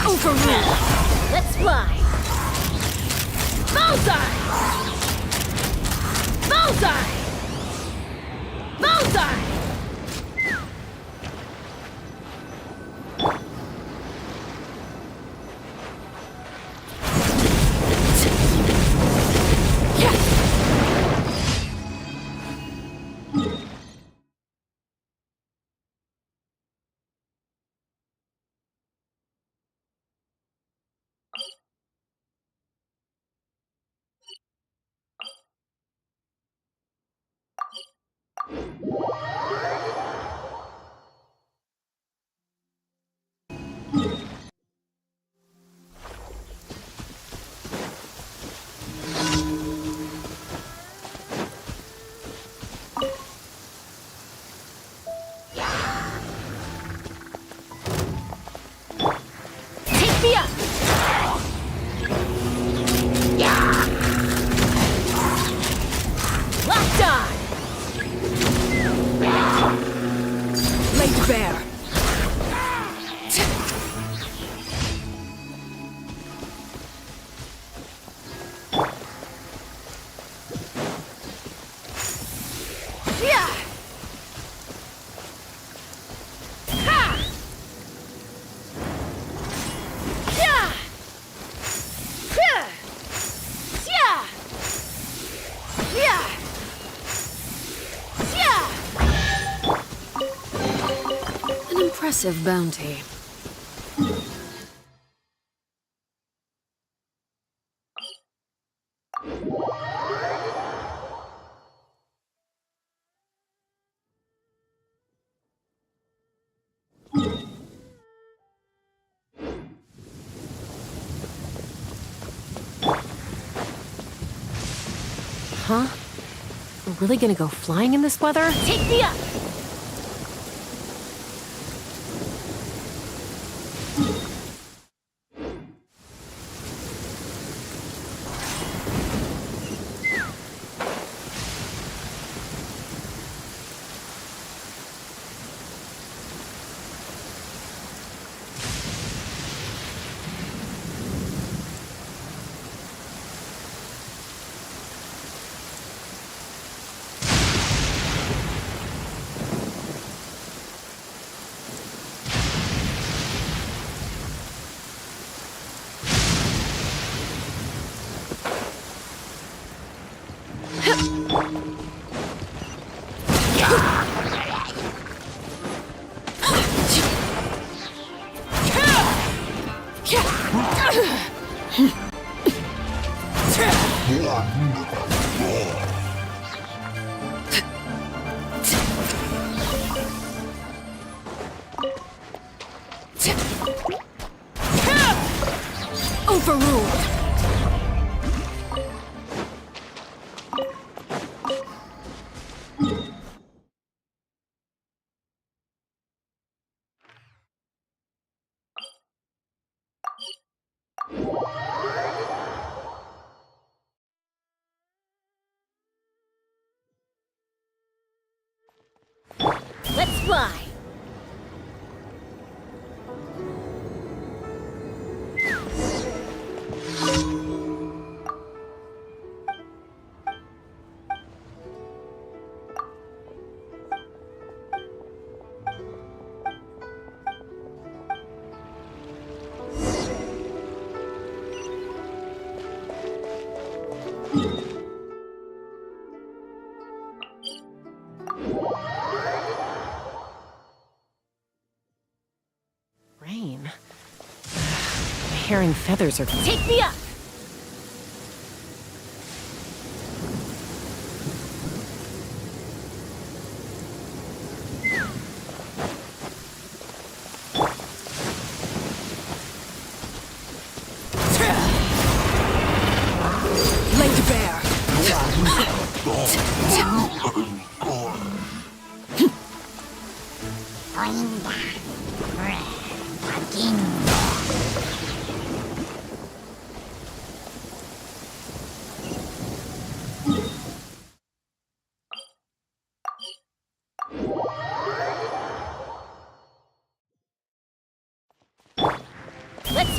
Overruled. Let's fly. Bullseye! Bullseye! Bullseye! Take me up! Locked on! Laid bare! Yeah! Ha! Yeah! Yeah! Yeah! Yeah! Yeah! An impressive bounty. Huh? We're really gonna go flying in this weather? Take me up! Overruled! Let's fly! Rain? My hair and feathers are... Take me up! Laid bare!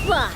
fly!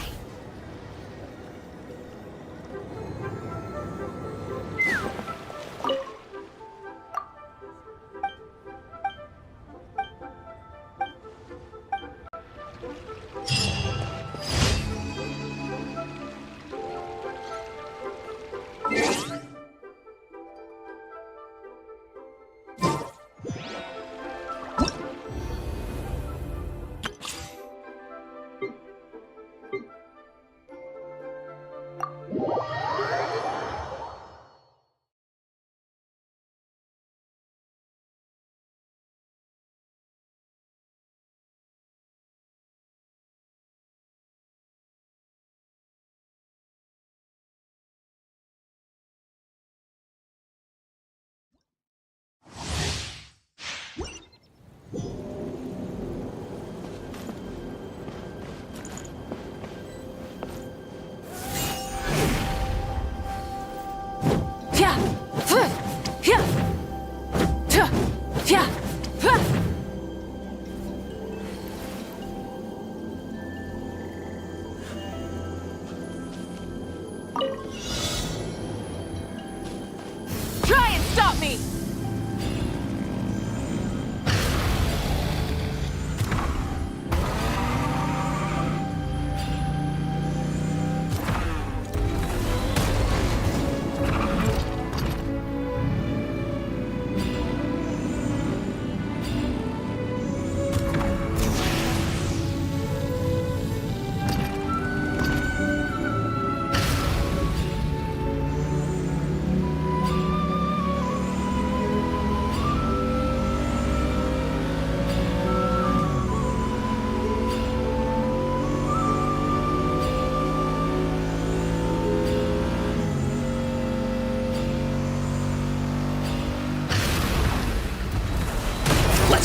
Try and stop me!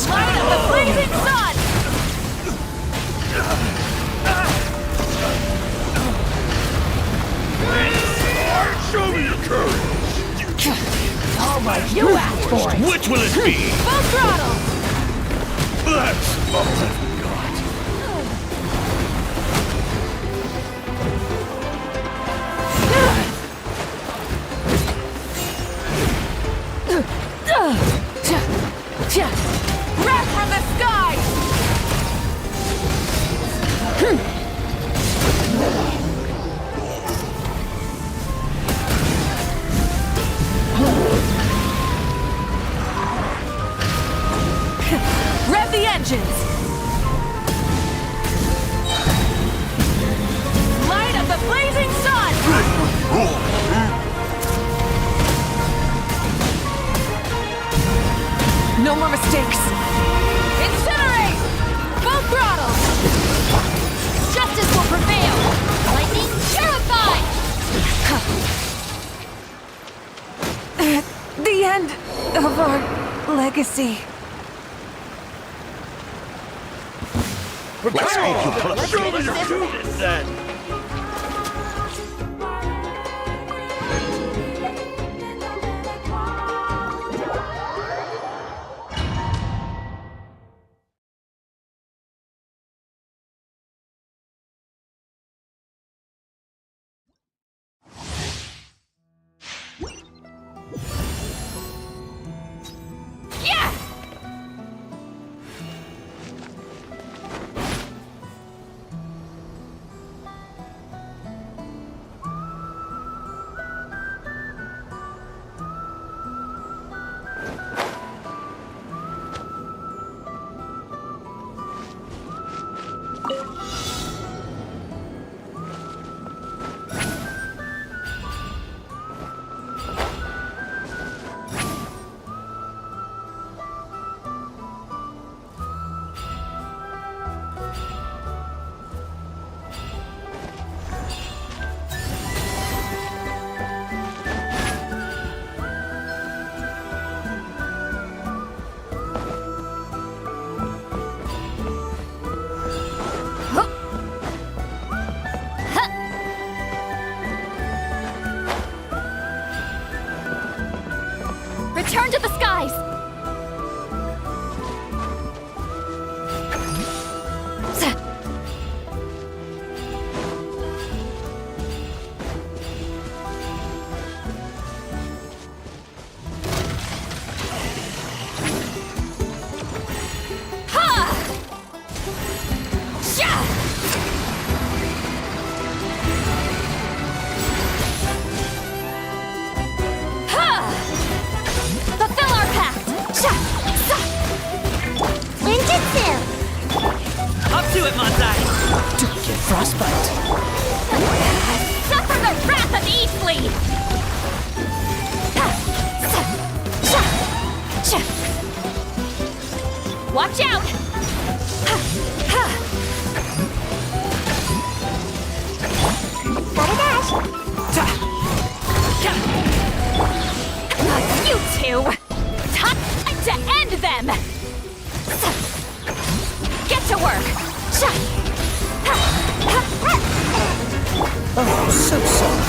Light of the blazing sun! Show me your courage! All right, you asked for it! Which will it be? Full throttle! That's all I've got. Wrath from the sky! Rev the engines! Light of the blazing sun! No more mistakes! Incinerate! Full throttle! Justice will prevail! Lightning terrified! The end of our legacy. Let's show me your goodness then! Yeah! Oh, so sorry.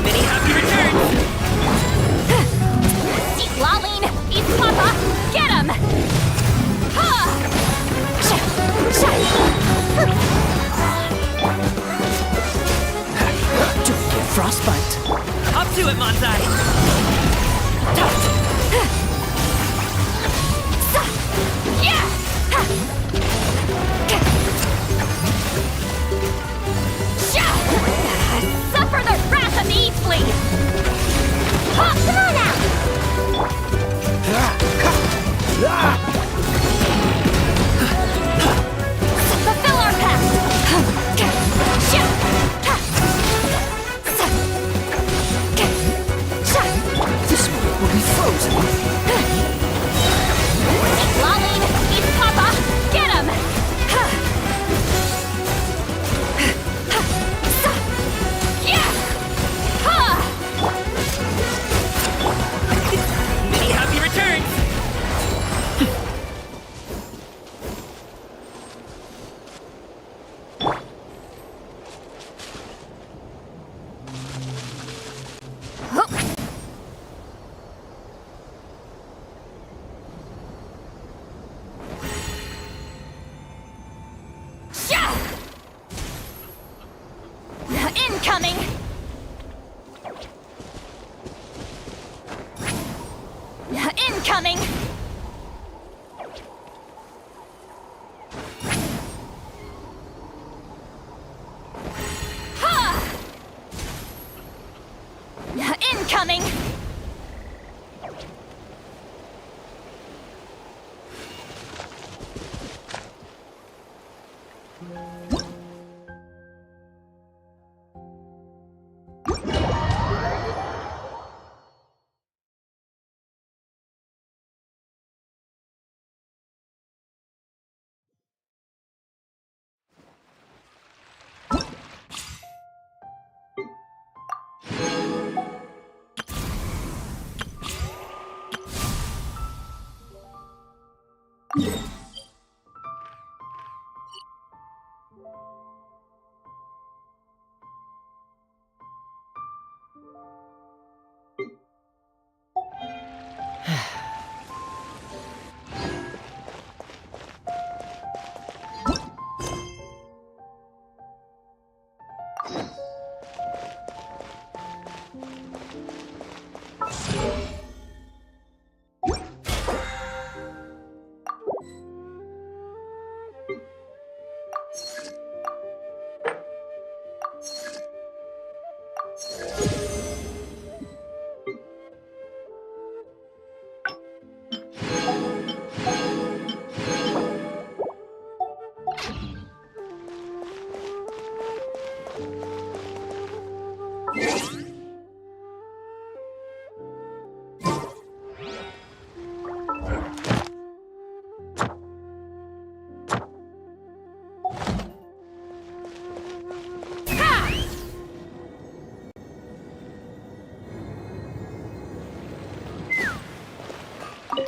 Many happy returns! Deep Laline, East Papa, get him! Ha! Don't get frostbite. Up to it, Manzai! Yeah! Suffer the wrath of the East Fleet! Come on out! Fulfill our pact! This one will be frozen. Laline, East Papa, get him! Yeah! Many happy returns! Incoming! Incoming! Ha! Incoming!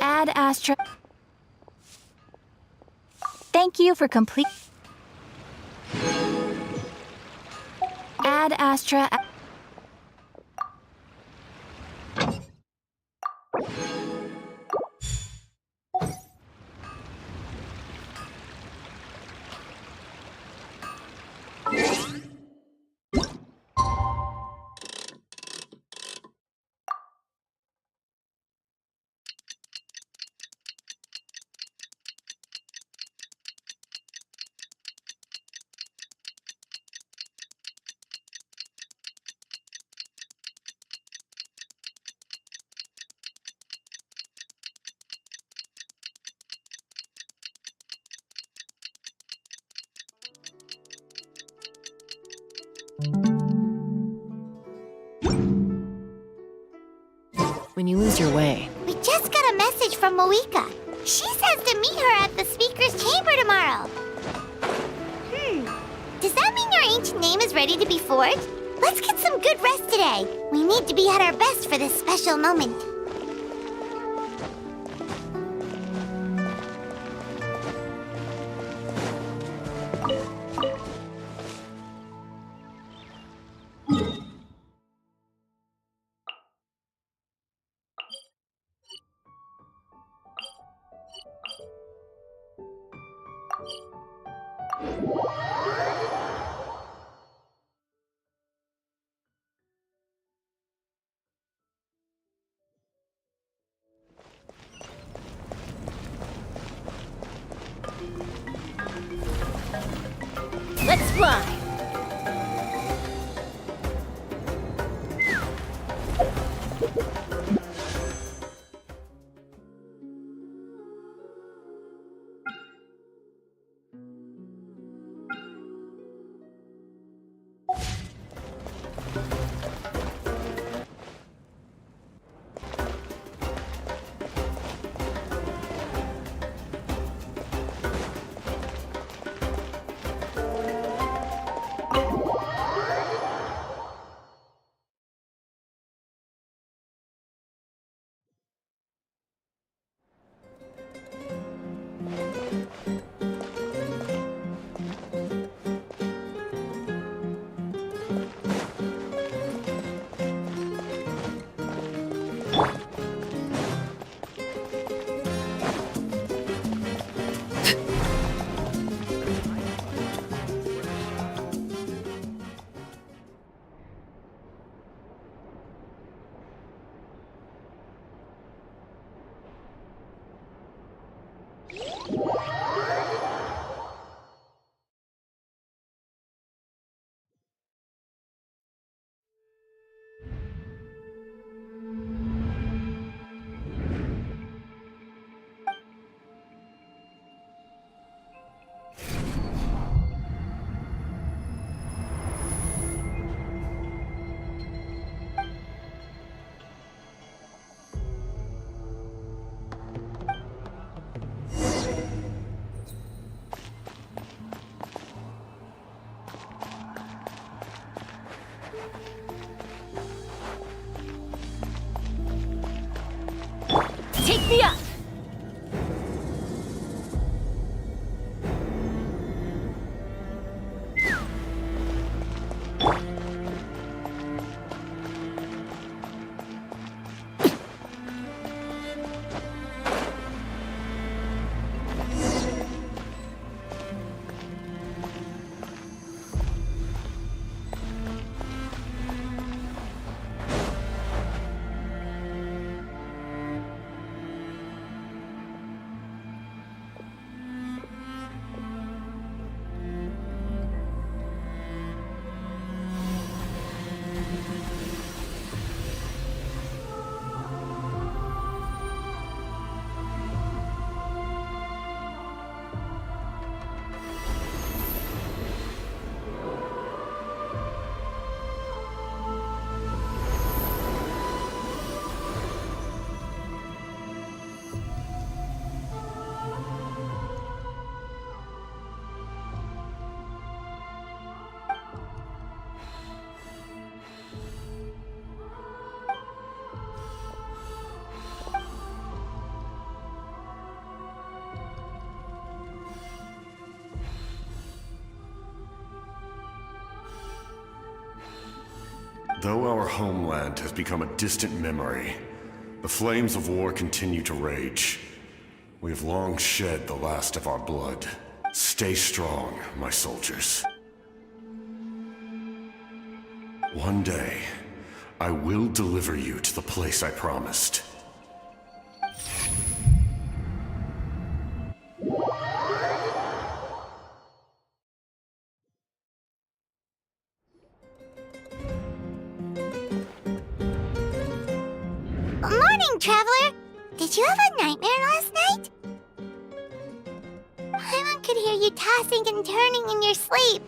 Ad Astra. Thank you for complete. Ad Astra. When you lose your way, We just got a message from Moika. She says to meet her at the speaker's chamber tomorrow. Does that mean your ancient name is ready to be forged? Let's get some good rest today. We need to be at our best for this special moment. Let's fly! Take me up! Though our homeland has become a distant memory, the flames of war continue to rage. We have long shed the last of our blood. Stay strong, my soldiers. One day, I will deliver you to the place I promised. Morning, Traveler! Did you have a nightmare last night? Paimon could hear you tossing and turning in your sleep.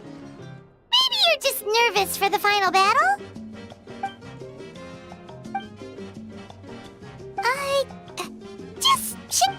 Maybe you're just nervous for the final battle? Just ship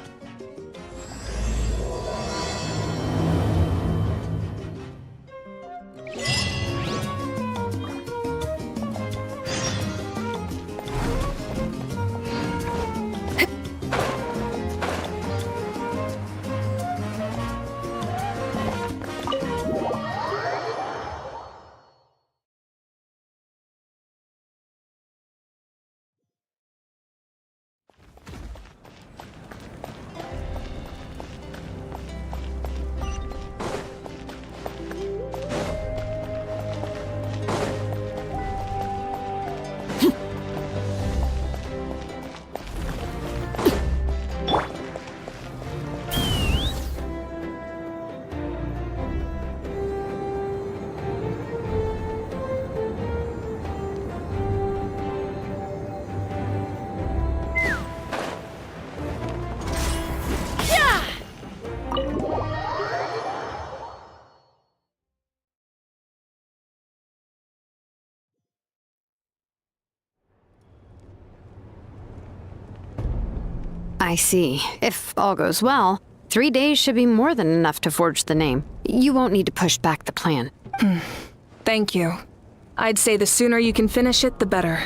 I see. If all goes well, 3 days should be more than enough to forge the name. You won't need to push back the plan. Thank you. I'd say the sooner you can finish it, the better.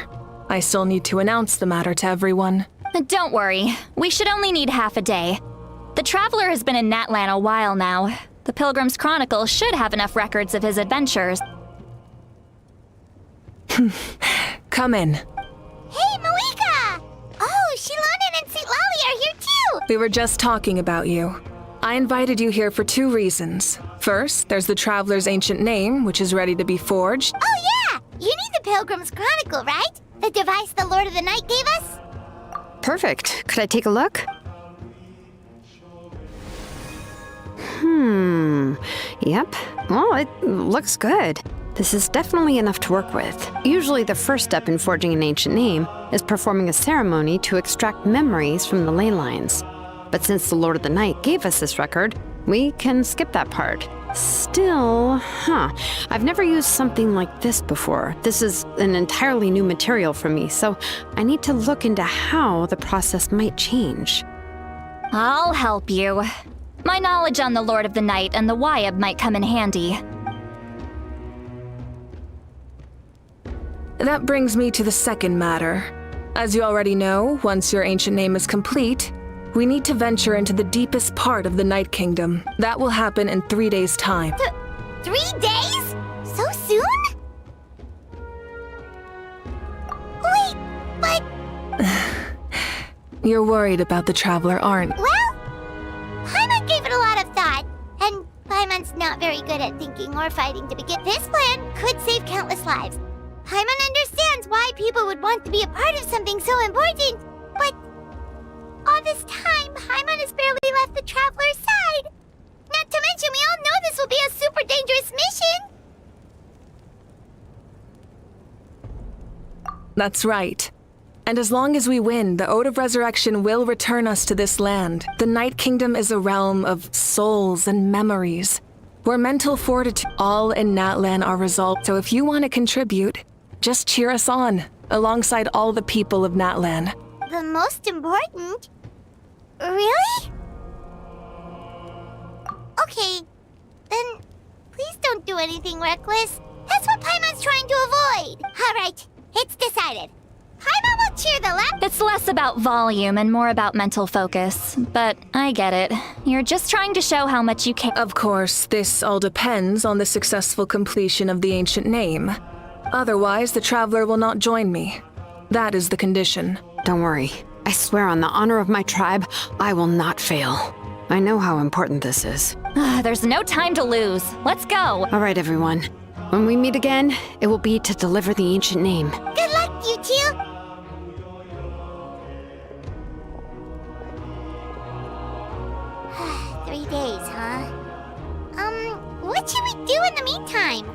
I still need to announce the matter to everyone. Don't worry. We should only need half a day. The Traveler has been in Natlan a while now. The Pilgrim's Chronicle should have enough records of his adventures. Come in. Hey, Moika! Oh, Shilonen and St. Lolly are here too! We were just talking about you. I invited you here for 2 reasons. First, there's the Traveler's ancient name, which is ready to be forged. Oh yeah! You need the Pilgrim's Chronicle, right? The device the Lord of the Night gave us? Perfect. Could I take a look? Yep. Well, it looks good. This is definitely enough to work with. Usually the first step in forging an ancient name is performing a ceremony to extract memories from the ley lines. But since the Lord of the Night gave us this record, we can skip that part. Still, I've never used something like this before. This is an entirely new material for me, so I need to look into how the process might change. I'll help you. My knowledge on the Lord of the Night and the Wyab might come in handy. That brings me to the second matter. As you already know, once your ancient name is complete, we need to venture into the deepest part of the Night Kingdom. That will happen in 3 days' time. 3 days? So soon? Wait, but... You're worried about the Traveler, aren't you? Well, Paimon gave it a lot of thought, and Paimon's not very good at thinking or fighting to begin. This plan could save countless lives. Paimon understands why people would want to be a part of something so important, but all this time, Paimon has barely left the Traveler's side. Not to mention, we all know this will be a super dangerous mission. That's right. And as long as we win, the Ode of Resurrection will return us to this land. The Night Kingdom is a realm of souls and memories, where mental fortitude, all in Natlan are resolved. So if you want to contribute, just cheer us on, alongside all the people of Natlan. The most important? Really? Okay, then please don't do anything reckless. That's what Paimon's trying to avoid. All right, it's decided. Paimon will cheer the lap. It's less about volume and more about mental focus, but I get it. You're just trying to show how much you care. Of course, this all depends on the successful completion of the ancient name. Otherwise, the Traveler will not join me. That is the condition. Don't worry. I swear on the honor of my tribe, I will not fail. I know how important this is. There's no time to lose. Let's go. All right, everyone. When we meet again, it will be to deliver the ancient name. Good luck, you two. Three days, huh? What should we do in the meantime?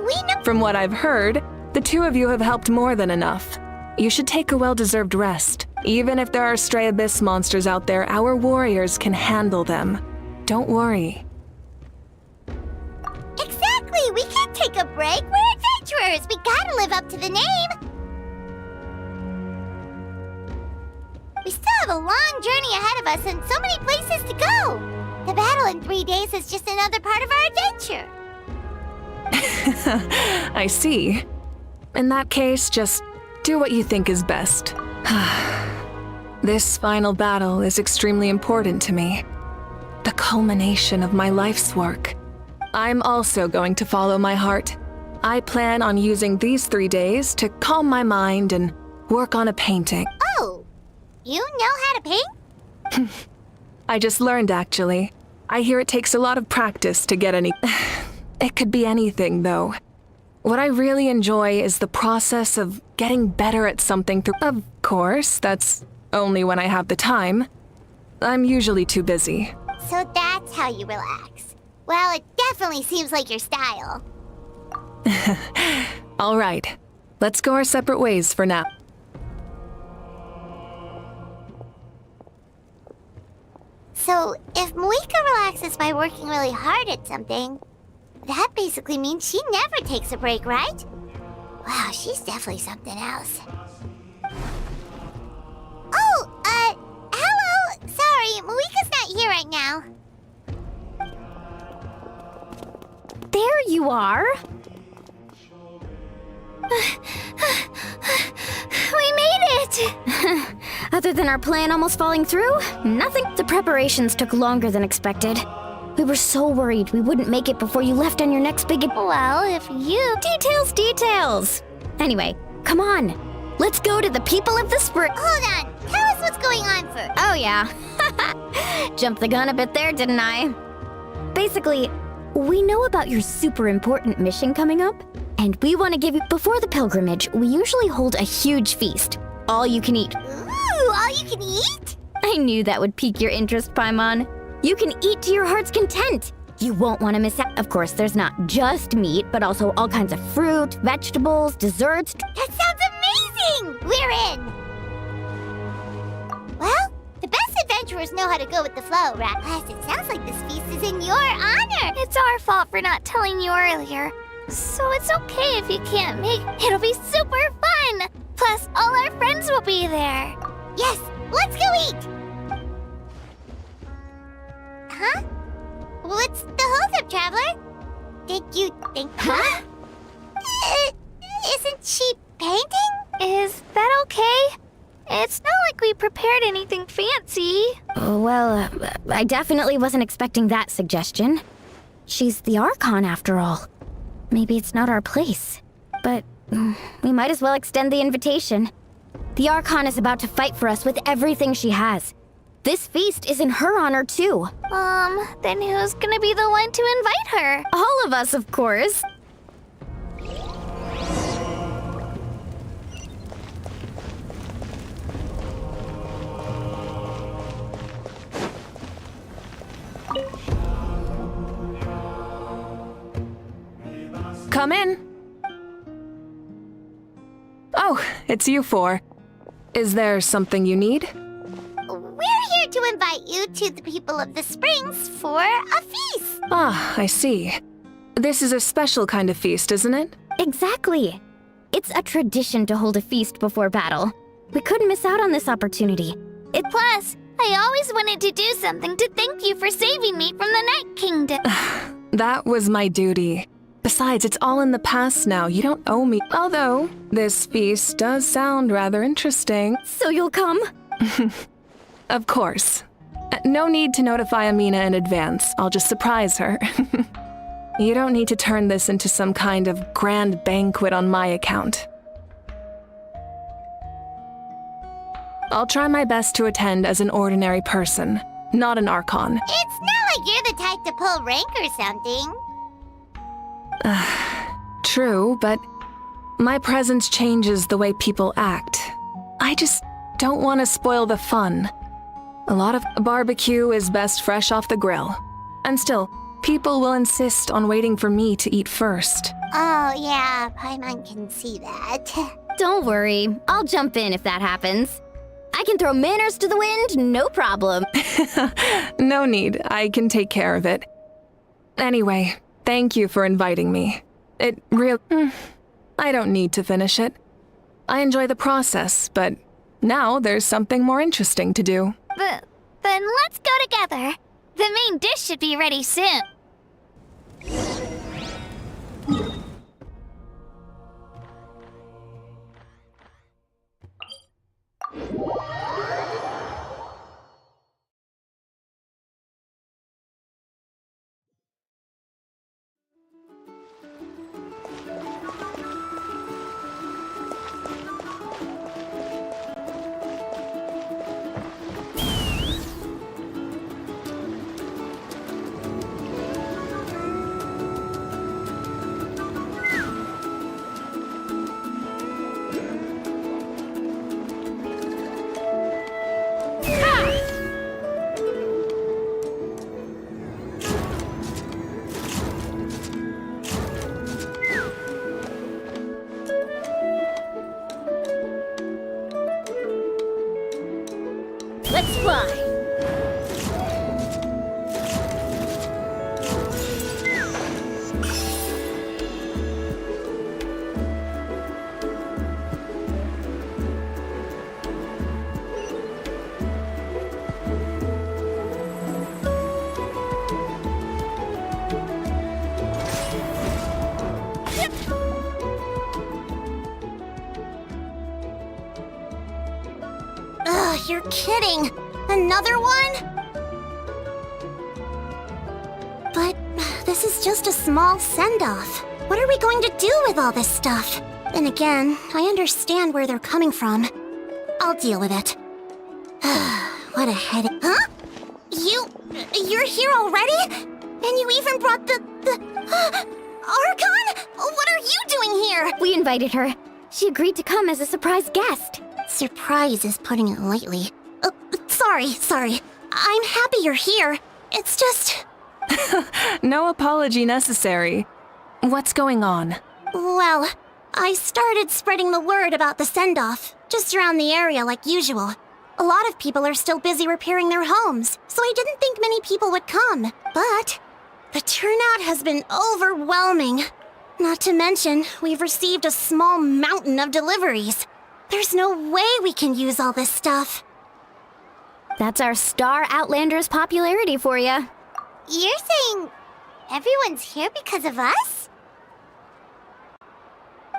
We know— From what I've heard, the 2 of you have helped more than enough. You should take a well-deserved rest. Even if there are stray abyss monsters out there, our warriors can handle them. Don't worry. Exactly! We can't take a break. We're adventurers. We gotta live up to the name. We still have a long journey ahead of us and so many places to go. The battle in 3 days is just another part of our adventure. I see. In that case, just do what you think is best. This final battle is extremely important to me. The culmination of my life's work. I'm also going to follow my heart. I plan on using these 3 days to calm my mind and work on a painting. Oh, you know how to paint? I just learned, actually. I hear it takes a lot of practice to get any... It could be anything, though. What I really enjoy is the process of getting better at something through... Of course, that's only when I have the time. I'm usually too busy. So that's how you relax. Well, it definitely seems like your style. All right, let's go our separate ways for now. So, if Moika relaxes by working really hard at something, that basically means she never takes a break, right? Wow, she's definitely something else. Oh, hello! right now. There you are. We made it! Other than our plan almost falling through, nothing. The preparations took longer than expected. We were so worried we wouldn't make it before you left on your next big... Well, if you... Details! Anyway, come on. Let's go to the people of the spring. Hold on. Tell us what's going on first. Oh, yeah. Jumped the gun a bit there, didn't I? Basically, we know about your super important mission coming up, and we want to give you... Before the pilgrimage, we usually hold a huge feast. All you can eat. Ooh, all you can eat? I knew that would pique your interest, Paimon. You can eat to your heart's content. You won't want to miss out. Of course, there's not just meat, but also all kinds of fruit, vegetables, desserts. That sounds amazing! We're in! Well, the best adventurers know how to go with the flow, right? Plus, it sounds like this feast is in your honor. It's our fault for not telling you earlier. So it's okay if you can't make it. It'll be super fun! Plus, all our friends will be there. Yes, let's go eat! Huh? What's the holdup, Traveler? Did you think... Huh? Isn't she painting? Is that okay? It's not like we prepared anything fancy. Well, I definitely wasn't expecting that suggestion. She's the Archon, after all. Maybe it's not our place. But we might as well extend the invitation. The Archon is about to fight for us with everything she has. This feast is in her honor, too. Then who's gonna be the one to invite her? All of us, of course. Come in. Oh, it's you four. Is there something you need? We're here to invite you to the people of the Springs for a feast. Ah, I see. This is a special kind of feast, isn't it? Exactly. It's a tradition to hold a feast before battle. We couldn't miss out on this opportunity. Plus, I always wanted to do something to thank you for saving me from the Night Kingdom. That was my duty. Besides, it's all in the past now. You don't owe me. Although, this feast does sound rather interesting. So you'll come? Of course. No need to notify Amina in advance. I'll just surprise her. You don't need to turn this into some kind of grand banquet on my account. I'll try my best to attend as an ordinary person, not an Archon. It's not like you're the type to pull rank or something. True, but my presence changes the way people act. I just don't want to spoil the fun. A lot of barbecue is best fresh off the grill. And still, people will insist on waiting for me to eat first. Oh, yeah, Paimon can see that. Don't worry. I'll jump in if that happens. I can throw manners to the wind, no problem. No need. I can take care of it. Anyway, thank you for inviting me. I don't need to finish it. I enjoy the process, but now there's something more interesting to do. Then let's go together. The main dish should be ready soon. Let's fly. You're kidding. Another one? But this is just a small send-off. What are we going to do with all this stuff? And again, I understand where they're coming from. I'll deal with it. What a headache. Huh? You're here already? And you even brought the Archon? What are you doing here? We invited her. She agreed to come as a surprise guest. Surprise is putting it lightly. Sorry. I'm happy you're here. It's just... No apology necessary. What's going on? Well, I started spreading the word about the send-off, just around the area like usual. A lot of people are still busy repairing their homes, so I didn't think many people would come. But the turnout has been overwhelming. Not to mention, we've received a small mountain of deliveries. There's no way we can use all this stuff. That's our Star Outlander's popularity for you. You're saying everyone's here because of us?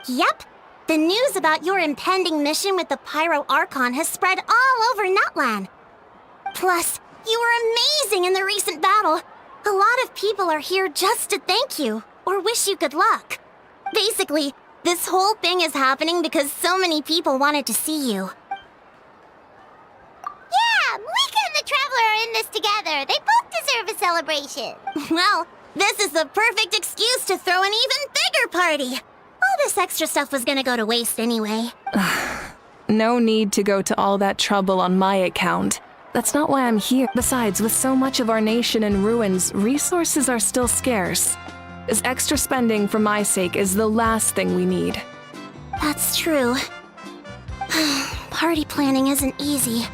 Yep. The news about your impending mission with the Pyro Archon has spread all over Nutland. Plus, you were amazing in the recent battle. A lot of people are here just to thank you, or wish you good luck. Basically, this whole thing is happening because so many people wanted to see you. Yeah, Malika and the Traveler are in this together. They both deserve a celebration. Well, this is the perfect excuse to throw an even bigger party. All this extra stuff was gonna go to waste anyway. No need to go to all that trouble on my account. That's not why I'm here. Besides, with so much of our nation in ruins, resources are still scarce. This extra spending for my sake is the last thing we need. That's true. Party planning isn't easy.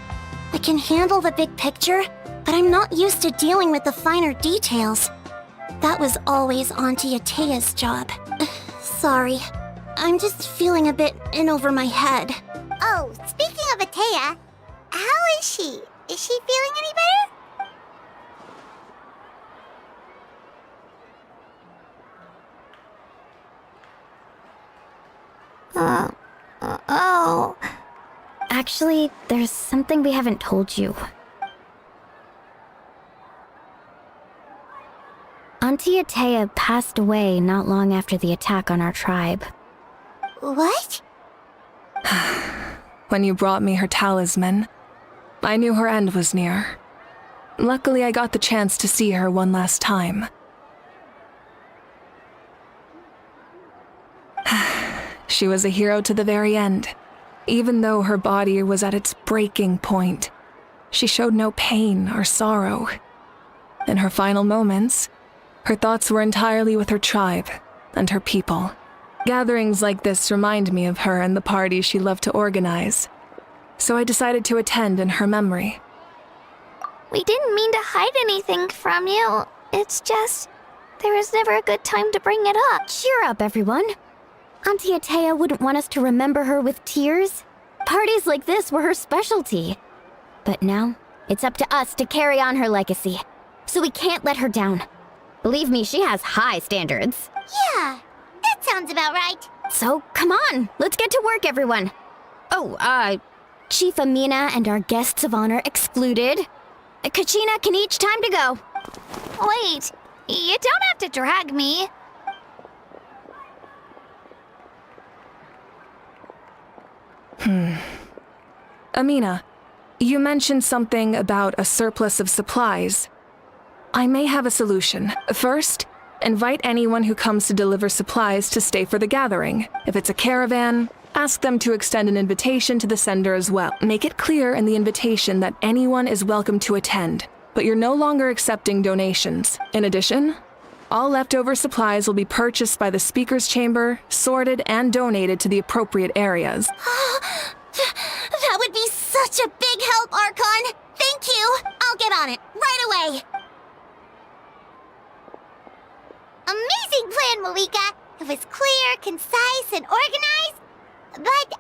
I can handle the big picture, but I'm not used to dealing with the finer details. That was always Auntie Atea's job. Sorry. I'm just feeling a bit in over my head. Oh, speaking of Atea, how is she? Is she feeling any better? Oh. Actually, there's something we haven't told you. Auntie Atea passed away not long after the attack on our tribe. What? When you brought me her talisman, I knew her end was near. Luckily, I got the chance to see her one last time. She was a hero to the very end. Even though her body was at its breaking point, she showed no pain or sorrow. In her final moments, her thoughts were entirely with her tribe and her people. Gatherings like this remind me of her and the parties she loved to organize. So I decided to attend in her memory. We didn't mean to hide anything from you. It's just, there was never a good time to bring it up. Cheer up, everyone. Auntie Atea wouldn't want us to remember her with tears. Parties like this were her specialty. But now, it's up to us to carry on her legacy. So we can't let her down. Believe me, she has high standards. Yeah, that sounds about right. So, come on, let's get to work, everyone. Oh, Chief Amina and our guests of honor excluded. Kachina can each time to go. Wait, you don't have to drag me. Amina, you mentioned something about a surplus of supplies. I may have a solution. First, invite anyone who comes to deliver supplies to stay for the gathering. If it's a caravan, ask them to extend an invitation to the sender as well. Make it clear in the invitation that anyone is welcome to attend, but you're no longer accepting donations. In addition, all leftover supplies will be purchased by the speaker's chamber, sorted, and donated to the appropriate areas. That would be such a big help, Archon! Thank you! I'll get on it, right away! Amazing plan, Malika! It was clear, concise, and organized. But,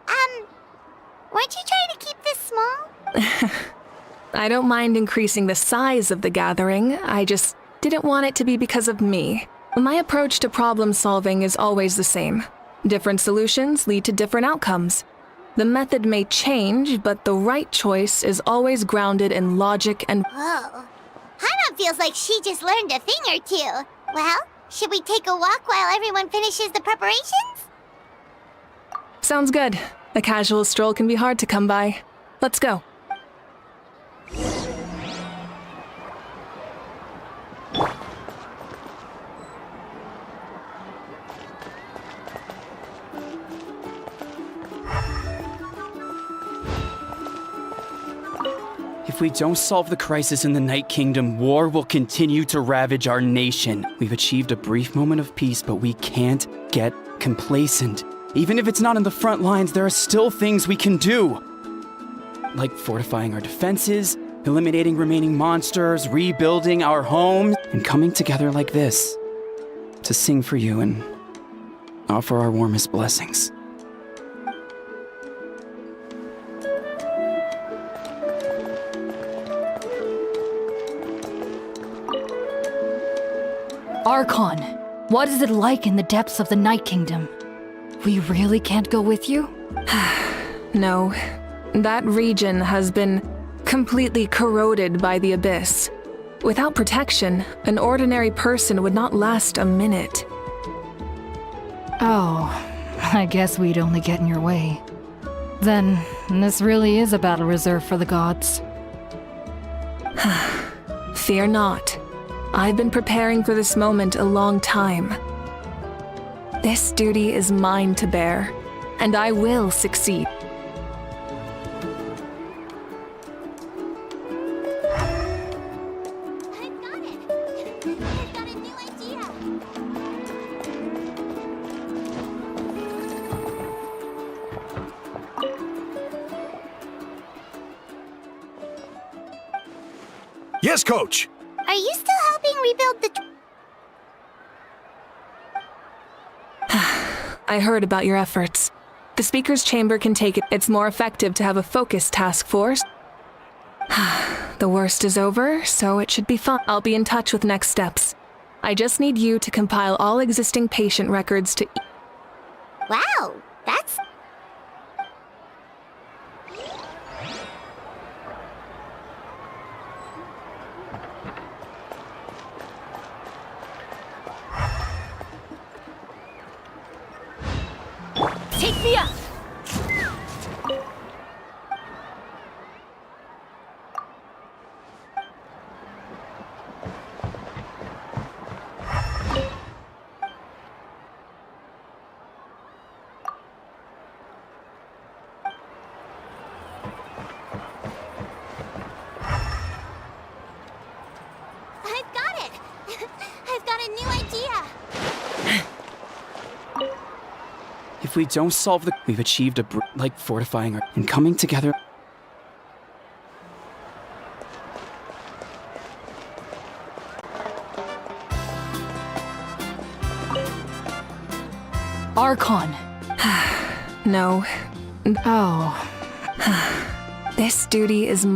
weren't you trying to keep this small? I don't mind increasing the size of the gathering, I just didn't want it to be because of me. My approach to problem solving is always the same. Different solutions lead to different outcomes. The method may change, but the right choice is always grounded in logic and... Whoa. Paimon feels like she just learned a thing or two. Well, should we take a walk while everyone finishes the preparations? Sounds good. A casual stroll can be hard to come by. Let's go. If we don't solve the crisis in the Night Kingdom, war will continue to ravage our nation. We've achieved a brief moment of peace, but we can't get complacent. Even if it's not in the front lines, there are still things we can do. Like fortifying our defenses, eliminating remaining monsters, rebuilding our homes, and coming together like this to sing for you and offer our warmest blessings. Archon, what is it like in the depths of the Night Kingdom? We really can't go with you? No. That region has been completely corroded by the abyss. Without protection, an ordinary person would not last a minute. Oh, I guess we'd only get in your way. Then, this really is a battle reserved for the gods. Fear not. I've been preparing for this moment a long time. This duty is mine to bear, and I will succeed. I've got it! I've got a new idea! Yes, Coach! Are you still helping rebuild the... I heard about your efforts. The Speaker's Chamber can take it. It's more effective to have a focused task force. The worst is over, so it should be fun. I'll be in touch with next steps. I just need you to compile all existing patient records to... Wow, that's... Take me up! I've got it! I've got a new idea! If we don't solve the... We've achieved a... like fortifying our... and coming together... Archon! No. Oh. This duty is...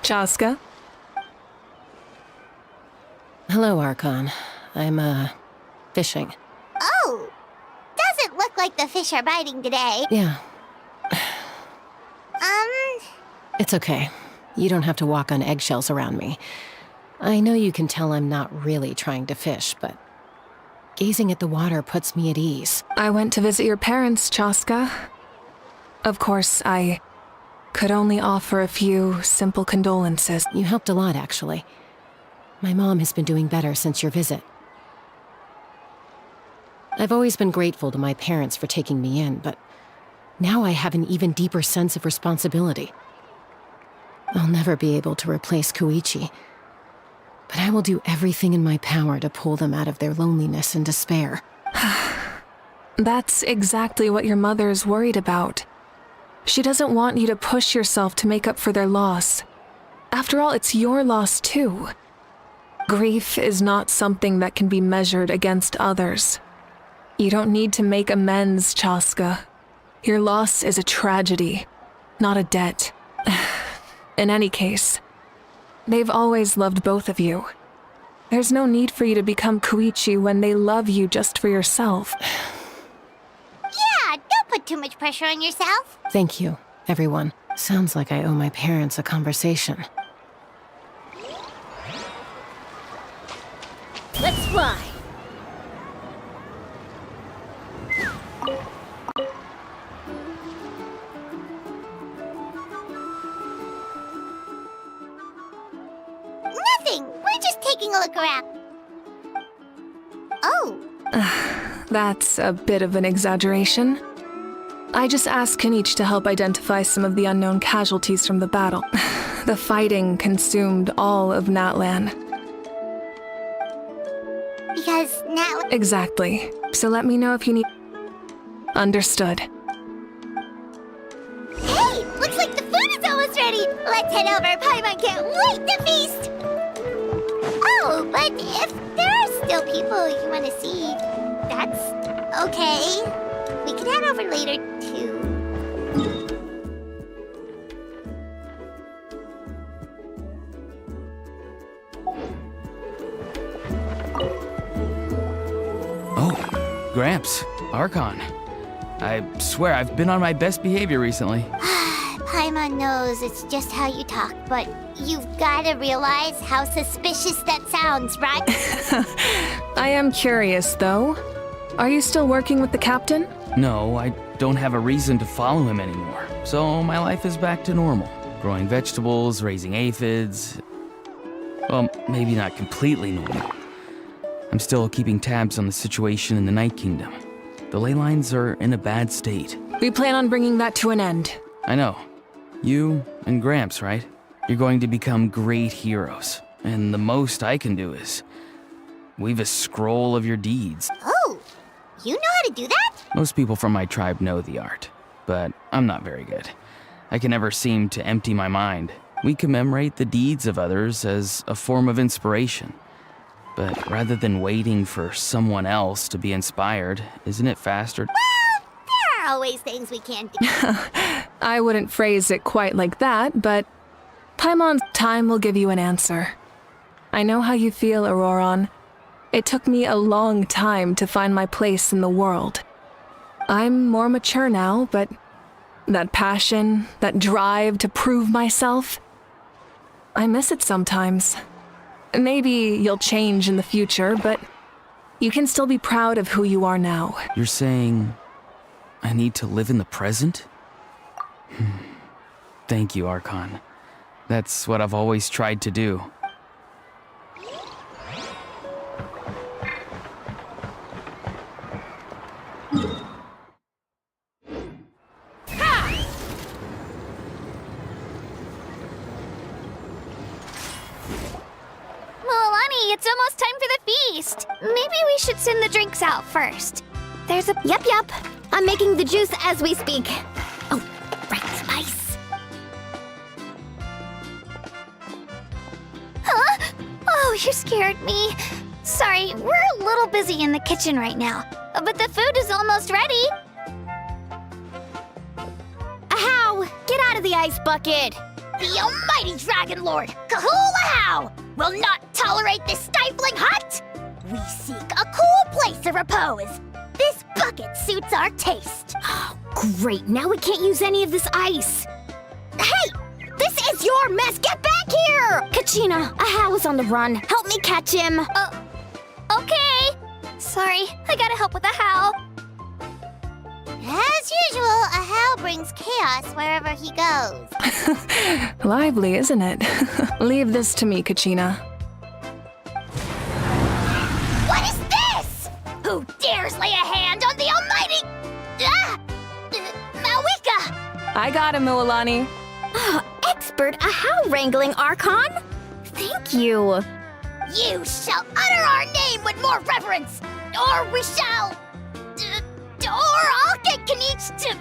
Chaska? Hello, Archon. I'm, fishing. Oh! Doesn't look like the fish are biting today. Yeah, it's okay. You don't have to walk on eggshells around me. I know you can tell I'm not really trying to fish, but gazing at the water puts me at ease. I went to visit your parents, Chaska. Of course, I could only offer a few simple condolences. You helped a lot, actually. My mom has been doing better since your visit. I've always been grateful to my parents for taking me in, but now I have an even deeper sense of responsibility. I'll never be able to replace Koichi, but I will do everything in my power to pull them out of their loneliness and despair. That's exactly what your mother is worried about. She doesn't want you to push yourself to make up for their loss. After all, it's your loss too. Grief is not something that can be measured against others. You don't need to make amends, Chaska. Your loss is a tragedy, not a debt. In any case, they've always loved both of you. There's no need for you to become Koichi when they love you just for yourself. Yeah, don't put too much pressure on yourself. Thank you, everyone. Sounds like I owe my parents a conversation. Let's fly. Nothing. We're just taking a look around. Oh. That's a bit of an exaggeration. I just asked Kenichi to help identify some of the unknown casualties from the battle. The fighting consumed all of Natlan. Because now... Exactly. So let me know if you need... Understood. Hey! Looks like the food is almost ready! Let's head over! Paimon can't wait to feast! Oh, but if there are still people you want to see, that's okay. We can head over later, too. Oh, Gramps, Archon. I swear I've been on my best behavior recently. Paimon knows it's just how you talk, but you've gotta realize how suspicious that sounds, right? I am curious, though. Are you still working with the captain? No, I don't have a reason to follow him anymore, so my life is back to normal. Growing vegetables, raising aphids. Well, maybe not completely normal. I'm still keeping tabs on the situation in the Night Kingdom. The ley lines are in a bad state. We plan on bringing that to an end. I know. You and Gramps, right? You're going to become great heroes, and the most I can do is weave a scroll of your deeds. Oh, you know how to do that? Most people from my tribe know the art, but I'm not very good. I can never seem to empty my mind. We commemorate the deeds of others as a form of inspiration. But rather than waiting for someone else to be inspired, isn't it faster? Well, there are always things we can't do. I wouldn't phrase it quite like that, but Paimon's time will give you an answer. I know how you feel, Auroron. It took me a long time to find my place in the world. I'm more mature now, but that passion, that drive to prove myself, I miss it sometimes. Maybe you'll change in the future, but you can still be proud of who you are now. You're saying I need to live in the present? Thank you, Archon. That's what I've always tried to do. Milani, it's almost time for the feast. Maybe we should send the drinks out first. There's a... Yep. I'm making the juice as we speak. Oh, right, ice. Huh? Oh, you scared me. Sorry, we're a little busy in the kitchen right now. But the food is almost ready. Ahow! Get out of the ice bucket! The almighty Dragon Lord, Kahul will not tolerate this stifling hut! We seek a cool place of repose. This bucket suits our taste. Oh, great. Now we can't use any of this ice. Hey! This is your mess! Get back here! Kachina, Ahow is on the run. Help me catch him. Okay. Sorry, I gotta help with Ahow. As usual, Ahow brings chaos wherever he goes. Lively, isn't it? Leave this to me, Kachina. What is this? Who dares lay a hand on the almighty... Malwika? I got him, Milani. Expert Ahow wrangling, Archon. Thank you. You shall utter our name with more reverence, or we shall... or I'll get Kenichi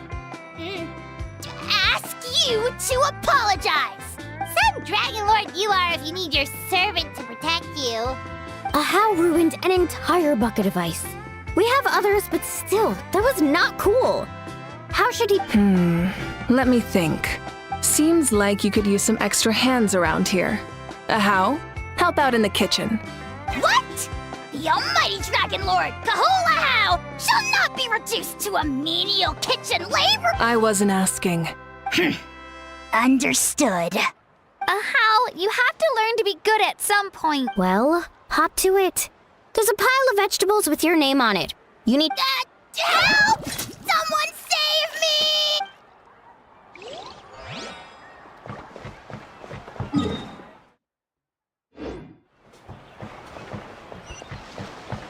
to ask you to apologize. Some Dragon Lord you are if you need your servant to protect you. Ahow ruined an entire bucket of ice. We have others, but still, that was not cool. How should he... Let me think. Seems like you could use some extra hands around here. How? Help out in the kitchen. What? The almighty Dragon Lord, Kahula shall not be reduced to a menial kitchen labor. I wasn't asking. Understood. How? You have to learn to be good at some point. Well, hop to it. There's a pile of vegetables with your name on it. You need... Help! Someone save me!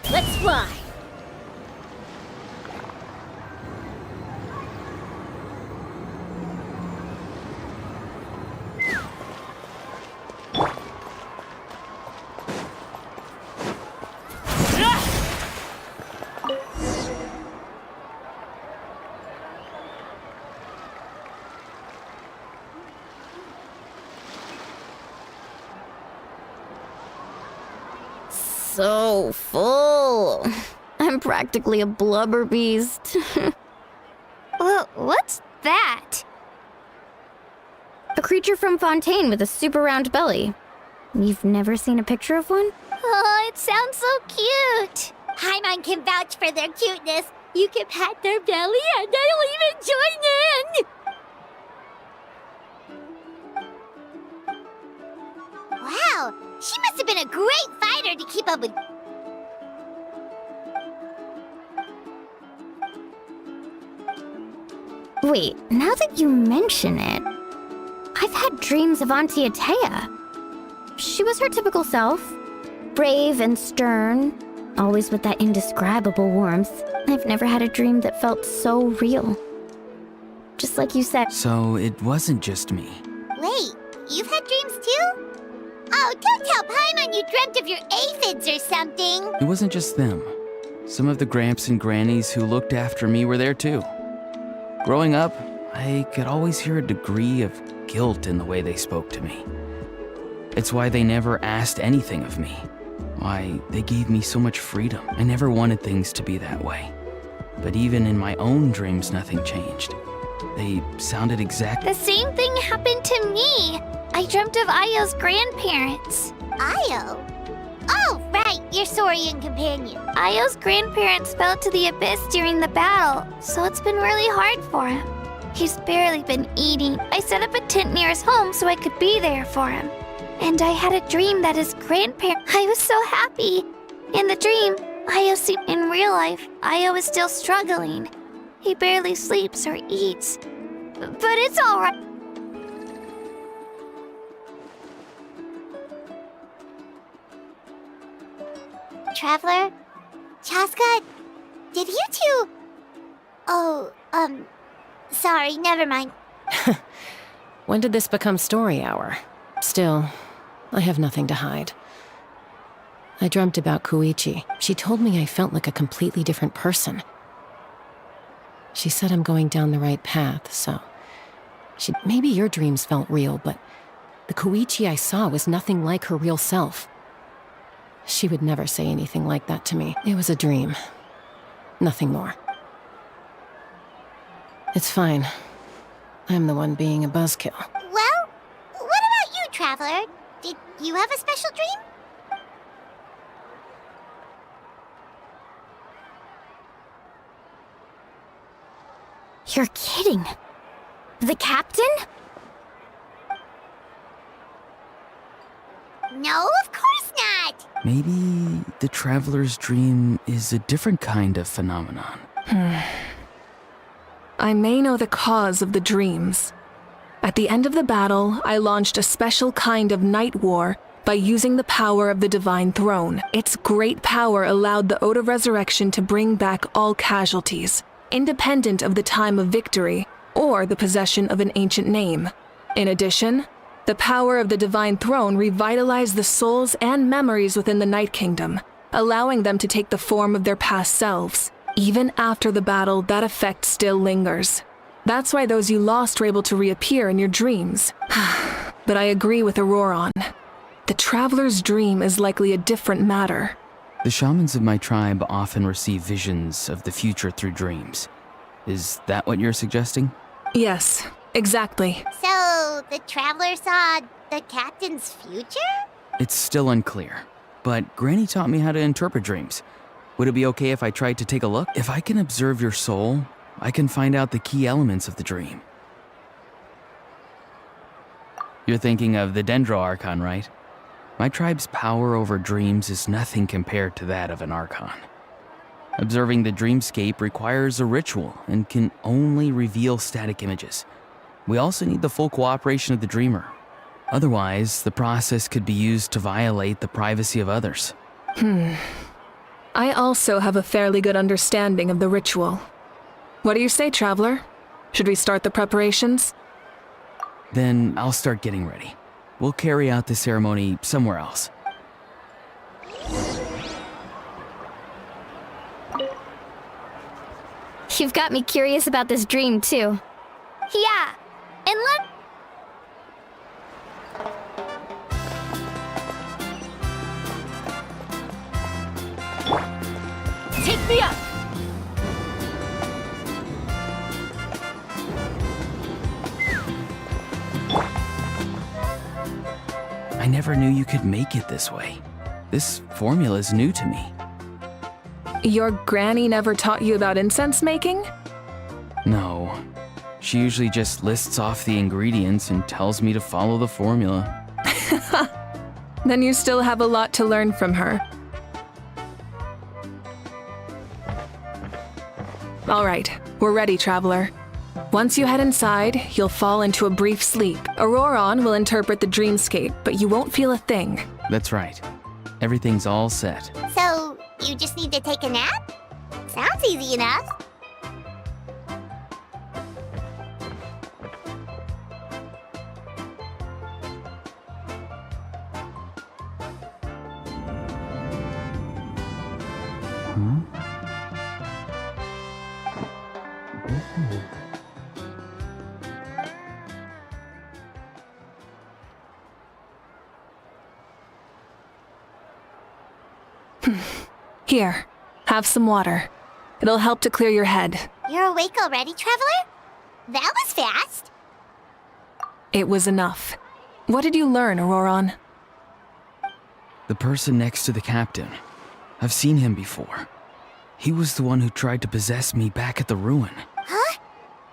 Let's fly. So full. I'm practically a blubber beast. What's that? A creature from Fontaine with a super round belly. You've never seen a picture of one? Oh, it sounds so cute. Paimon can vouch for their cuteness. You can pat their belly and they'll even join in. Wow, she must have been a great fighter to keep up with. Wait, now that you mention it, I've had dreams of Auntie Atea. She was her typical self, brave and stern, always with that indescribable warmth. I've never had a dream that felt so real. Just like you said. So it wasn't just me. Wait, you've had dreams too? Oh, don't tell Paimon you dreamt of your aphids or something. It wasn't just them. Some of the gramps and grannies who looked after me were there too. Growing up, I could always hear a degree of guilt in the way they spoke to me. It's why they never asked anything of me. Why they gave me so much freedom. I never wanted things to be that way. But even in my own dreams, nothing changed. They sounded exactly... The same thing happened to me. I dreamt of Ayo's grandparents. Ayo? Oh, right, your Saurian companion. Ayo's grandparents fell to the abyss during the battle, so it's been really hard for him. He's barely been eating. I set up a tent near his home so I could be there for him. And I had a dream that his grandparents... I was so happy. In the dream, Ayo seemed... In real life, Ayo is still struggling. He barely sleeps or eats. But it's all right. Traveler? Chaska? Did you two... Oh, sorry, never mind. When did this become story hour? Still, I have nothing to hide. I dreamt about Koichi. She told me I felt like a completely different person. She said I'm going down the right path, so... Maybe your dreams felt real, but the Koichi I saw was nothing like her real self. She would never say anything like that to me. It was a dream. Nothing more. It's fine. I'm the one being a buzzkill. Well, what about you, Traveler? Did you have a special dream? You're kidding. The captain? No, of course not! Maybe the traveler's dream is a different kind of phenomenon. I may know the cause of the dreams. At the end of the battle, I launched a special kind of night war by using the power of the Divine Throne. Its great power allowed the Ode of Resurrection to bring back all casualties, independent of the time of victory or the possession of an ancient name. In addition, the power of the Divine Throne revitalized the souls and memories within the Night Kingdom, allowing them to take the form of their past selves. Even after the battle, that effect still lingers. That's why those you lost were able to reappear in your dreams. But I agree with Auroron. The Traveler's dream is likely a different matter. The shamans of my tribe often receive visions of the future through dreams. Is that what you're suggesting? Yes, exactly. So, the traveler saw the captain's future? It's still unclear, but Granny taught me how to interpret dreams. Would it be okay if I tried to take a look? If I can observe your soul, I can find out the key elements of the dream. You're thinking of the Dendro Archon, right? My tribe's power over dreams is nothing compared to that of an Archon. Observing the dreamscape requires a ritual and can only reveal static images. We also need the full cooperation of the dreamer. Otherwise, the process could be used to violate the privacy of others. I also have a fairly good understanding of the ritual. What do you say, Traveler? Should we start the preparations? Then I'll start getting ready. We'll carry out the ceremony somewhere else. You've got me curious about this dream, too. Yeah, and look. Take me up! I never knew you could make it this way. This formula is new to me. Your granny never taught you about incense making? No. She usually just lists off the ingredients and tells me to follow the formula. Then you still have a lot to learn from her. All right, we're ready, Traveler. Once you head inside, you'll fall into a brief sleep. Auroron will interpret the dreamscape, but you won't feel a thing. That's right. Everything's all set. So, you just need to take a nap? Sounds easy enough. Here, have some water. It'll help to clear your head. You're awake already, Traveler? That was fast. It was enough. What did you learn, Auroron? The person next to the captain. I've seen him before. He was the one who tried to possess me back at the ruin. Huh?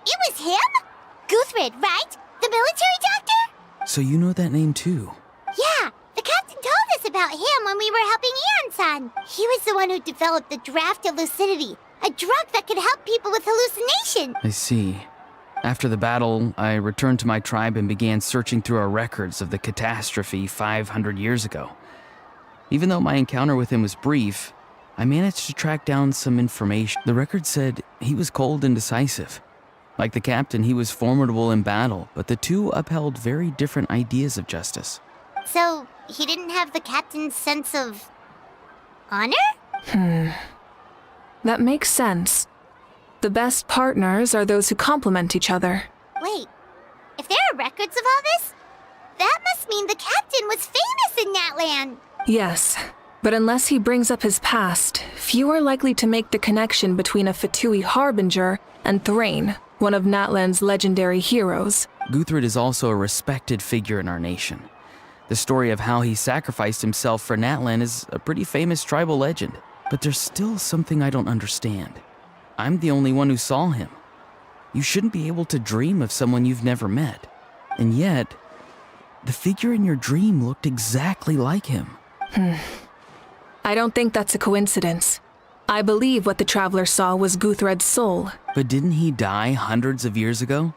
It was him? Guthred, right? The military doctor? So you know that name too? Yeah, the captain told us about him when we were helping Eon-san. He was the one who developed the draft of lucidity, a drug that could help people with hallucination. I see. After the battle, I returned to my tribe and began searching through our records of the catastrophe 500 years ago. Even though my encounter with him was brief, I managed to track down some information. The record said he was cold and decisive. Like the captain, he was formidable in battle, but the two upheld very different ideas of justice. So, he didn't have the captain's sense of honor? That makes sense. The best partners are those who complement each other. Wait, if there are records of all this, that must mean the captain was famous in that land. Yes, but unless he brings up his past, few are likely to make the connection between a Fatui harbinger and Thrain, one of Natlan's legendary heroes. Guthred is also a respected figure in our nation. The story of how he sacrificed himself for Natlan is a pretty famous tribal legend. But there's still something I don't understand. I'm the only one who saw him. You shouldn't be able to dream of someone you've never met. And yet, the figure in your dream looked exactly like him. I don't think that's a coincidence. I believe what the Traveler saw was Guthred's soul. But didn't he die hundreds of years ago?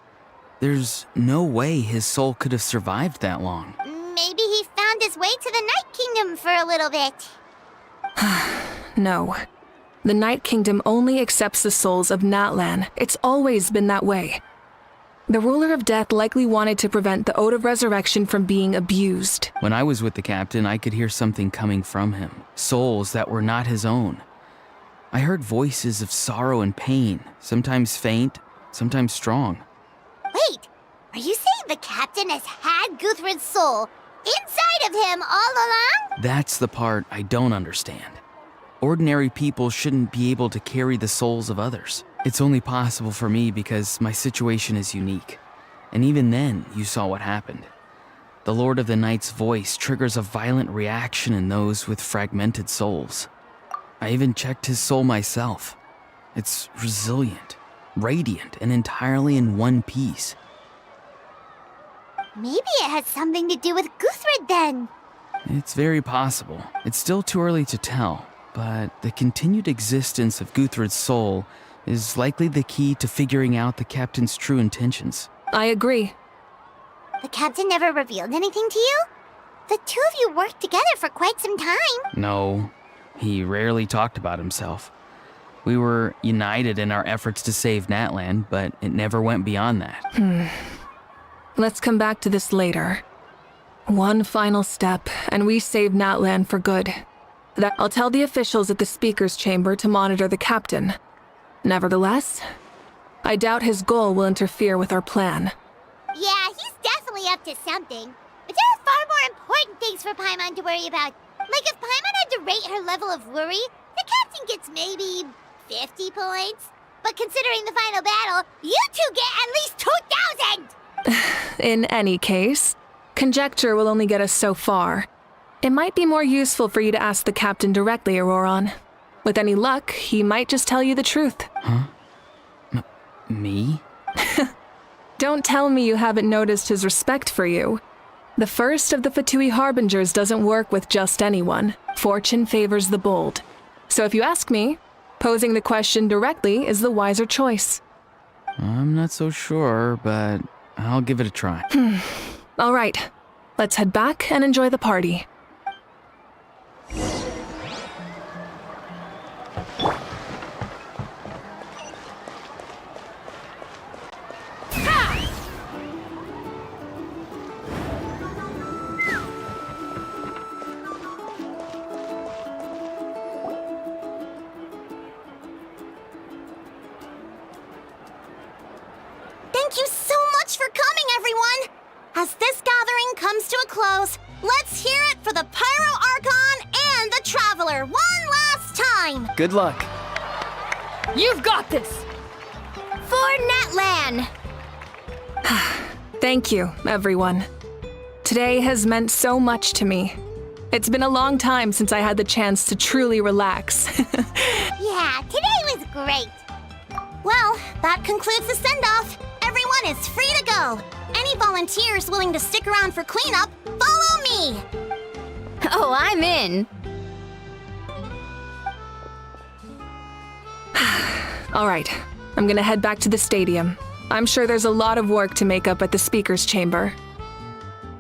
There's no way his soul could have survived that long. Maybe he found his way to the Night Kingdom for a little bit. No. The Night Kingdom only accepts the souls of Natlan. It's always been that way. The Ruler of Death likely wanted to prevent the Ode of Resurrection from being abused. When I was with the captain, I could hear something coming from him. Souls that were not his own. I heard voices of sorrow and pain, sometimes faint, sometimes strong. Wait, are you saying the captain has had Guthred's soul inside of him all along? That's the part I don't understand. Ordinary people shouldn't be able to carry the souls of others. It's only possible for me because my situation is unique. And even then, you saw what happened. The Lord of the Night's voice triggers a violent reaction in those with fragmented souls. I even checked his soul myself. It's resilient, radiant, and entirely in one piece. Maybe it has something to do with Guthred then. It's very possible. It's still too early to tell, but the continued existence of Guthred's soul is likely the key to figuring out the captain's true intentions. I agree. The captain never revealed anything to you? The two of you worked together for quite some time. No, he rarely talked about himself. We were united in our efforts to save Natlan, but it never went beyond that. Let's come back to this later. One final step, and we save Natlan for good. I'll tell the officials at the speaker's chamber to monitor the captain. Nevertheless, I doubt his goal will interfere with our plan. Yeah, he's definitely up to something. But there are far more important things for Paimon to worry about. Like if Paimon had to rate her level of worry, the captain gets maybe 50 points. But considering the final battle, you two get at least 2,000! In any case, conjecture will only get us so far. It might be more useful for you to ask the captain directly, Auroron. With any luck, he might just tell you the truth. Huh? Me? Don't tell me you haven't noticed his respect for you. The first of the Fatui Harbingers doesn't work with just anyone. Fortune favors the bold. So if you ask me, posing the question directly is the wiser choice. I'm not so sure, but I'll give it a try. All right, let's head back and enjoy the party. Thank you so much for coming, everyone! As this gathering comes to a close, let's hear it for the Pyro Archon and the Traveler one last time! Good luck. You've got this! For Natlan! Thank you, everyone. Today has meant so much to me. It's been a long time since I had the chance to truly relax. Yeah, today was great! Well, that concludes the send-off. Everyone is free to go. Any volunteers willing to stick around for cleanup, follow me! Oh, I'm in. All right, I'm gonna head back to the stadium. I'm sure there's a lot of work to make up at the speaker's chamber.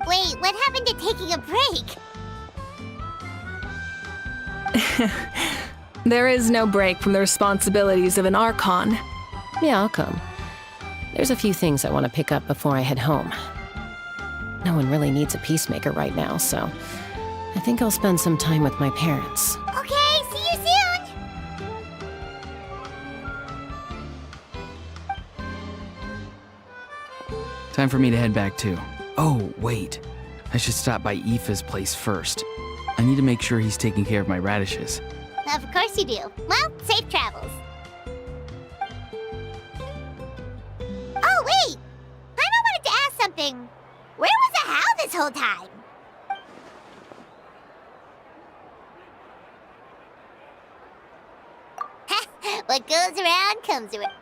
Wait, what happened to taking a break? There is no break from the responsibilities of an Archon. Yeah, I'll come. There's a few things I want to pick up before I head home. No one really needs a peacemaker right now, so I think I'll spend some time with my parents. Okay, see you soon! Time for me to head back too. Oh, wait. I should stop by Aoife's place first. I need to make sure he's taking care of my radishes. Of course you do. Well, safe travels. Oh, wait! Paimon wanted to ask something. Where was the How this whole time? What goes around comes around.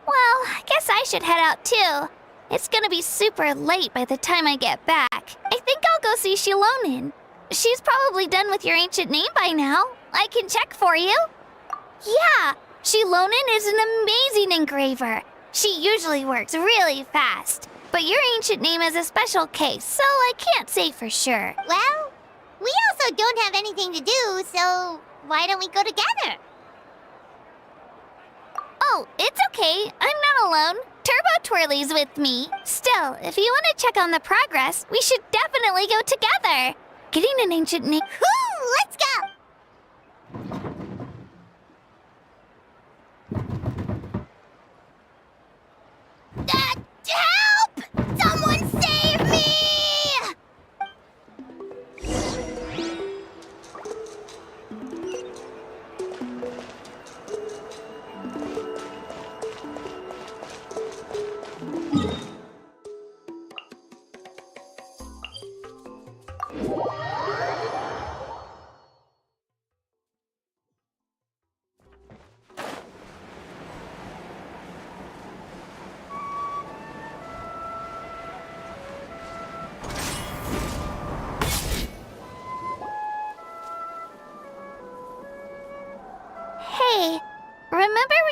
Well, I guess I should head out too. It's gonna be super late by the time I get back. I think I'll go see Shilonin. She's probably done with your ancient name by now. I can check for you. Yeah, Shilonin is an amazing engraver. She usually works really fast. But your ancient name is a special case, so I can't say for sure. Well, we also don't have anything to do, so why don't we go together? Oh, it's okay. I'm not alone. Turbo Twirly's with me. Still, if you want to check on the progress, we should definitely go together. Getting an ancient name. Woo! Let's go! Help!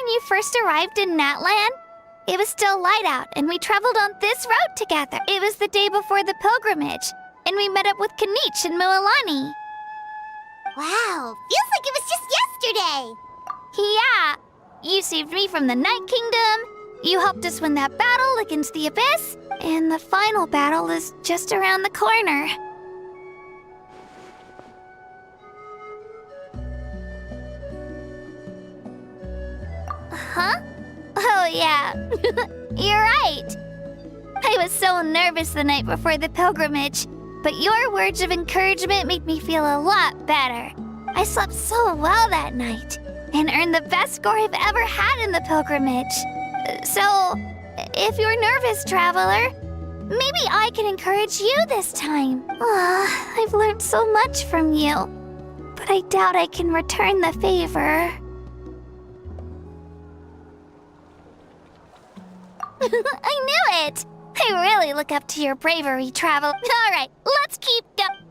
when you first arrived in Natland? It was still light out, and we traveled on this road together. It was the day before the pilgrimage, and we met up with Kanich and Moalani. Wow, feels like it was just yesterday. Yeah, you saved me from the Night Kingdom, you helped us win that battle against the Abyss, and the final battle is just around the corner. Huh? Oh, yeah. You're right. I was so nervous the night before the pilgrimage, but your words of encouragement made me feel a lot better. I slept so well that night, and earned the best score I've ever had in the pilgrimage. So, if you're nervous, traveler, maybe I can encourage you this time. I've learned so much from you, but I doubt I can return the favor. I knew it! I really look up to your bravery, travel. All right, let's keep going.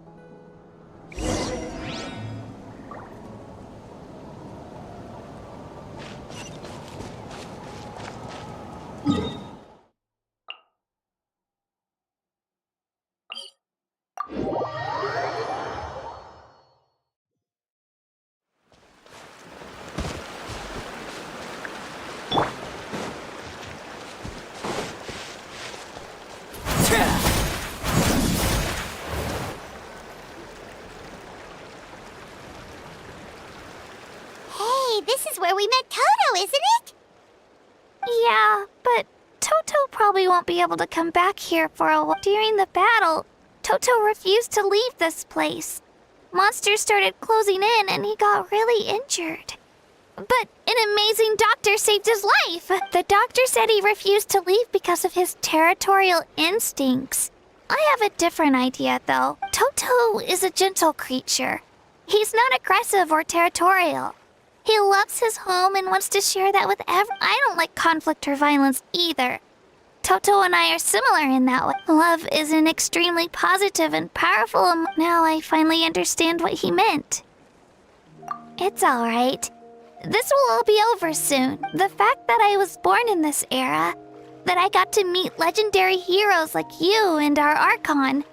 Hey, this is where we met Toto, isn't it? Yeah, but Toto probably won't be able to come back here for a while. During the battle, Toto refused to leave this place. Monsters started closing in and he got really injured. But an amazing doctor saved his life. The doctor said he refused to leave because of his territorial instincts. I have a different idea, though. Toto is a gentle creature. He's not aggressive or territorial. He loves his home and wants to share that with everyone. I don't like conflict or violence either. Toto and I are similar in that way. Love is an extremely positive and powerful Now I finally understand what he meant. It's all right. This will all be over soon. The fact that I was born in this era, that I got to meet legendary heroes like you and our Archon.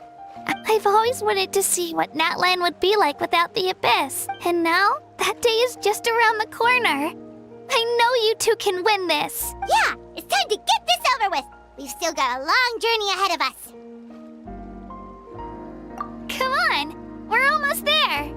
I've always wanted to see what Natland would be like without the Abyss. And now, that day is just around the corner. I know you two can win this. Yeah, it's time to get this over with. We've still got a long journey ahead of us. Come on, we're almost there.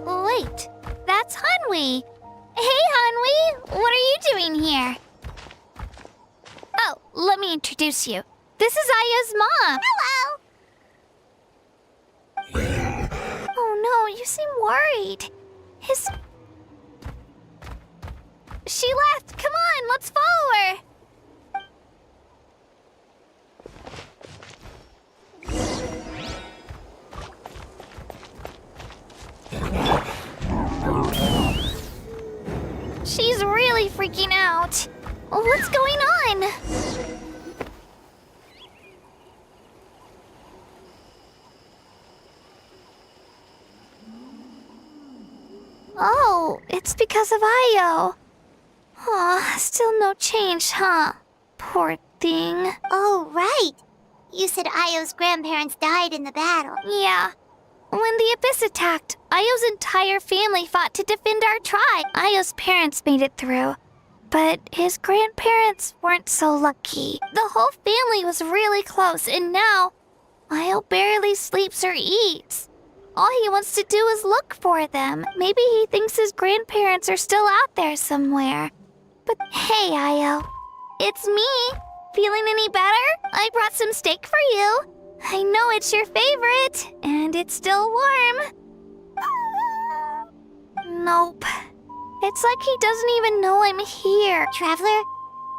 Wait, that's Hanwi. Hey, Hanwi, what are you doing here? Oh, let me introduce you. This is Aya's mom. Hello. Oh no, you seem worried. She left. Come on, let's follow her. She's really freaking out. What's going on? Oh, it's because of Ayo. Aw, still no change, huh? Poor thing. Oh, right. You said Ayo's grandparents died in the battle. Yeah. When the Abyss attacked, Ayo's entire family fought to defend our tribe. Ayo's parents made it through, but his grandparents weren't so lucky. The whole family was really close, and now Ayo barely sleeps or eats. All he wants to do is look for them. Maybe he thinks his grandparents are still out there somewhere. But hey, Ayo, it's me. Feeling any better? I brought some steak for you. I know it's your favorite, and it's still warm. Nope. It's like he doesn't even know I'm here. Traveler,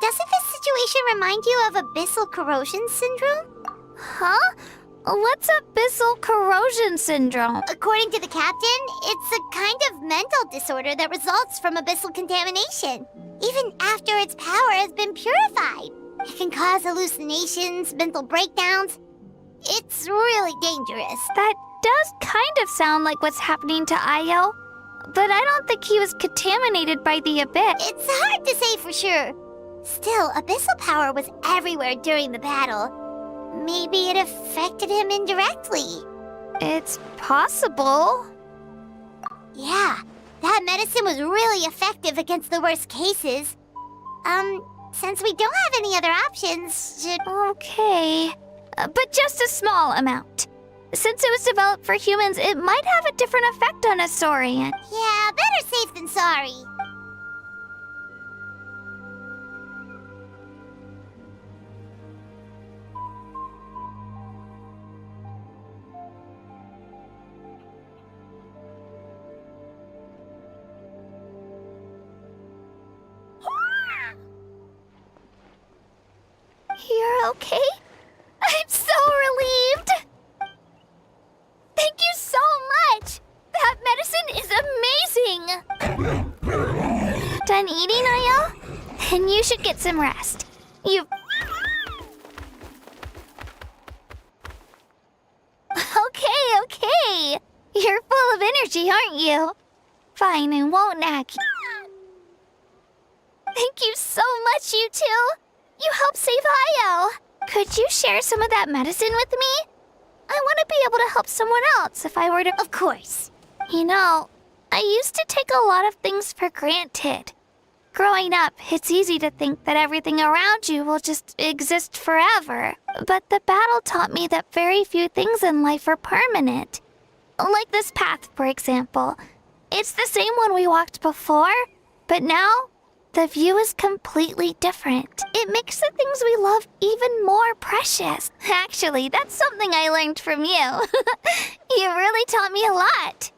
doesn't this situation remind you of abyssal corrosion syndrome? Huh? What's abyssal corrosion syndrome? According to the captain, it's a kind of mental disorder that results from abyssal contamination. Even after its power has been purified, it can cause hallucinations, mental breakdowns. It's really dangerous. That does kind of sound like what's happening to Ayo. But I don't think he was contaminated by the abyss. It's hard to say for sure. Still, abyssal power was everywhere during the battle. Maybe it affected him indirectly. It's possible. Yeah, that medicine was really effective against the worst cases. Since we don't have any other options, should... Okay. But just a small amount. Since it was developed for humans, it might have a different effect on a Saurian. Yeah, better safe than sorry. You're okay? I'm so relieved! Thank you so much! That medicine is amazing! Done eating, Ayo? Then you should get some rest. You... Okay. You're full of energy, aren't you? Fine, I won't nag you. Thank you so much, you two! You helped save Ayo! Could you share some of that medicine with me? I want to be able to help someone else if I were to... Of course. You know, I used to take a lot of things for granted. Growing up, it's easy to think that everything around you will just exist forever. But the battle taught me that very few things in life are permanent. Like this path, for example. It's the same one we walked before, but now the view is completely different. It makes the things we love even more precious. Actually, that's something I learned from you. You really taught me a lot.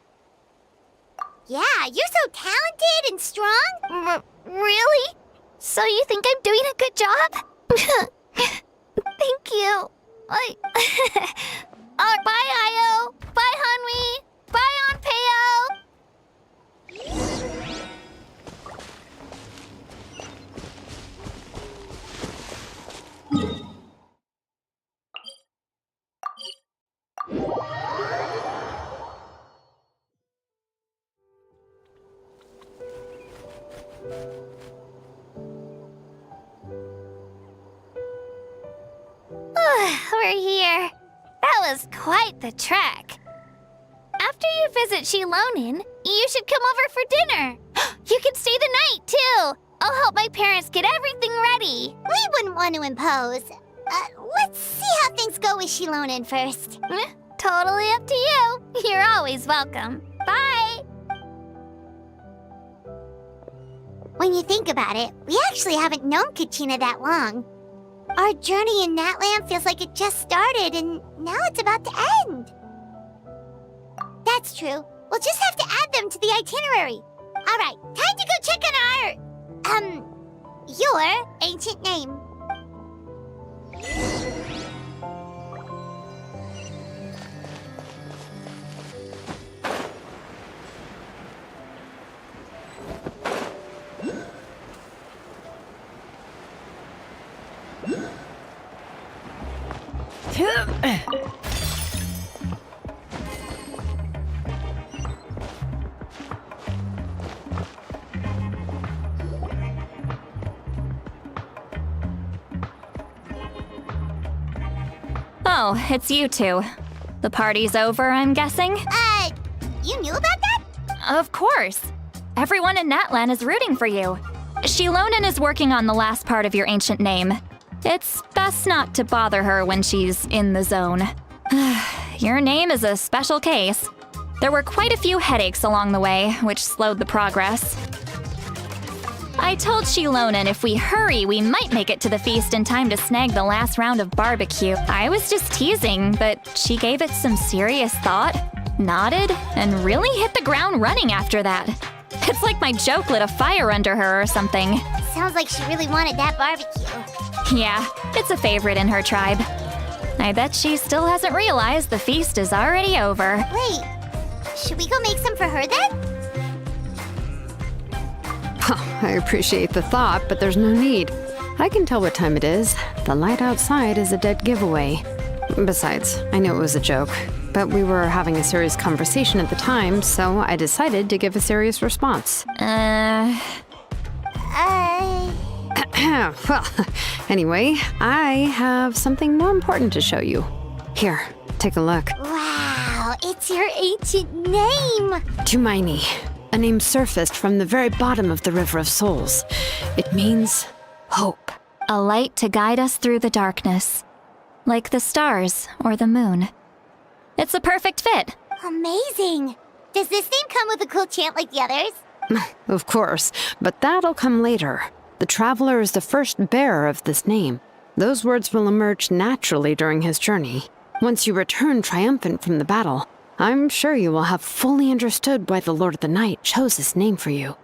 Yeah, you're so talented and strong. Really? So you think I'm doing a good job? Thank you. Bye, Ayo. Bye, Hanwi. Bye, Anpeo. We're here. That was quite the trek. After you visit Shilonin, you should come over for dinner. You can stay the night, too. I'll help my parents get everything ready. We wouldn't want to impose. Let's see how things go with Shilonin first. Totally up to you. You're always welcome. Bye. When you think about it, we actually haven't known Kachina that long. Our journey in Natland feels like it just started, and now it's about to end. That's true. We'll just have to add them to the itinerary. All right, time to go check on your ancient name. Oh, it's you two. The party's over, I'm guessing? You knew about that? Of course. Everyone in Natlan is rooting for you. Shilonin is working on the last part of your ancient name. It's best not to bother her when she's in the zone. Your name is a special case. There were quite a few headaches along the way, which slowed the progress. I told Shilonen if we hurry, we might make it to the feast in time to snag the last round of barbecue. I was just teasing, but she gave it some serious thought, nodded, and really hit the ground running after that. It's like my joke lit a fire under her or something. Sounds like she really wanted that barbecue. Yeah, it's a favorite in her tribe. I bet she still hasn't realized the feast is already over. Wait, should we go make some for her then? I appreciate the thought, but there's no need. I can tell what time it is. The light outside is a dead giveaway. Besides, I knew it was a joke, but we were having a serious conversation at the time, so I decided to give a serious response. Well, anyway, I have something more important to show you. Here, take a look. Wow, it's your ancient name! Tumaini, a name surfaced from the very bottom of the River of Souls. It means hope. A light to guide us through the darkness, like the stars or the moon. It's a perfect fit. Amazing! Does this name come with a cool chant like the others? Of course, but that'll come later. The Traveler is the first bearer of this name. Those words will emerge naturally during his journey. Once you return triumphant from the battle, I'm sure you will have fully understood why the Lord of the Night chose this name for you.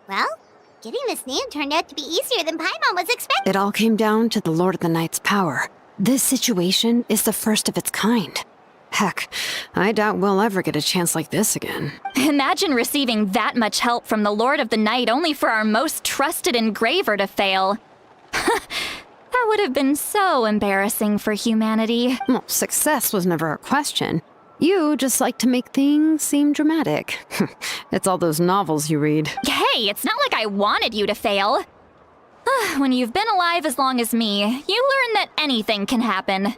Well, getting this name turned out to be easier than Paimon was expecting. It all came down to the Lord of the Night's power. This situation is the first of its kind. Heck, I doubt we'll ever get a chance like this again. Imagine receiving that much help from the Lord of the Night only for our most trusted engraver to fail. That would have been so embarrassing for humanity. Well, success was never a question. You just like to make things seem dramatic. It's all those novels you read. Hey, it's not like I wanted you to fail. When you've been alive as long as me, you learn that anything can happen. Okay,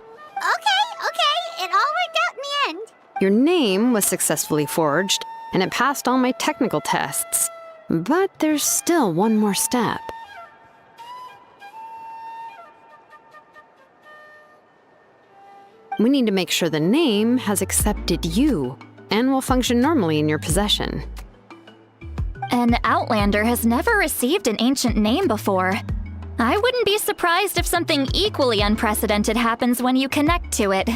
it all worked out in the end. Your name was successfully forged, and it passed all my technical tests. But there's still one more step. We need to make sure the name has accepted you, and will function normally in your possession. An Outlander has never received an ancient name before. I wouldn't be surprised if something equally unprecedented happens when you connect to it.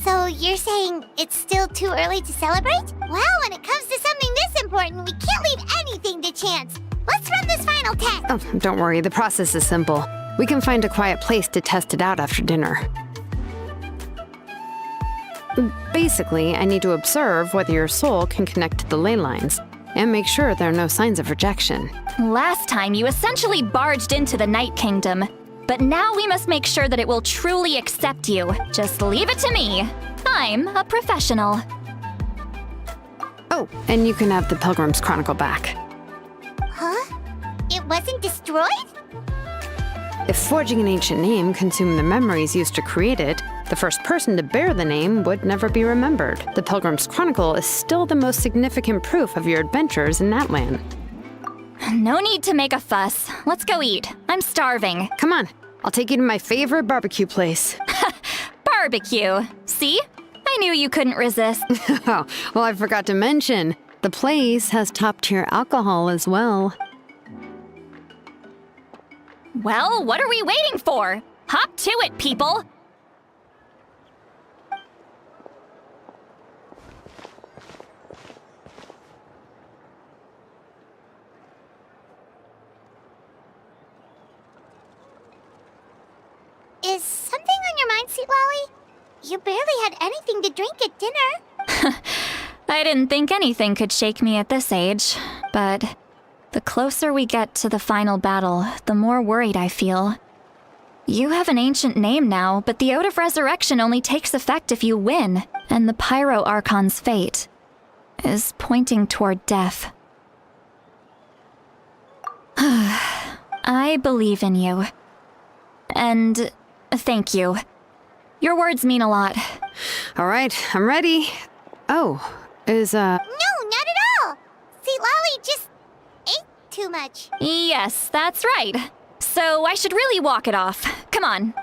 So you're saying it's still too early to celebrate? Well, when it comes to something this important, we can't leave anything to chance. Let's run this final test. Oh, don't worry, the process is simple. We can find a quiet place to test it out after dinner. Basically, I need to observe whether your soul can connect to the ley lines, and make sure there are no signs of rejection. Last time, you essentially barged into the Night Kingdom. But now we must make sure that it will truly accept you. Just leave it to me. I'm a professional. Oh, and you can have the Pilgrim's Chronicle back. Huh? It wasn't destroyed? If forging an ancient name consumed the memories used to create it, the first person to bear the name would never be remembered. The Pilgrim's Chronicle is still the most significant proof of your adventures in that land. No need to make a fuss. Let's go eat. I'm starving. Come on, I'll take you to my favorite barbecue place. Barbecue. See? I knew you couldn't resist. Oh, well, I forgot to mention, the place has top-tier alcohol as well. Well, what are we waiting for? Hop to it, people! Is something on your mind, Sweet Lolly? You barely had anything to drink at dinner. I didn't think anything could shake me at this age, but the closer we get to the final battle, the more worried I feel. You have an ancient name now, but the Ode of Resurrection only takes effect if you win, and the Pyro Archon's fate is pointing toward death. I believe in you. And thank you. Your words mean a lot. All right, I'm ready. Oh, is, No, not at all! Sweet Lolly just ate too much. Yes, that's right. So I should really walk it off. Come on.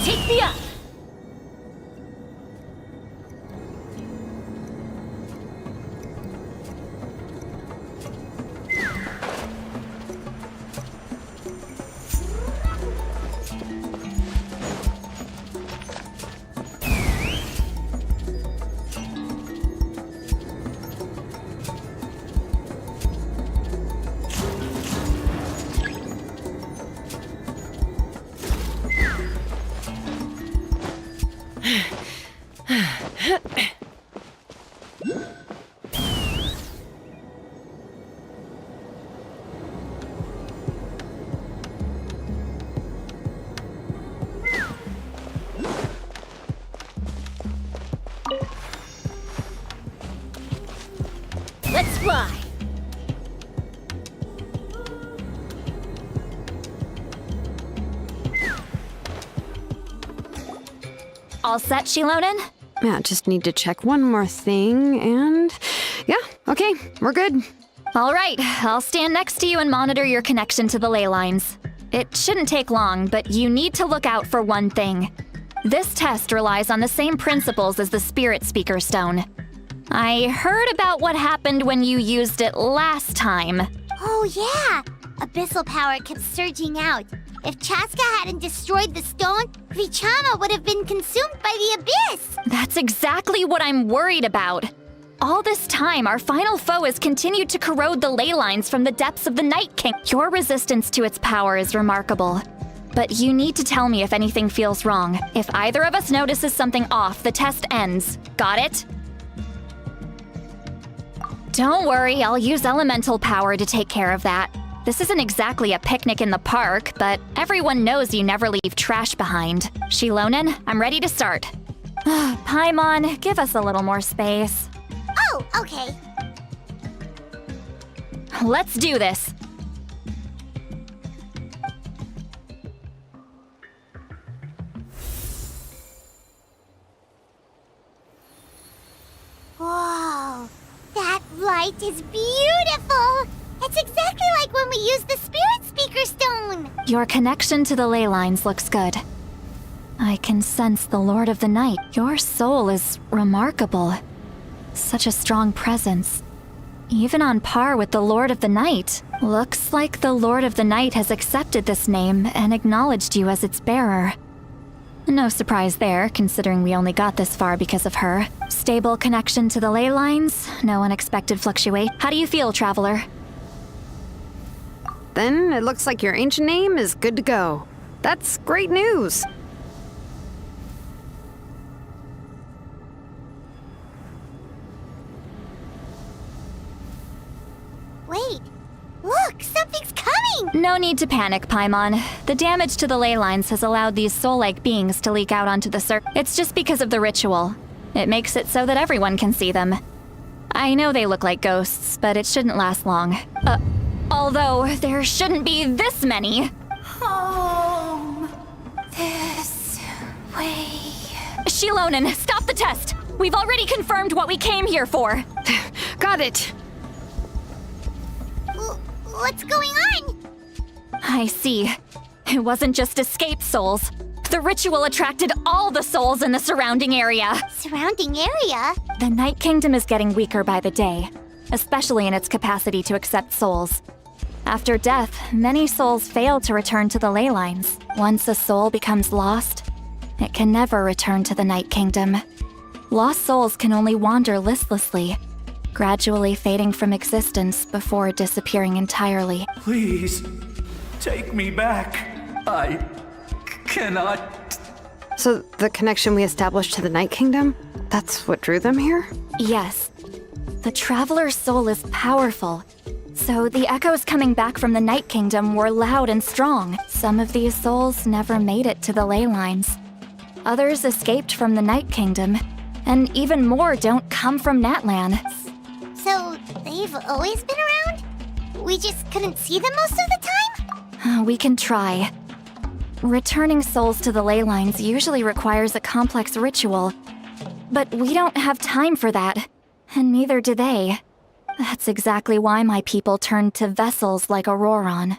Take me up! Let's fly! All set, Shilonen? Yeah, just need to check one more thing, and yeah, okay, we're good. All right, I'll stand next to you and monitor your connection to the ley lines. It shouldn't take long, but you need to look out for one thing. This test relies on the same principles as the Spirit Speaker Stone. I heard about what happened when you used it last time. Oh yeah! Abyssal power kept surging out. If Chaska hadn't destroyed the stone, Vichama would have been consumed by the abyss! That's exactly what I'm worried about. All this time, our final foe has continued to corrode the ley lines from the depths of the Night King. Your resistance to its power is remarkable. But you need to tell me if anything feels wrong. If either of us notices something off, the test ends. Got it? Don't worry, I'll use elemental power to take care of that. This isn't exactly a picnic in the park, but everyone knows you never leave trash behind. Shilonen, I'm ready to start. Paimon, give us a little more space. Oh, okay. Let's do this. Whoa, that light is beautiful! It's exactly like when we used the Spirit Speaker Stone! Your connection to the ley lines looks good. I can sense the Lord of the Night. Your soul is remarkable. Such a strong presence. Even on par with the Lord of the Night. Looks like the Lord of the Night has accepted this name and acknowledged you as its bearer. No surprise there, considering we only got this far because of her. Stable connection to the ley lines, no unexpected fluctuate. How do you feel, Traveler? Then it looks like your ancient name is good to go. That's great news. Wait, look, something's coming! No need to panic, Paimon. The damage to the ley lines has allowed these soul-like beings to leak out onto the surface. It's just because of the ritual. It makes it so that everyone can see them. I know they look like ghosts, but it shouldn't last long. Although there shouldn't be this many. Home. This way. Shilonen, stop the test! We've already confirmed what we came here for. Got it. What's going on? I see. It wasn't just escaped souls. The ritual attracted all the souls in the surrounding area. Surrounding area? The Night Kingdom is getting weaker by the day, especially in its capacity to accept souls. After death, many souls fail to return to the ley lines. Once a soul becomes lost, it can never return to the Night Kingdom. Lost souls can only wander listlessly, gradually fading from existence before disappearing entirely. Please, take me back. I cannot. So the connection we established to the Night Kingdom, that's what drew them here? Yes. The Traveler's soul is powerful, so the echoes coming back from the Night Kingdom were loud and strong. Some of these souls never made it to the ley lines. Others escaped from the Night Kingdom, and even more don't come from Natlan. So, they've always been around? We just couldn't see them most of the time? We can try. Returning souls to the ley lines usually requires a complex ritual, but we don't have time for that, and neither do they. That's exactly why my people turned to vessels like Auroron.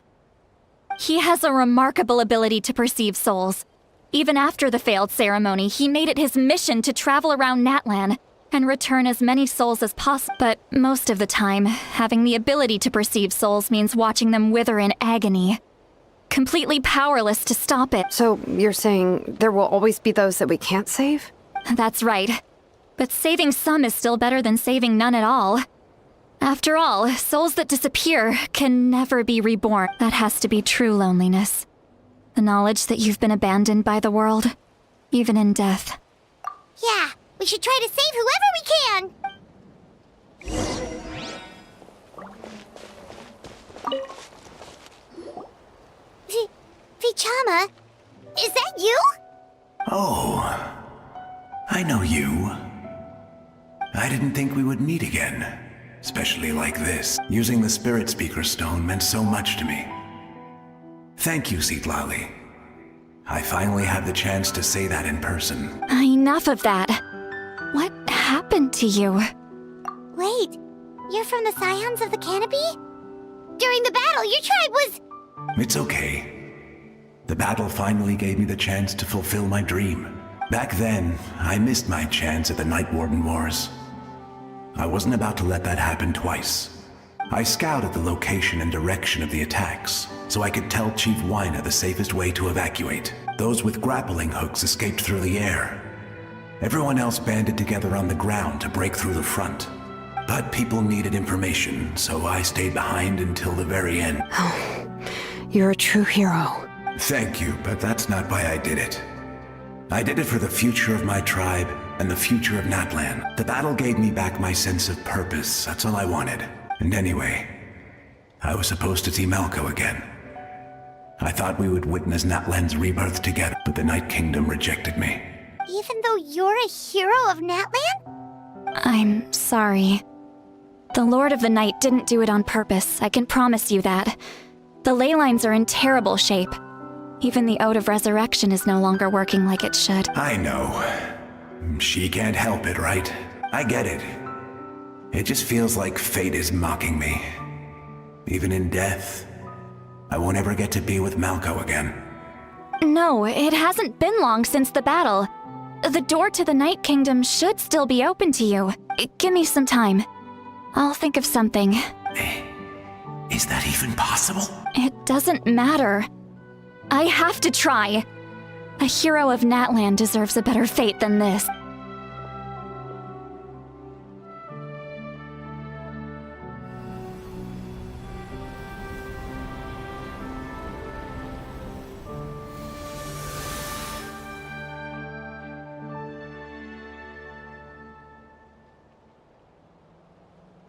He has a remarkable ability to perceive souls. Even after the failed ceremony, he made it his mission to travel around Natlan and return as many souls as possible. But most of the time, having the ability to perceive souls means watching them wither in agony. Completely powerless to stop it. So you're saying there will always be those that we can't save? That's right. But saving some is still better than saving none at all. After all, souls that disappear can never be reborn. That has to be true loneliness. The knowledge that you've been abandoned by the world, even in death. Yeah, we should try to save whoever we can! Vichama, is that you? Oh, I know you. I didn't think we would meet again, especially like this. Using the Spirit Speaker Stone meant so much to me. Thank you, Citlali. I finally had the chance to say that in person. Enough of that. What happened to you? Wait, you're from the Scions of the Canopy? During the battle, your tribe was... It's okay. The battle finally gave me the chance to fulfill my dream. Back then, I missed my chance at the Night Warden Wars. I wasn't about to let that happen twice. I scouted the location and direction of the attacks, so I could tell Chief Wyna the safest way to evacuate. Those with grappling hooks escaped through the air. Everyone else banded together on the ground to break through the front. But people needed information, so I stayed behind until the very end. Oh, you're a true hero. Thank you, but that's not why I did it. I did it for the future of my tribe and the future of Natlan. The battle gave me back my sense of purpose, that's all I wanted. And anyway, I was supposed to see Malco again. I thought we would witness Natlan's rebirth together, but the Night Kingdom rejected me. Even though you're a hero of Natlan? I'm sorry. The Lord of the Night didn't do it on purpose, I can promise you that. The ley lines are in terrible shape. Even the Ode of Resurrection is no longer working like it should. I know. She can't help it, right? I get it. It just feels like fate is mocking me. Even in death, I won't ever get to be with Malco again. No, it hasn't been long since the battle. The door to the Night Kingdom should still be open to you. Give me some time. I'll think of something. Is that even possible? It doesn't matter. I have to try. A hero of Natlan deserves a better fate than this.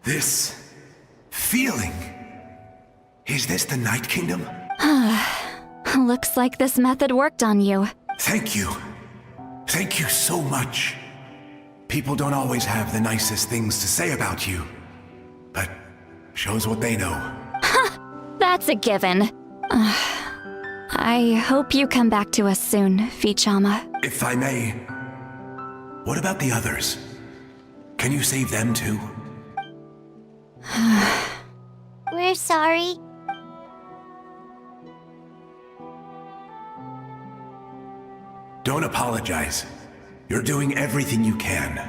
This feeling. Is this the Night Kingdom? Looks like this method worked on you. Thank you. Thank you so much. People don't always have the nicest things to say about you, but shows what they know. That's a given. I hope you come back to us soon, Vichama. If I may, what about the others? Can you save them too? We're sorry. Don't apologize. You're doing everything you can.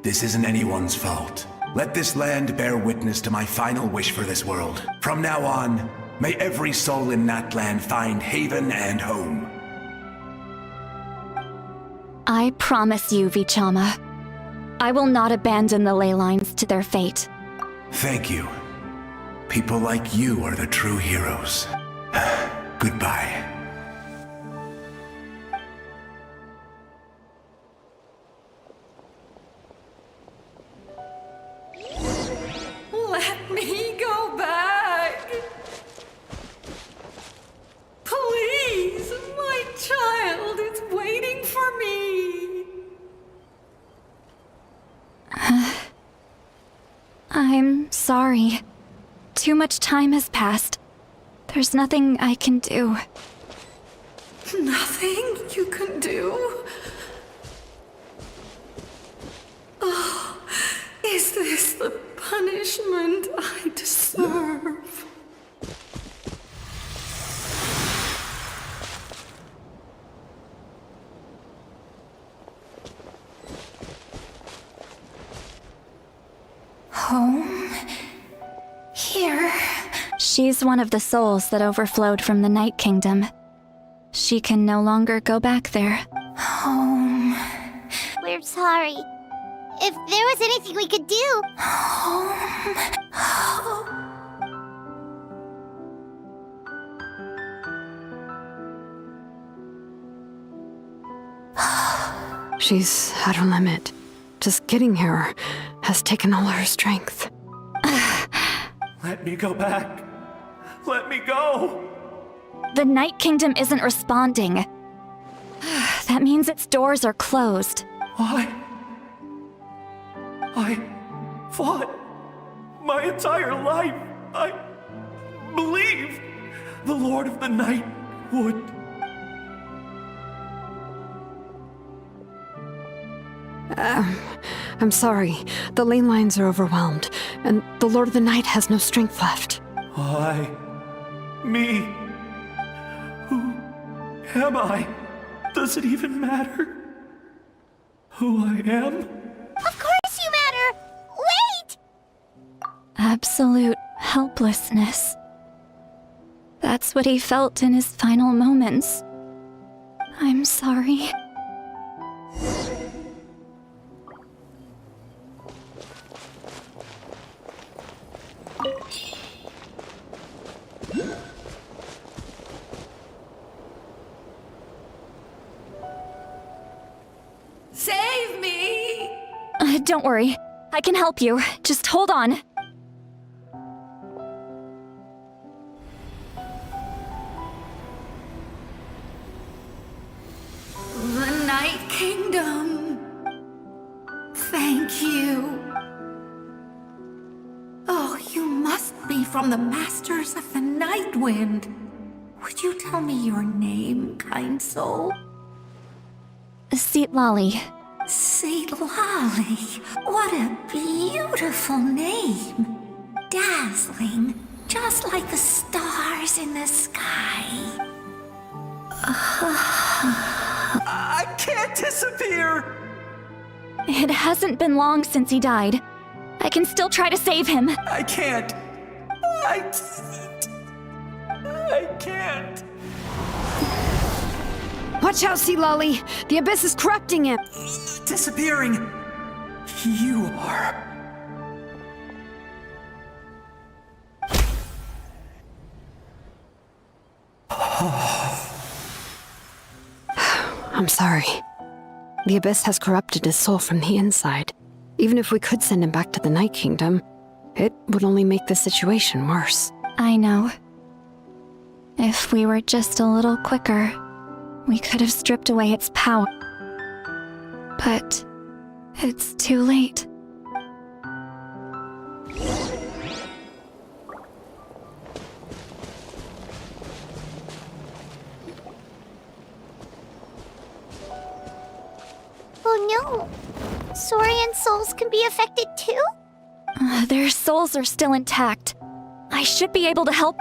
This isn't anyone's fault. Let this land bear witness to my final wish for this world. From now on, may every soul in Natlan find haven and home. I promise you, Vichama. I will not abandon the ley lines to their fate. Thank you. People like you are the true heroes. Goodbye. Let me go back. Please, my child is waiting for I'm sorry. Too much time has passed. There's nothing I can do. Nothing you can do? Oh, is this the punishment I deserve? Home? Here? She's one of the souls that overflowed from the Night Kingdom. She can no longer go back there. Home. We're sorry. If there was anything we could do... She's at her limit. Just getting here has taken all her strength. Let me go back. Let me go. The Night Kingdom isn't responding. That means its doors are closed. I fought my entire life. I believed the Lord of the Night would. I'm sorry. The ley lines are overwhelmed, and the Lord of the Night has no strength left. Me. Who am I? Does it even matter who I am? Of course you matter! Wait! Absolute helplessness. That's what he felt in his final moments. I'm sorry. Save me! Don't worry. I can help you. Just hold on. The Night Kingdom. Thank you. Oh, you must be from the Masters of the Night Wind. Would you tell me your name, kind soul? Seat Lolly. Lolly. What a beautiful name. Dazzling, just like the stars in the sky. I can't disappear! It hasn't been long since he died. I can still try to save him. I can't. I can't. Watch out, Sea Lolly! The abyss is corrupting him! Disappearing. You are. I'm sorry. The abyss has corrupted his soul from the inside. Even if we could send him back to the Night Kingdom, it would only make the situation worse. I know. If we were just a little quicker, we could have stripped away its power. But it's too late. Oh no! Saurian souls can be affected too? Their souls are still intact. I should be able to help.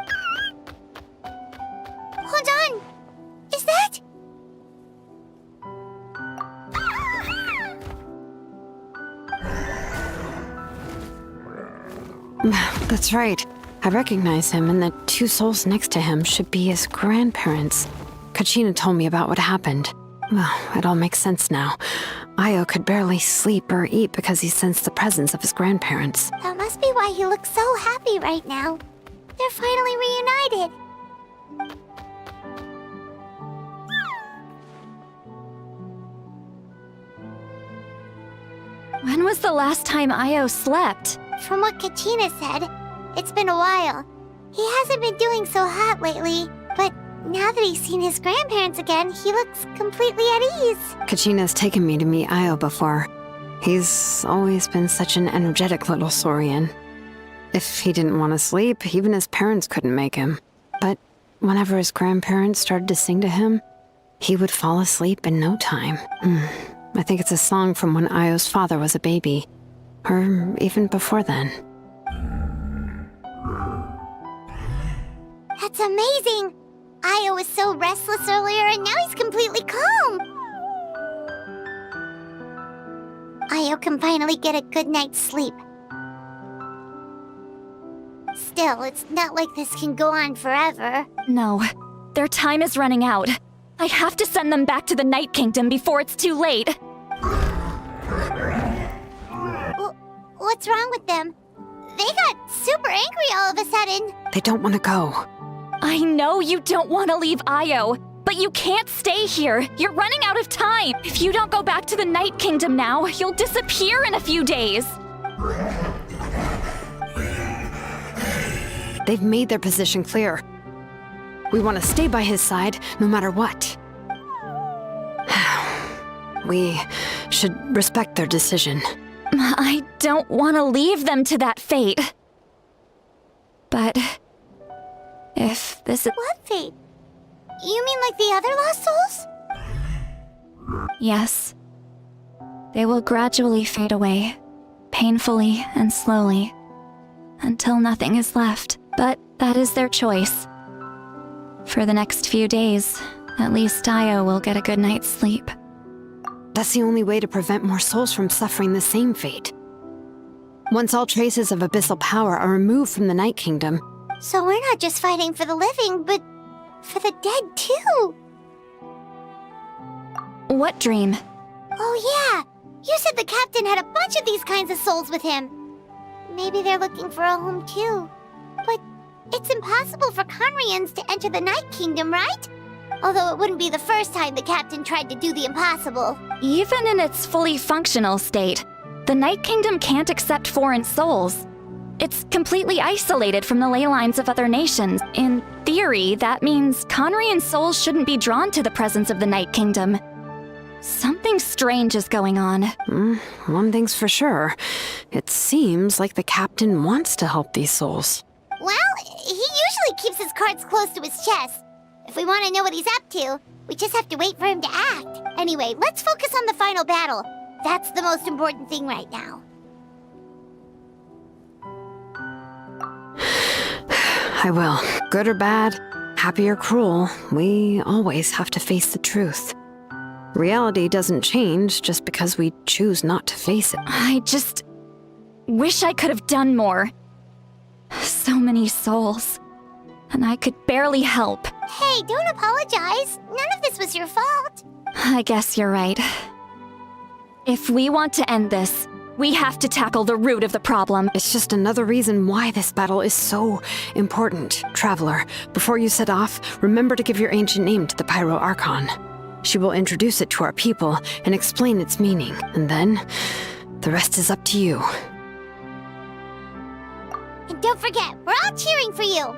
Hold on! Is that... That's right. I recognize him, and the two souls next to him should be his grandparents. Kachina told me about what happened. Well, it all makes sense now. Io could barely sleep or eat because he sensed the presence of his grandparents. That must be why he looks so happy right now. They're finally reunited. When was the last time Io slept? From what Kachina said, it's been a while. He hasn't been doing so hot lately, but now that he's seen his grandparents again, he looks completely at ease. Kachina's taken me to meet Io before. He's always been such an energetic little Saurian. If he didn't want to sleep, even his parents couldn't make him. But whenever his grandparents started to sing to him, he would fall asleep in no time. I think it's a song from when Io's father was a baby, or even before then. That's amazing! Io was so restless earlier, and now he's completely calm. Io can finally get a good night's sleep. Still, it's not like this can go on forever. No, their time is running out. I have to send them back to the Night Kingdom before it's too late. What's wrong with them? They got super angry all of a sudden. They don't want to go. I know you don't want to leave Io, but you can't stay here. You're running out of time. If you don't go back to the Night Kingdom now, you'll disappear in a few days. They've made their position clear. We want to stay by his side, no matter what. We should respect their decision. I don't want to leave them to that fate. But if this is... What fate? You mean like the other lost souls? Yes. They will gradually fade away, painfully and slowly, until nothing is left. But that is their choice. For the next few days, at least Io will get a good night's sleep. That's the only way to prevent more souls from suffering the same fate. Once all traces of abyssal power are removed from the Night Kingdom... So we're not just fighting for the living, but for the dead too. What dream? Oh yeah! You said the captain had a bunch of these kinds of souls with him. Maybe they're looking for a home too. But it's impossible for Conrians to enter the Night Kingdom, right? Although it wouldn't be the first time the captain tried to do the impossible. Even in its fully functional state, the Night Kingdom can't accept foreign souls. It's completely isolated from the ley lines of other nations. In theory, that means Conrian souls shouldn't be drawn to the presence of the Night Kingdom. Something strange is going on. One thing's for sure. It seems like the captain wants to help these souls. Well, he usually keeps his cards close to his chest. If we want to know what he's up to, we just have to wait for him to act. Anyway, let's focus on the final battle. That's the most important thing right now. I will. Good or bad, happy or cruel, we always have to face the truth. Reality doesn't change just because we choose not to face it. I just wish I could have done more. So many souls. And I could barely help. Hey, don't apologize. None of this was your fault. I guess you're right. If we want to end this, we have to tackle the root of the problem. It's just another reason why this battle is so important. Traveler, before you set off, remember to give your ancient name to the Pyro Archon. She will introduce it to our people and explain its meaning. And then, the rest is up to you. And don't forget, we're all cheering for you.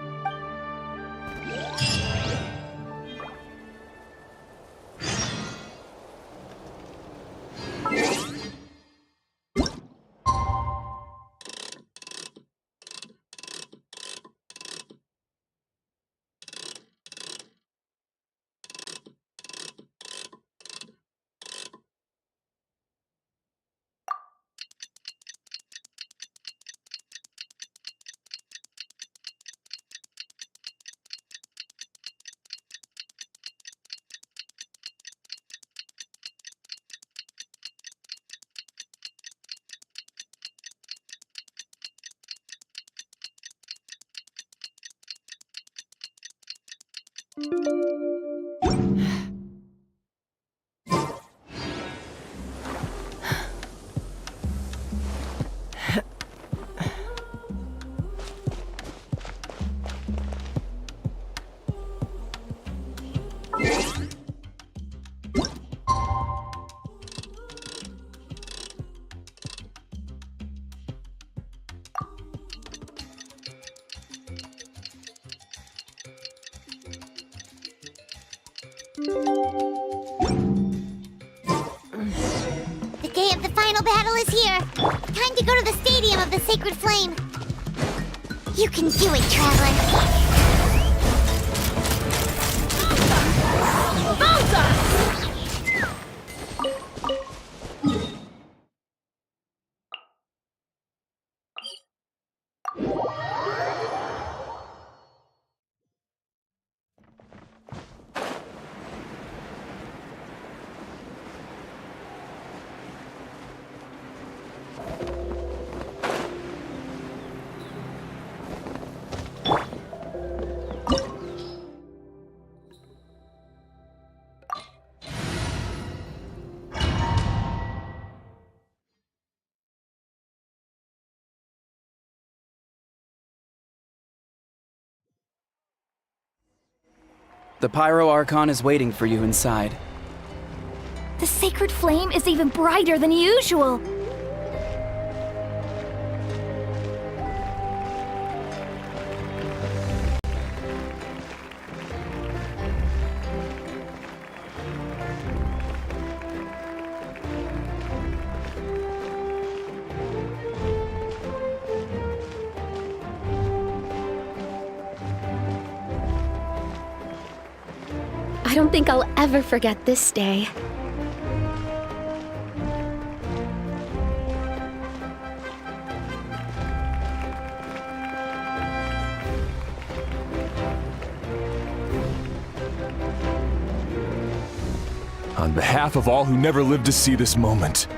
The day of the final battle is here. Time to go to the Stadium of the Sacred Flame. You can do it, Traveler. The Pyro Archon is waiting for you inside. The sacred flame is even brighter than usual. I don't think I'll ever forget this day. On behalf of all who never lived to see this moment,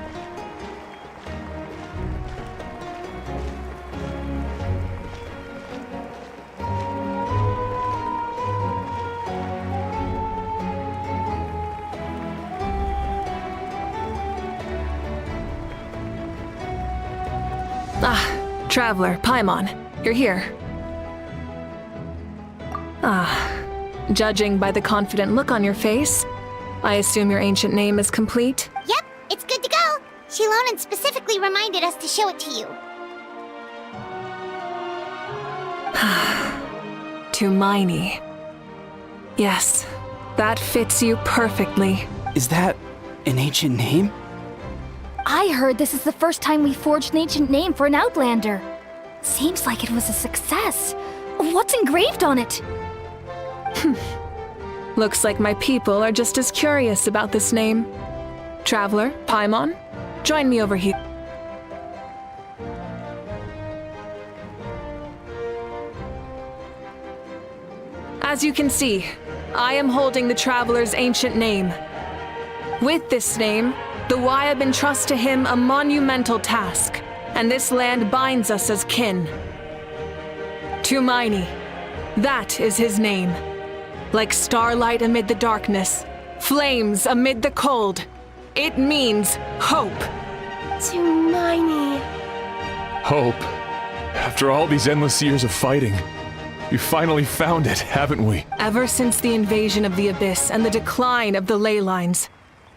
Traveler, Paimon, you're here. Judging by the confident look on your face, I assume your ancient name is complete? Yep, it's good to go. Shilonen specifically reminded us to show it to you. Tumaini. Yes, that fits you perfectly. Is that an ancient name? I heard this is the first time we forged an ancient name for an Outlander. Seems like it was a success. What's engraved on it? Looks like my people are just as curious about this name. Traveler, Paimon, join me over here. As you can see, I am holding the Traveler's ancient name. With this name, the Wyab entrust to him a monumental task, and this land binds us as kin. Tumaini, that is his name. Like starlight amid the darkness, flames amid the cold, it means hope. Tumaini. hope. After all these endless years of fighting, we finally found it, haven't we? Ever since the invasion of the Abyss and the decline of the ley lines,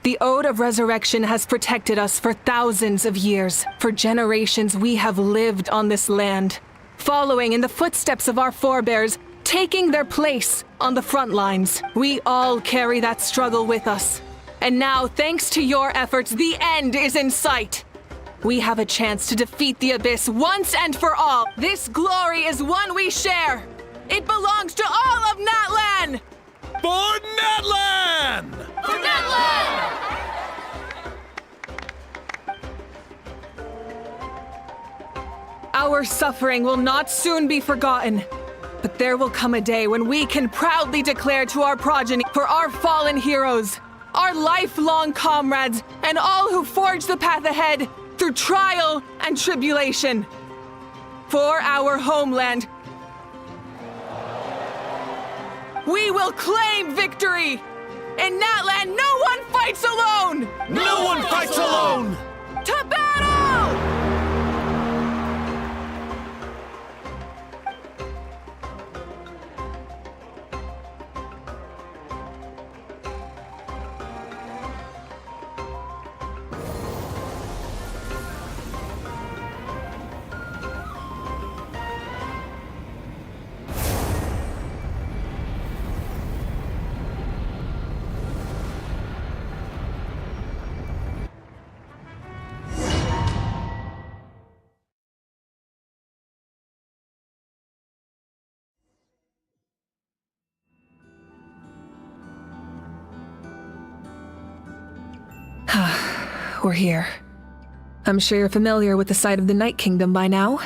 the Ode of Resurrection has protected us for thousands of years. For generations we have lived on this land, following in the footsteps of our forebears, taking their place on the front lines. We all carry that struggle with us. And now, thanks to your efforts, the end is in sight. We have a chance to defeat the Abyss once and for all. This glory is one we share. It belongs to all of Natlan! For Natlan! For Natlan! Our suffering will not soon be forgotten. But there will come a day when we can proudly declare to our progeny, for our fallen heroes, our lifelong comrades, and all who forge the path ahead through trial and tribulation. For our homeland, we will claim victory! In Natlan, no one fights alone! No one fights alone! To battle! we're here. I'm sure you're familiar with the site of the Night Kingdom by now.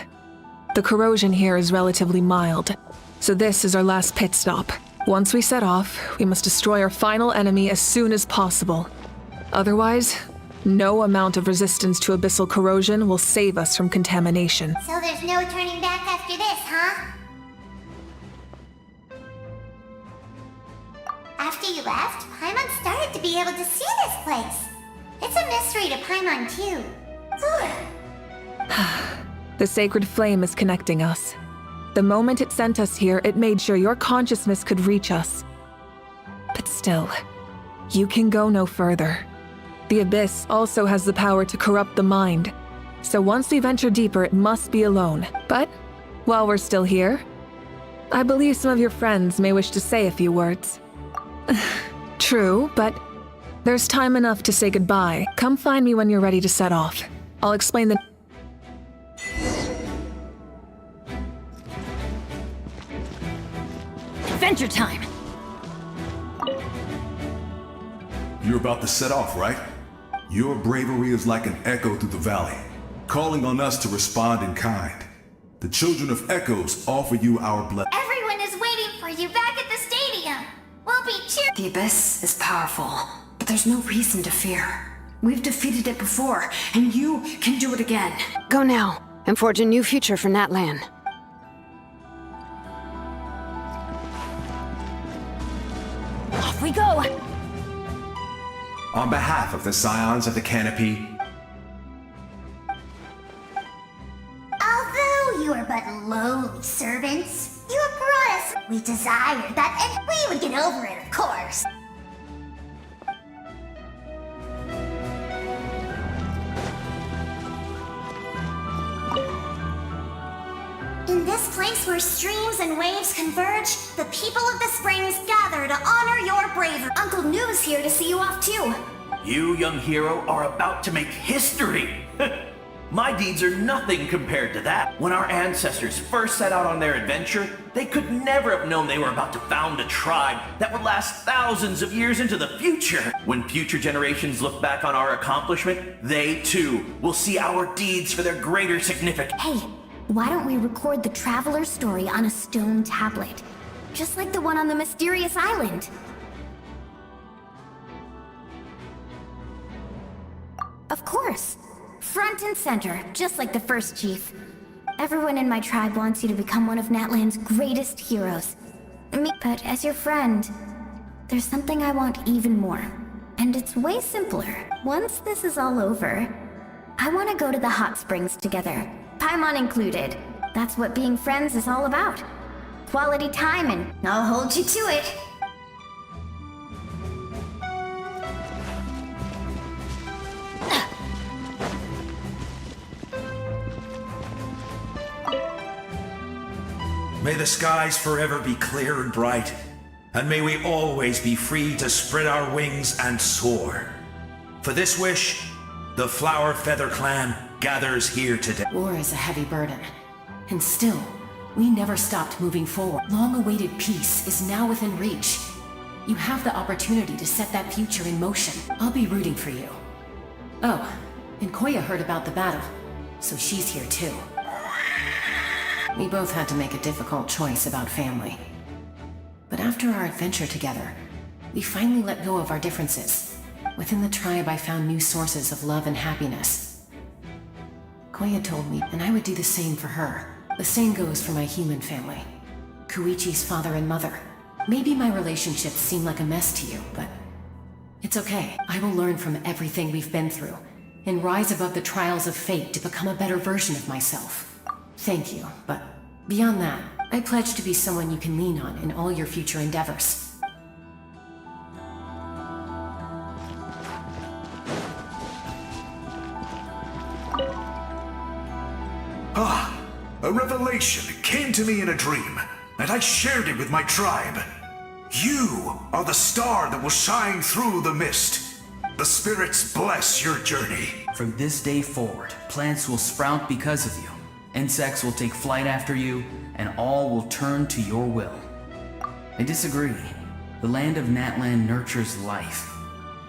The corrosion here is relatively mild, so this is our last pit stop. Once we set off, we must destroy our final enemy as soon as possible. Otherwise, no amount of resistance to abyssal corrosion will save us from contamination. So there's no turning back after this, huh? After you left, Paimon started to be able to see this place. It's a mystery to Paimon, too. The sacred flame is connecting us. The moment it sent us here, it made sure your consciousness could reach us. But still, you can go no further. The Abyss also has the power to corrupt the mind, so once we venture deeper, it must be alone. But while we're still here, I believe some of your friends may wish to say a few words. True, but there's time enough to say goodbye. Come find me when you're ready to set off. I'll explain the... Adventure time! You're about to set off, right? Your bravery is like an echo through the valley, calling on us to respond in kind. The Children of Echoes offer you our blessing. Everyone is waiting for you back at the stadium. We'll be cheering. The Abyss is powerful, but there's no reason to fear. We've defeated it before, and you can do it again. Go now, and forge a new future for Natlan. Off we go! On behalf of the Scions of the Canopy, Although you are but lowly servants, you have brought us. We desired that, and we would get over it, of course. In this place where streams and waves converge, the people of the springs gather to honor your bravery. Uncle Noo's here to see you off too. You, young hero, are about to make history. My deeds are nothing compared to that. When our ancestors first set out on their adventure, they could never have known they were about to found a tribe that would last thousands of years into the future. When future generations look back on our accomplishment, they too will see our deeds for their greater significance. Hey, why don't we record the traveler's story on a stone tablet? Just like the one on the mysterious island. Of course. Front and center, just like the first chief. Everyone in my tribe wants you to become one of Natlan's greatest heroes. But as your friend, there's something I want even more. And it's way simpler. Once this is all over, I want to go to the hot springs together. Paimon included. That's what being friends is all about. Quality time, and I'll hold you to it. may the skies forever be clear and bright, and may we always be free to spread our wings and soar. For this wish, the Flower Feather Clan gathers here today. War is a heavy burden, and still, we never stopped moving forward. Long-awaited peace is now within reach. You have the opportunity to set that future in motion. I'll be rooting for you. Oh, and Koya heard about the battle, so she's here too. We both had to make a difficult choice about family. But after our adventure together, we finally let go of our differences. Within the tribe, I found new sources of love and happiness. Koya told me, and I would do the same for her. The same goes for my human family. Koichi's father and mother. Maybe my relationships seem like a mess to you, but it's okay. I will learn from everything we've been through, and rise above the trials of fate to become a better version of myself. Thank you, but beyond that, I pledge to be someone you can lean on in all your future endeavors. A revelation came to me in a dream, and I shared it with my tribe. You are the star that will shine through the mist. The spirits bless your journey. From this day forward, plants will sprout because of you. Insects will take flight after you, and all will turn to your will. I disagree. The land of Natlan nurtures life.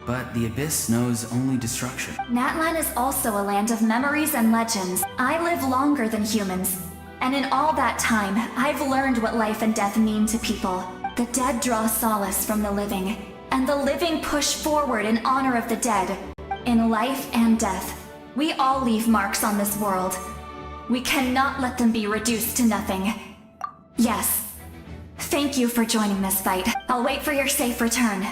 but the Abyss knows only destruction. Natlan is also a land of memories and legends. I live longer than humans, and in all that time, I've learned what life and death mean to people. The dead draw solace from the living, and the living push forward in honor of the dead. In life and death, we all leave marks on this world. We cannot let them be reduced to nothing. Yes. Thank you for joining this fight. I'll wait for your safe return.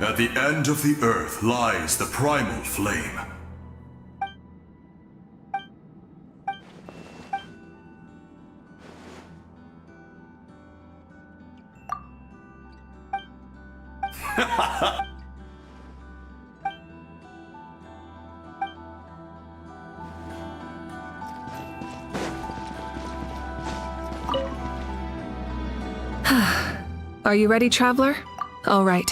At the end of the earth lies the primal flame. Are you ready, Traveler? All right.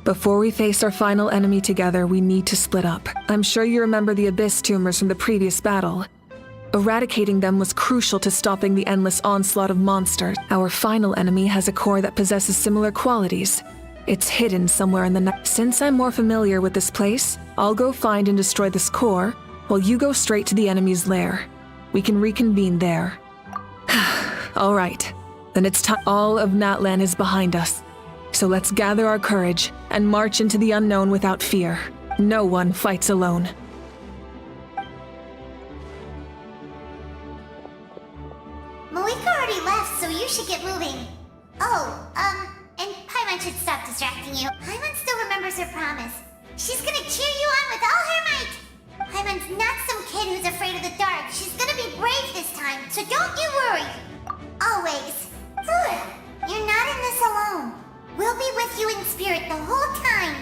Before we face our final enemy together, we need to split up. I'm sure you remember the Abyss tumors from the previous battle. Eradicating them was crucial to stopping the endless onslaught of monsters. Our final enemy has a core that possesses similar qualities. It's hidden somewhere in the night. Since I'm more familiar with this place, I'll go find and destroy this core, while you go straight to the enemy's lair. We can reconvene there. All right. Then it's time. All of Natlan is behind us. So let's gather our courage and march into the unknown without fear. No one fights alone. Malika already left, so you should get moving. Oh, and Paimon should stop distracting you. Paimon still remembers her promise. She's gonna cheer you on with all her might. Paimon's not some kid who's afraid of the dark. She's gonna be brave this time, so don't you worry. Always. You're not in this alone. We'll be with you in spirit the whole time.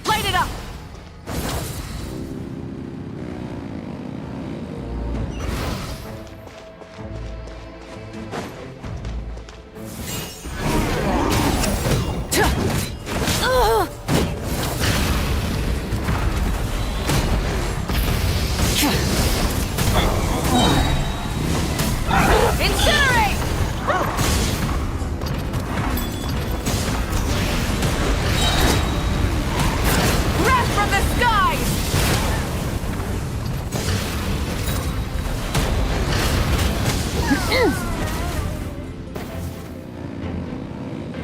Light it up!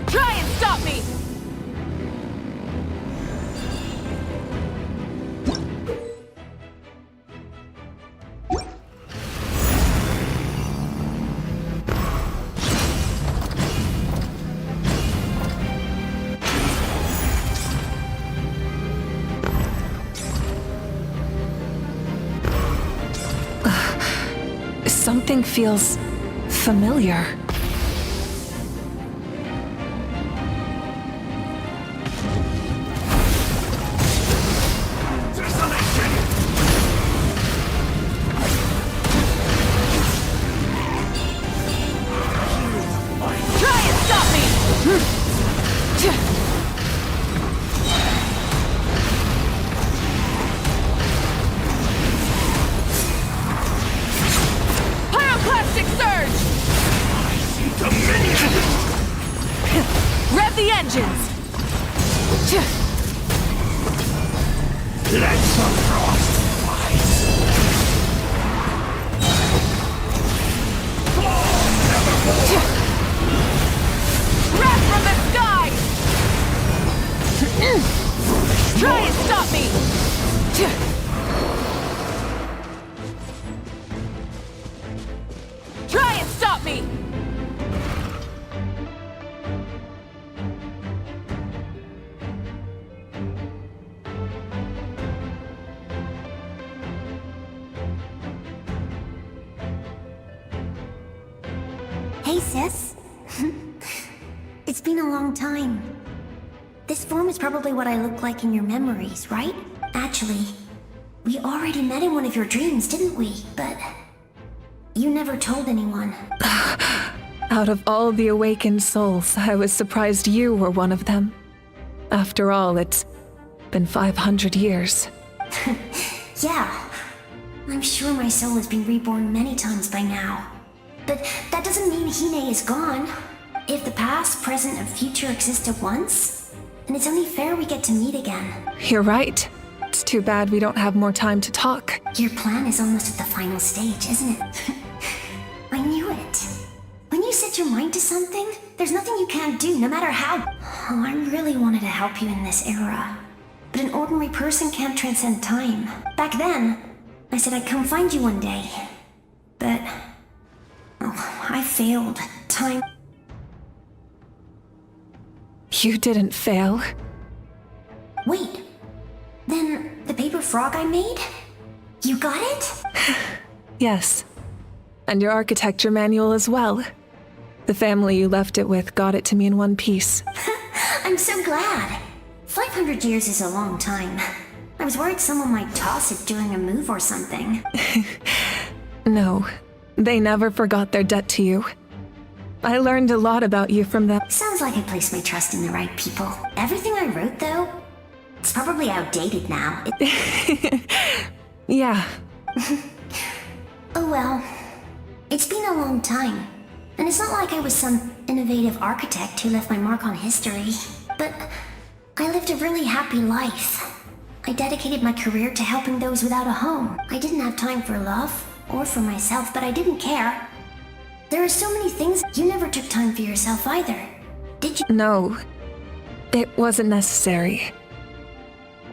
Try and stop me! Something feels familiar. Try and stop me! Pyroclastic surge! Rev the engines! Let's Wrath from the sky! Try and stop me! Try and stop me! Hey, sis. It's been a long time. This form is probably what I look like in your memories, right? Actually, We already met in one of your dreams, didn't we? But you never told anyone. Out of all the awakened souls, I was surprised you were one of them. After all, it's been 500 years. Yeah. I'm sure my soul has been reborn many times by now. But that doesn't mean Hine is gone. If the past, present, and future exist at once, then it's only fair we get to meet again. You're right. It's too bad we don't have more time to talk. Your plan is almost at the final stage, isn't it? I knew it. When you set your mind to something, there's nothing you can't do, no matter how. Oh, I really wanted to help you in this era. But an ordinary person can't transcend time. Back then, I said I'd come find you one day. But... oh, I failed. Time... You didn't fail. Wait. Then, the paper frog I made? You got it? Yes. And your architecture manual as well. The family you left it with got it to me in one piece. I'm so glad. 500 years is a long time. I was worried someone might toss it during a move or something. No, they never forgot their debt to you. I learned a lot about you from them. Sounds like I placed my trust in the right people. Everything I wrote, though, it's probably outdated now. Yeah. Oh well. It's been a long time. And it's not like I was some innovative architect who left my mark on history. But I lived a really happy life. I dedicated my career to helping those without a home. I didn't have time for love, or for myself, but I didn't care. There are so many things. You never took time for yourself either, did you? No, it wasn't necessary.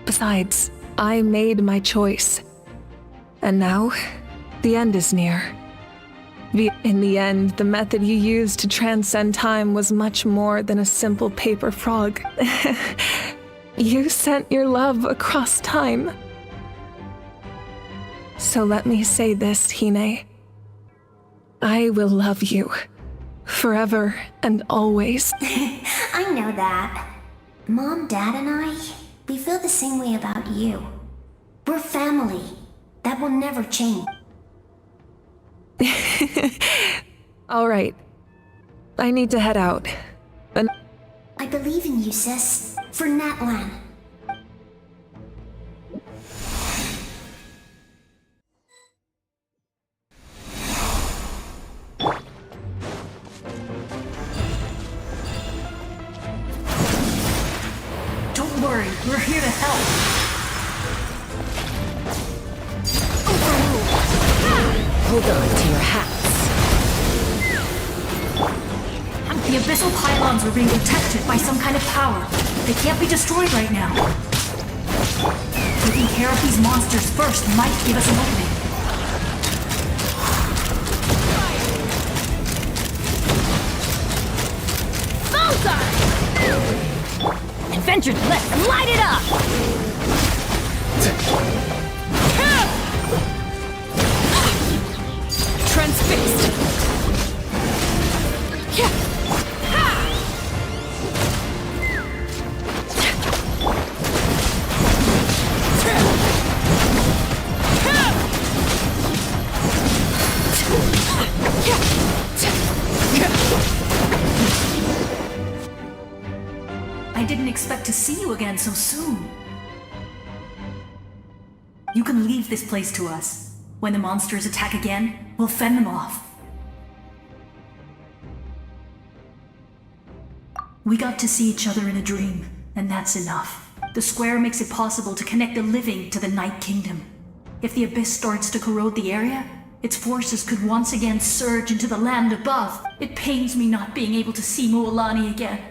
Besides, I made my choice. And now, the end is near. In the end, the method you used to transcend time was much more than a simple paper frog. You sent your love across time. So let me say this, Hine. I will love you. Forever and always. I know that. Mom, Dad, and I, we feel the same way about you. We're family. That will never change. All right. I need to head out. And I believe in you, sis. For Natlan. Don't worry, we're here to help. Hold on to your hats. The abyssal pylons are being protected by some kind of power. They can't be destroyed right now. Taking care of these monsters first might give us an opening. Bullseye! Adventure, let's light it up! Transfixed! I didn't expect to see you again so soon. You can leave this place to us. When the monsters attack again, we'll fend them off. We got to see each other in a dream, and that's enough. The square makes it possible to connect the living to the Night Kingdom. If the abyss starts to corrode the area, its forces could once again surge into the land above. It pains me not being able to see Mualani again.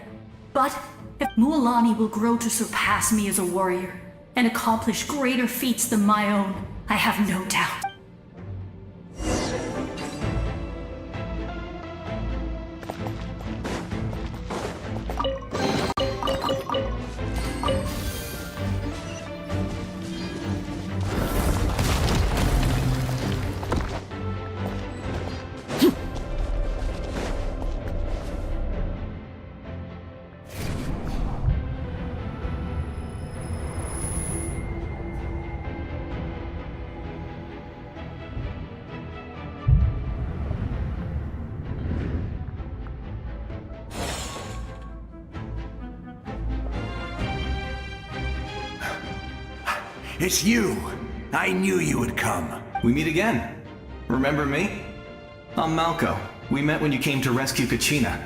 But if Mualani will grow to surpass me as a warrior, and accomplish greater feats than my own, I have no doubt. It's you! I knew you would come. We meet again. Remember me? I'm Malco. We met when you came to rescue Kachina.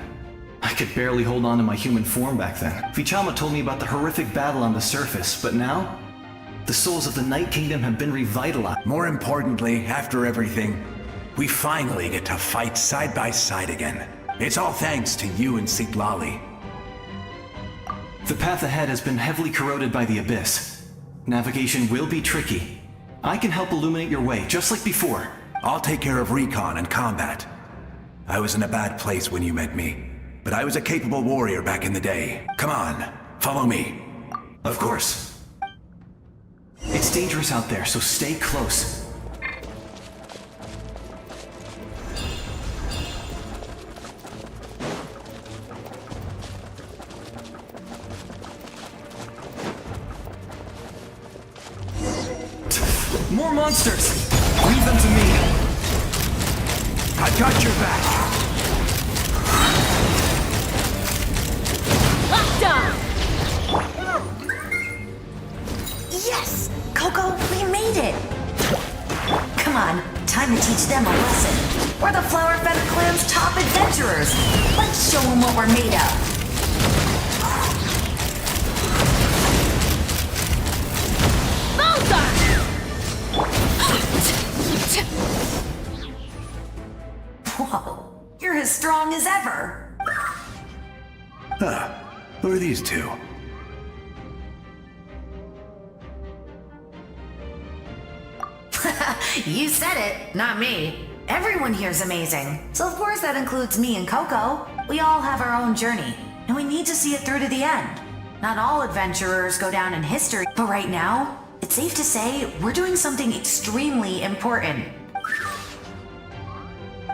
I could barely hold on to my human form back then. Vichama told me about the horrific battle on the surface, but now, the souls of the Night Kingdom have been revitalized. More importantly, after everything, we finally get to fight side by side again. It's all thanks to you and Sitlali. The path ahead has been heavily corroded by the Abyss. Navigation will be tricky. I can help illuminate your way, just like before. I'll take care of recon and combat. I was in a bad place when you met me, but I was a capable warrior back in the day. Come on, follow me. Of course. It's dangerous out there, so stay close. More monsters! Leave them to me! I got your back! Yes! Coco, we made it! Come on, time to teach them a lesson. We're the Flower-Fed Clan's top adventurers. Let's show them what we're made of. Whoa, you're as strong as ever. Huh, who are these two? You said it, not me. Everyone here's amazing. So of course that includes me and Coco. We all have our own journey, and we need to see it through to the end. Not all adventurers go down in history, but right now, it's safe to say we're doing something extremely important.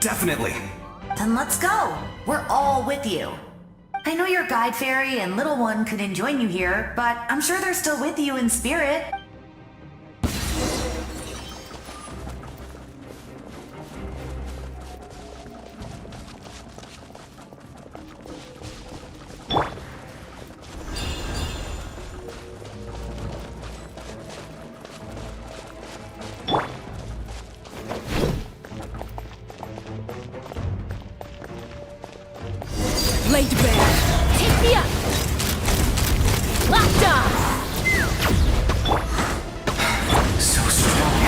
Definitely. Then let's go. We're all with you. I know your guide fairy and little one couldn't join you here, but I'm sure they're still with you in spirit. Laid bare. Take me up. Locked on. So strong.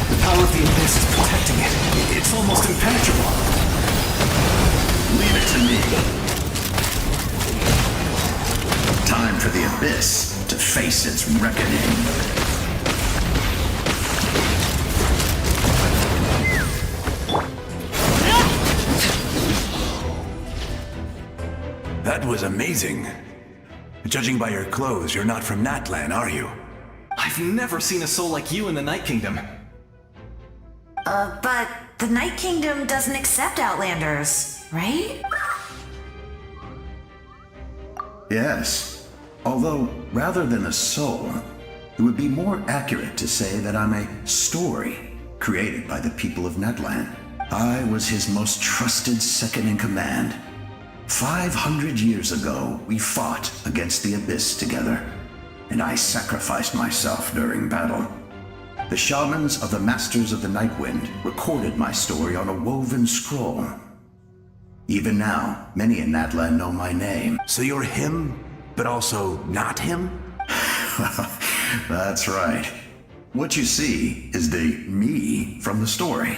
The power of the Abyss is protecting it. It's almost impenetrable. Leave it to me. Time for the Abyss to face its reckoning. That was amazing. Judging by your clothes, you're not from Natlan, are you? I've never seen a soul like you in the Night Kingdom. But the Night Kingdom doesn't accept Outlanders, right? Yes. Although, rather than a soul, it would be more accurate to say that I'm a story created by the people of Natlan. I was his most trusted second-in-command. 500 years ago, we fought against the Abyss together, and I sacrificed myself during battle. The shamans of the Masters of the Nightwind recorded my story on a woven scroll. Even now, many in Natlan know my name. So you're him, but also not him? That's right. What you see is the me from the story.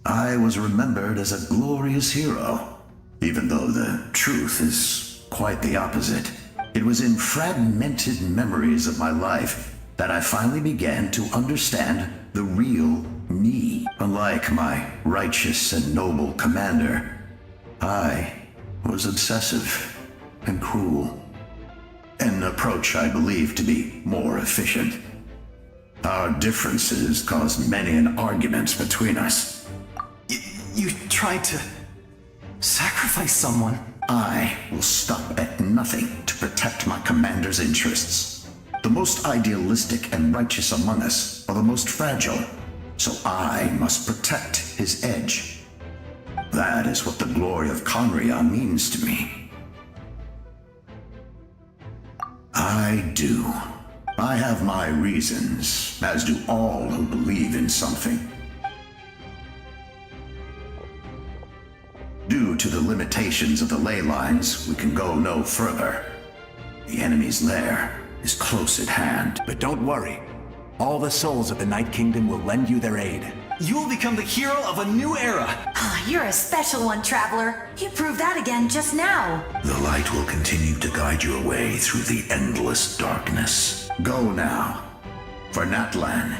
I was remembered as a glorious hero, even though the truth is quite the opposite. It was in fragmented memories of my life that I finally began to understand the real me. Unlike my righteous and noble commander, I was obsessive and cruel. An approach I believe to be more efficient. Our differences caused many an arguments between us. You tried to sacrifice someone? I will stop at nothing to protect my commander's interests. The most idealistic and righteous among us are the most fragile, so I must protect his edge. That is what the glory of Conria means to me. I do. I have my reasons, as do all who believe in something. Due to the limitations of the ley lines, we can go no further. The enemy's lair is close at hand. But don't worry. All the souls of the Night Kingdom will lend you their aid. You will become the hero of a new era. You're a special one, Traveler. You proved that again just now. The light will continue to guide your way through the endless darkness. Go now, for Natlan,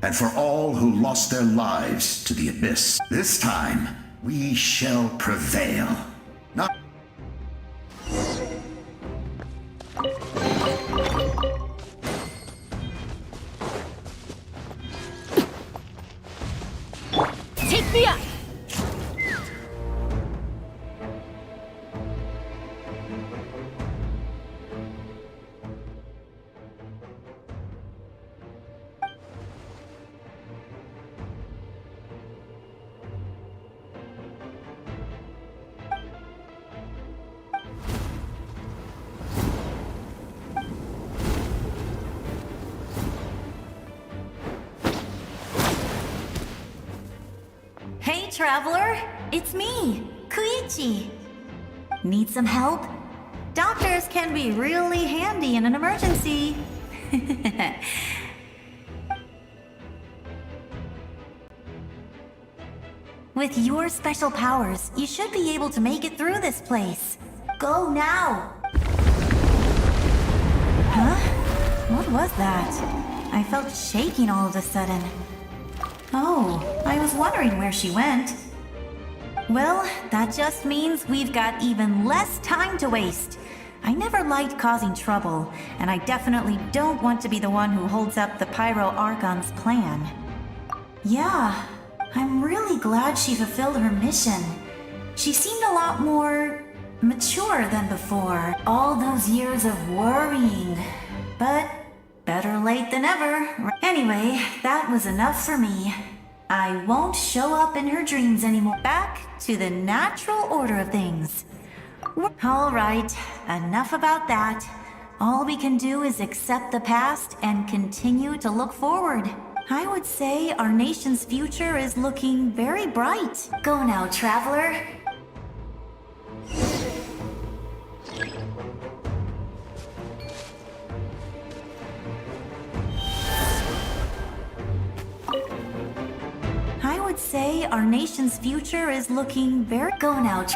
and for all who lost their lives to the abyss. This time, we shall prevail. Not Take me up! Hey, Traveler! It's me, Koichi. Need some help? Doctors can be really handy in an emergency. With your special powers, you should be able to make it through this place. Go now! Huh? What was that? I felt shaking all of a sudden. Oh, I was wondering where she went. Well, that just means we've got even less time to waste. I never liked causing trouble, and I definitely don't want to be the one who holds up the Pyro Archon's plan. Yeah, I'm really glad she fulfilled her mission. She seemed a lot more mature than before. All those years of worrying. But better late than ever. Anyway, that was enough for me. I won't show up in her dreams anymore. Back to the natural order of things. All right, enough about that. All we can do is accept the past and continue to look forward. I would say our nation's future is looking very bright. Go now, Traveler. I would say our nation's future is looking very... Go now.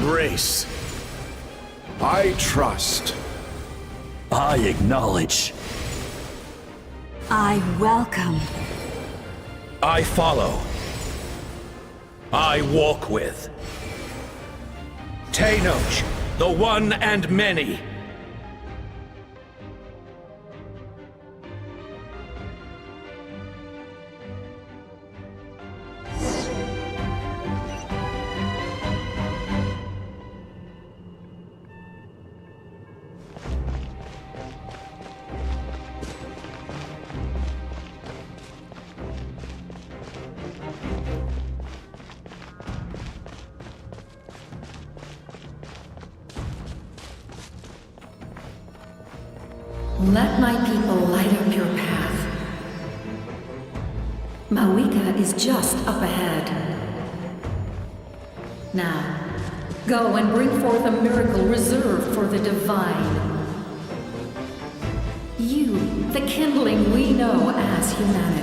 embrace. I trust. I acknowledge. I welcome. I follow. I walk with. Tenoch, the one and many. Let my people light up your path. Mawika is just up ahead. Now, go and bring forth a miracle reserved for the divine. You, the kindling we know as humanity.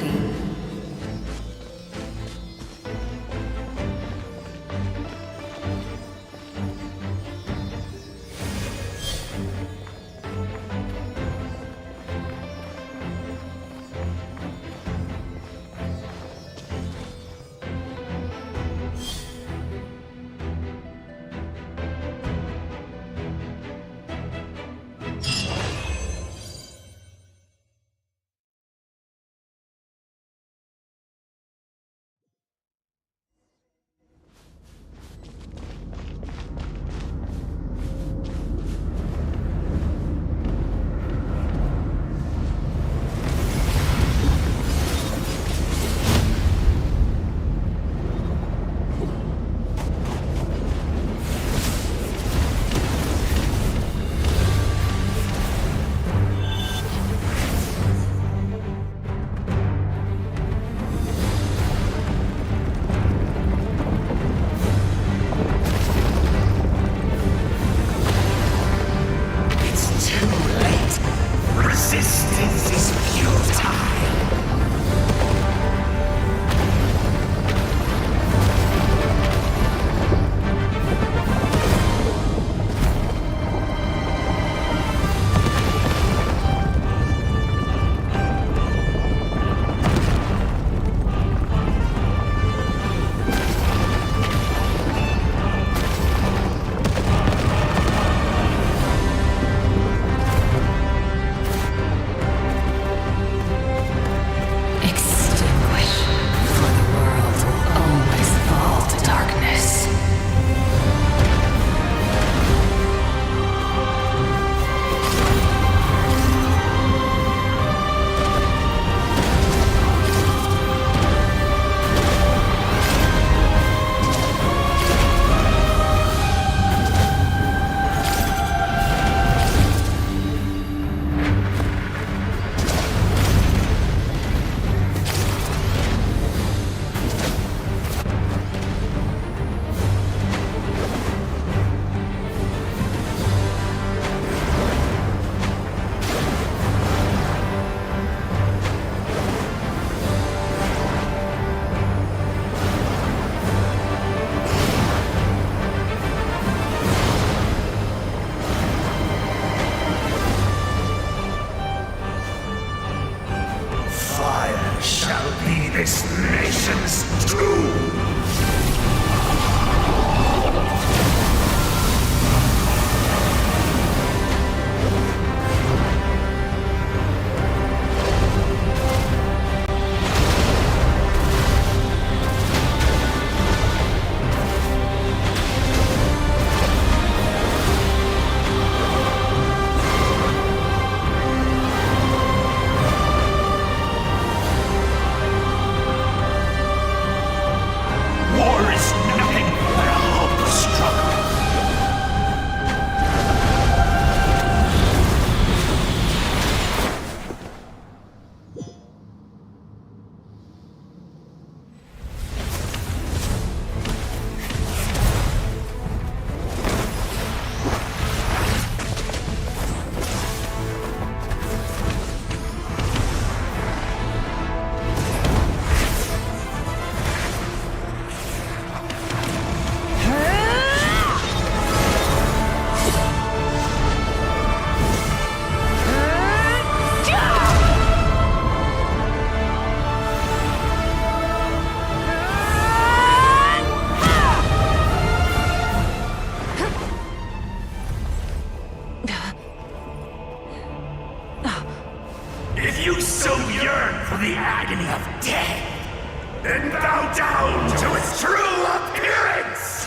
If you so yearn for the agony of death, then bow down to its true appearance!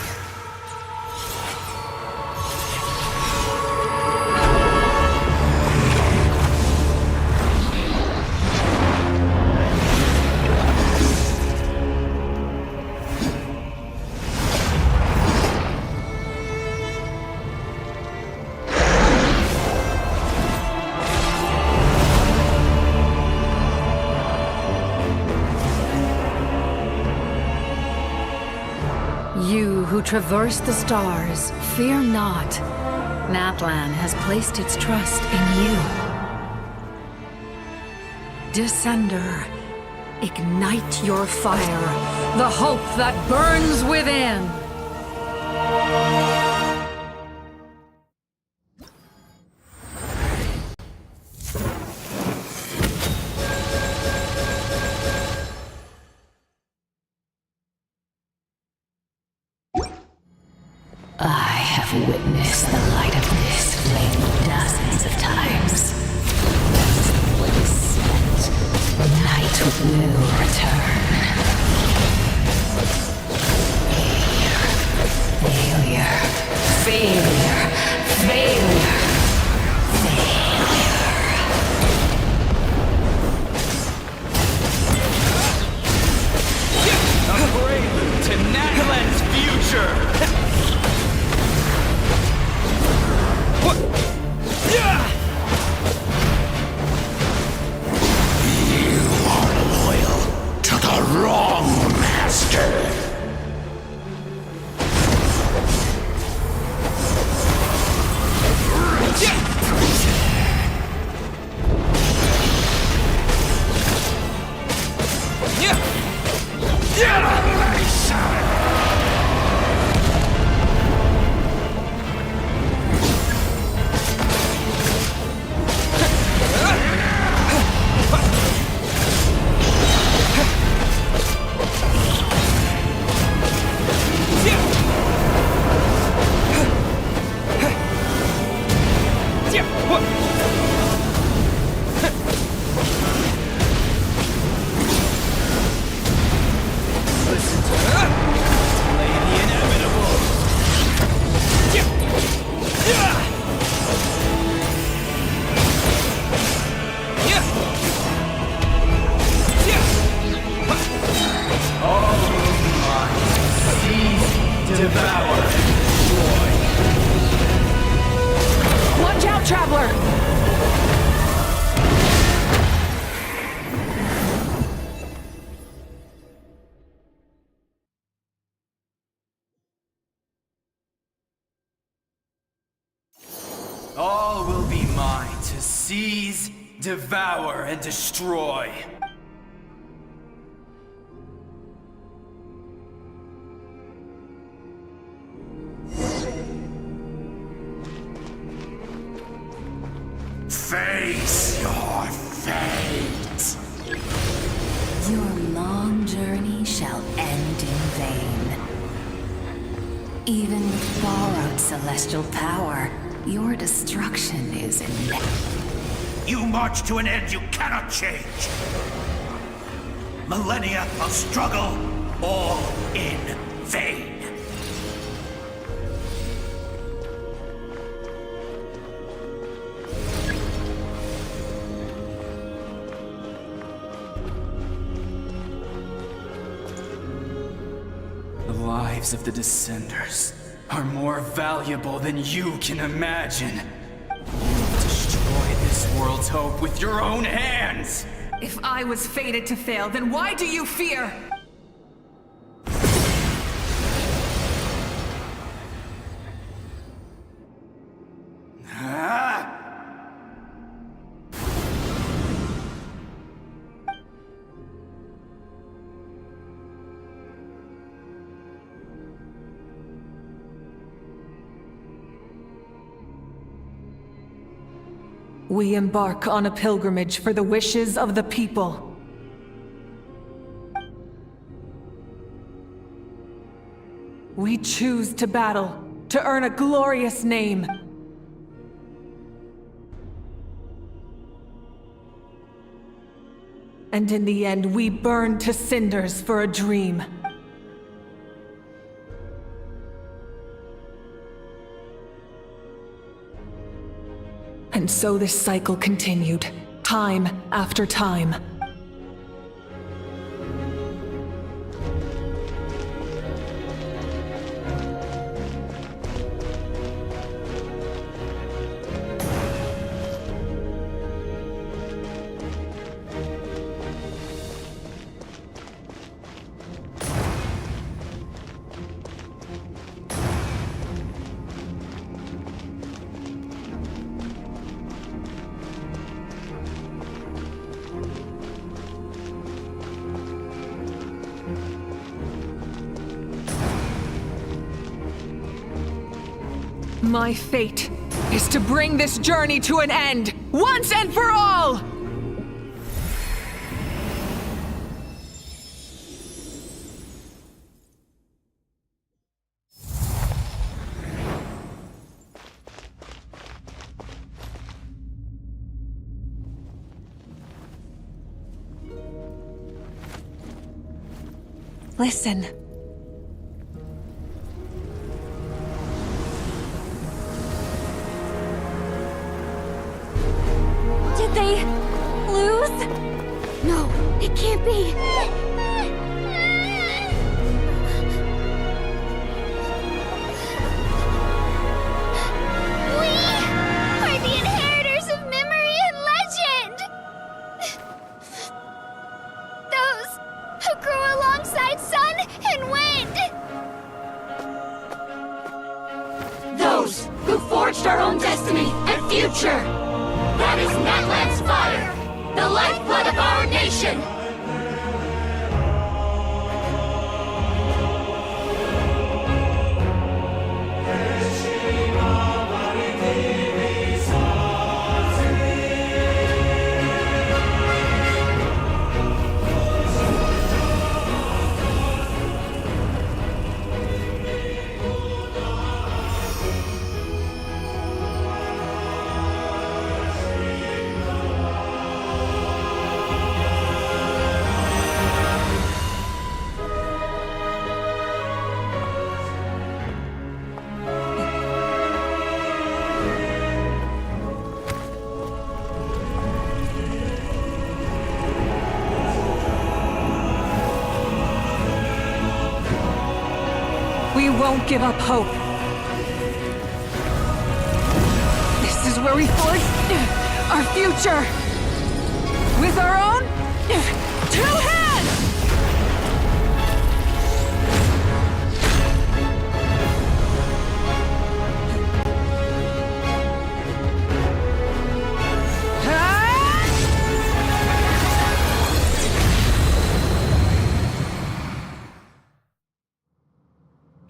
You who traverse the stars, fear not. Natlan has placed its trust in you. Descender, ignite your fire, the hope that burns within! I have witnessed the light of this flame dozens of times. What is spent, night will return. Failure. Failure. Failure. A prelude to Natlan's future! To the wrong master! Watch out, Traveler! All will be mine to seize, devour, and destroy. Face your fate! Your long journey shall end in vain. Even with borrowed celestial power, your destruction is inevitable. You march to an end you cannot change! Millennia of struggle, all in vain! The lives of the Descenders are more valuable than you can imagine. You destroy this world's hope with your own hands! If I was fated to fail, then why do you fear? We embark on a pilgrimage for the wishes of the people. We choose to battle, to earn a glorious name. And in the end, we burned to cinders for a dream. And so this cycle continued, time after time. My fate is to bring this journey to an end, once and for all! Listen. Did they lose? No, it can't be. We are the inheritors of memory and legend! Those who grew alongside sun and wind! Those who forged our own destiny and future! That is Natlan's fire, the lifeblood of our nation! We won't give up hope. This is where we forge our future. With our own 2 hands!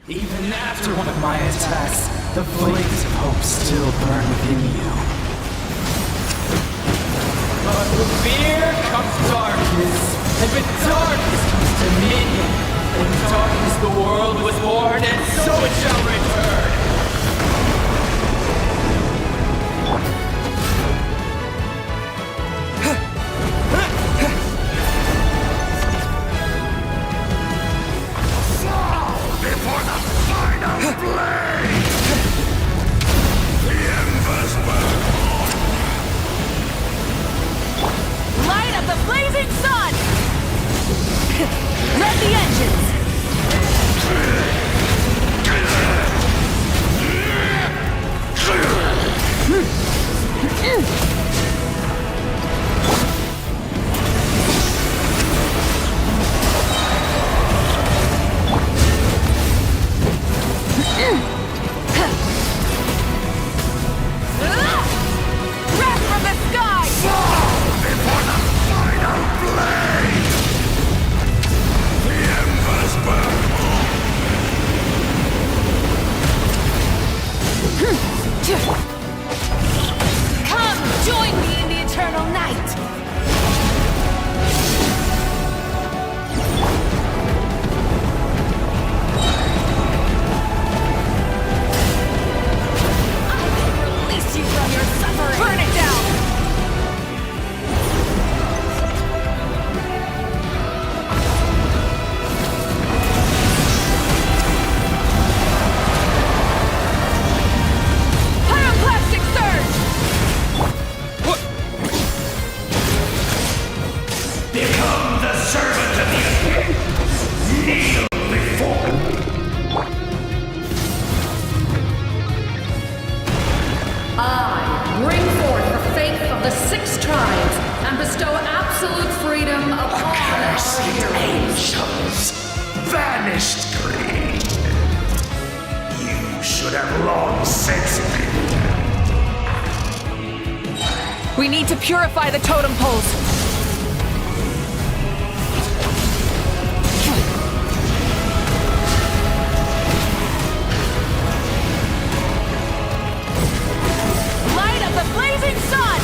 Even after one of my attacks, the flames of hope still burn within you. But with fear comes darkness, and with darkness comes dominion. In darkness the world was born, and so it shall return. Before the final blade! The embers burn! Light up the blazing sun! Let the engines! 6 tribes and bestow absolute freedom upon Cursed our heroes. angels! Vanished greed! You should have long since been. We need to purify the totem poles. Light of the blazing sun!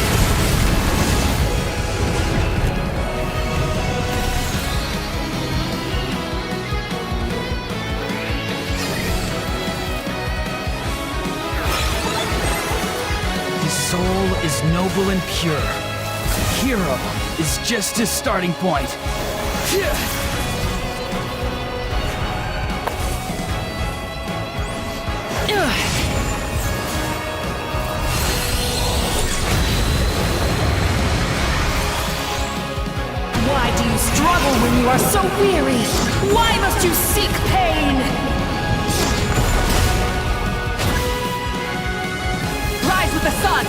His soul is noble and pure. Hero is just his starting point. Why do you struggle when you are so weary? Why must you seek pain? Rise with the sun!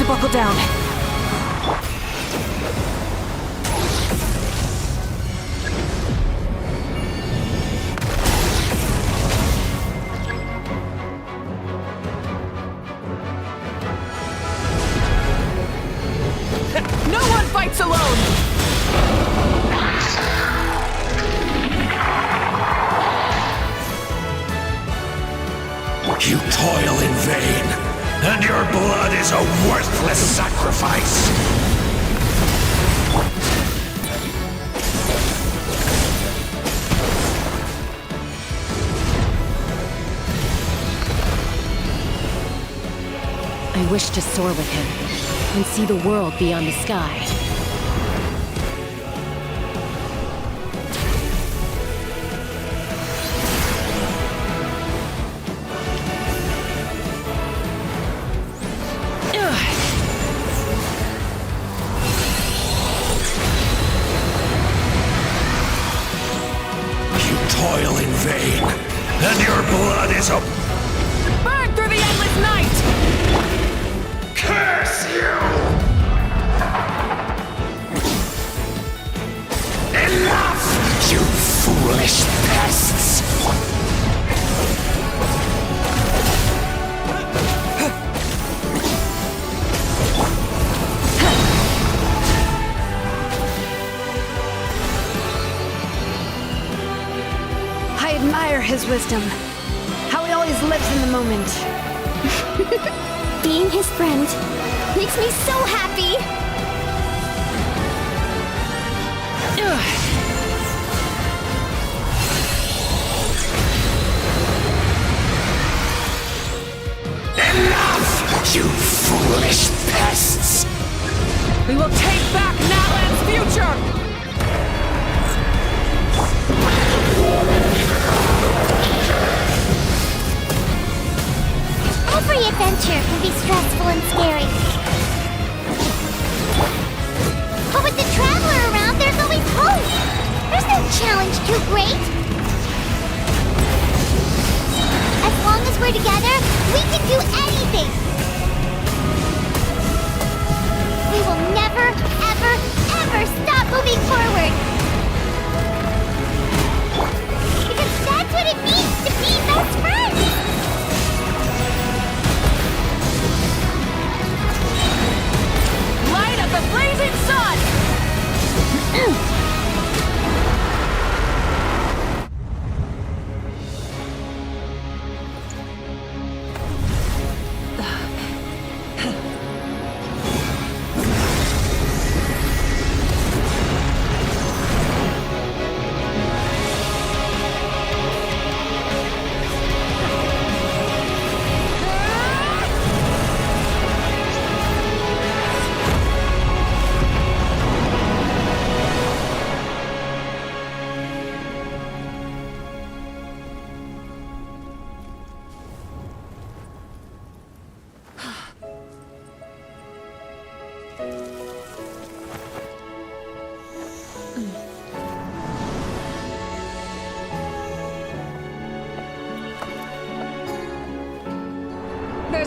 Buckle down. No one fights alone! You toil in vain, and your blood is a worthless sacrifice! I wish to soar with him and see the world beyond the sky. Toil in vain, and your blood is a... Burn through the endless night! Curse you! Enough, you foolish pests! I admire his wisdom. How he always lives in the moment. Being his friend makes me so happy! Enough, you foolish pests! We will take back Natlan's future! Every adventure can be stressful and scary. But with the Traveler around, there's always hope! There's no challenge too great! As long as we're together, we can do anything! We will never, ever, ever stop moving forward! Because that's what it means to be best friends! Light of the blazing sun!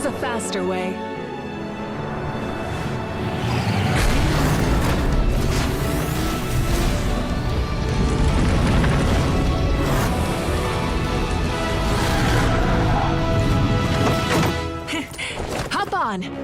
There's a faster way. Hop on!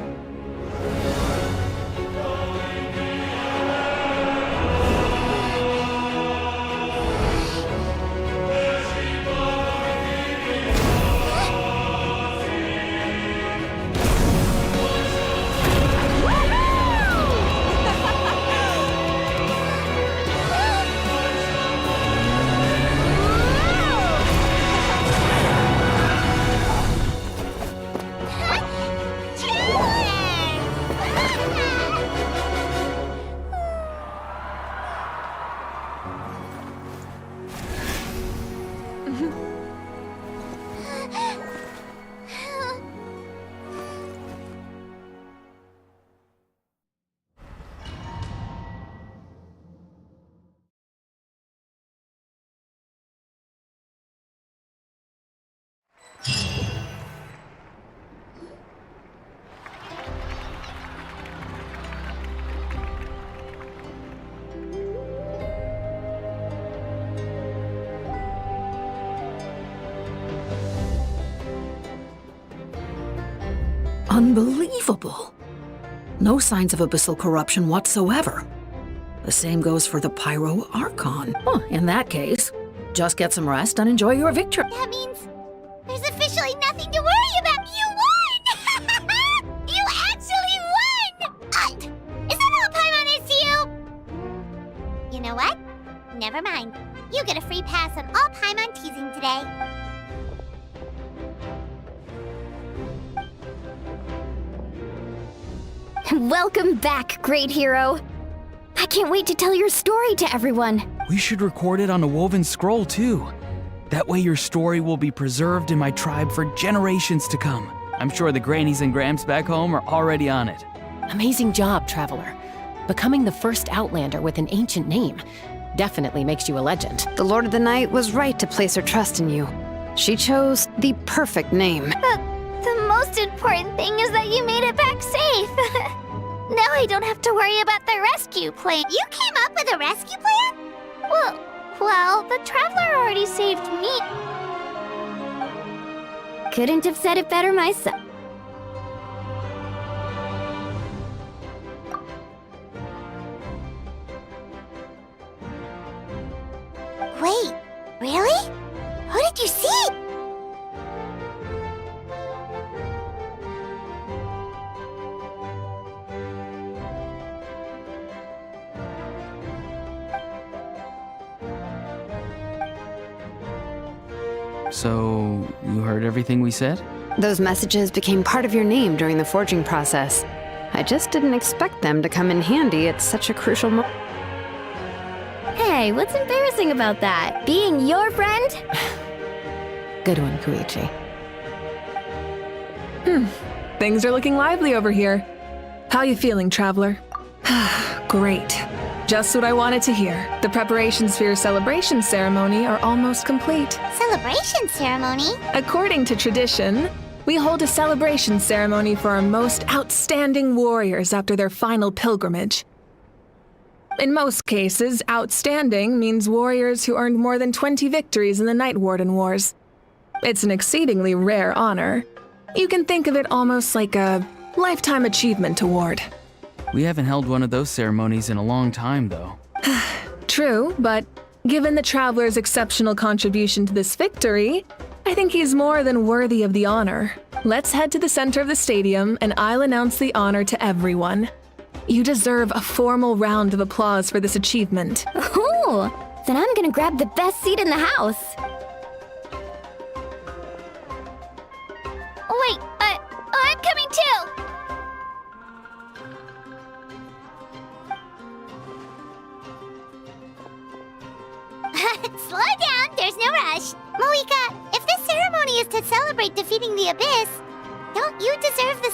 Unbelievable. No signs of abyssal corruption whatsoever. The same goes for the Pyro Archon. Huh, in that case, just get some rest and enjoy your victory. That means there's officially nothing to worry about. You won! You actually won! Is that all Paimon is to you? You know what? Never mind. You get a free pass on all Paimon teasing today. Welcome back, great hero. I can't wait to tell your story to everyone. We should record it on a woven scroll, too. That way your story will be preserved in my tribe for generations to come. I'm sure the grannies and gramps back home are already on it. Amazing job, Traveler. Becoming the first Outlander with an ancient name definitely makes you a legend. The Lord of the Night was right to place her trust in you. She chose the perfect name. The most important thing is that you made it back safe. Now I don't have to worry about the rescue plan. You came up with a rescue plan? Well, the Traveler already saved me. Couldn't have said it better myself. Wait, really? Who did you see? So, you heard everything we said? Those messages became part of your name during the forging process. I just didn't expect them to come in handy at such a crucial moment. Hey, what's embarrassing about that? Being your friend? Good one, Koichi. Things are looking lively over here. How you feeling, Traveler? Great. Just what I wanted to hear. The preparations for your celebration ceremony are almost complete. Celebration ceremony? According to tradition, we hold a celebration ceremony for our most outstanding warriors after their final pilgrimage. In most cases, outstanding means warriors who earned more than 20 victories in the Night Warden Wars. It's an exceedingly rare honor. You can think of it almost like a lifetime achievement award. We haven't held one of those ceremonies in a long time, though. True, but given the Traveler's exceptional contribution to this victory, I think he's more than worthy of the honor. Let's head to the center of the stadium, and I'll announce the honor to everyone. You deserve a formal round of applause for this achievement. Ooh, then I'm gonna grab the best seat in the house. Wait, I'm coming too! Slow down, there's no rush. Moika, if this ceremony is to celebrate defeating the Abyss, don't you deserve the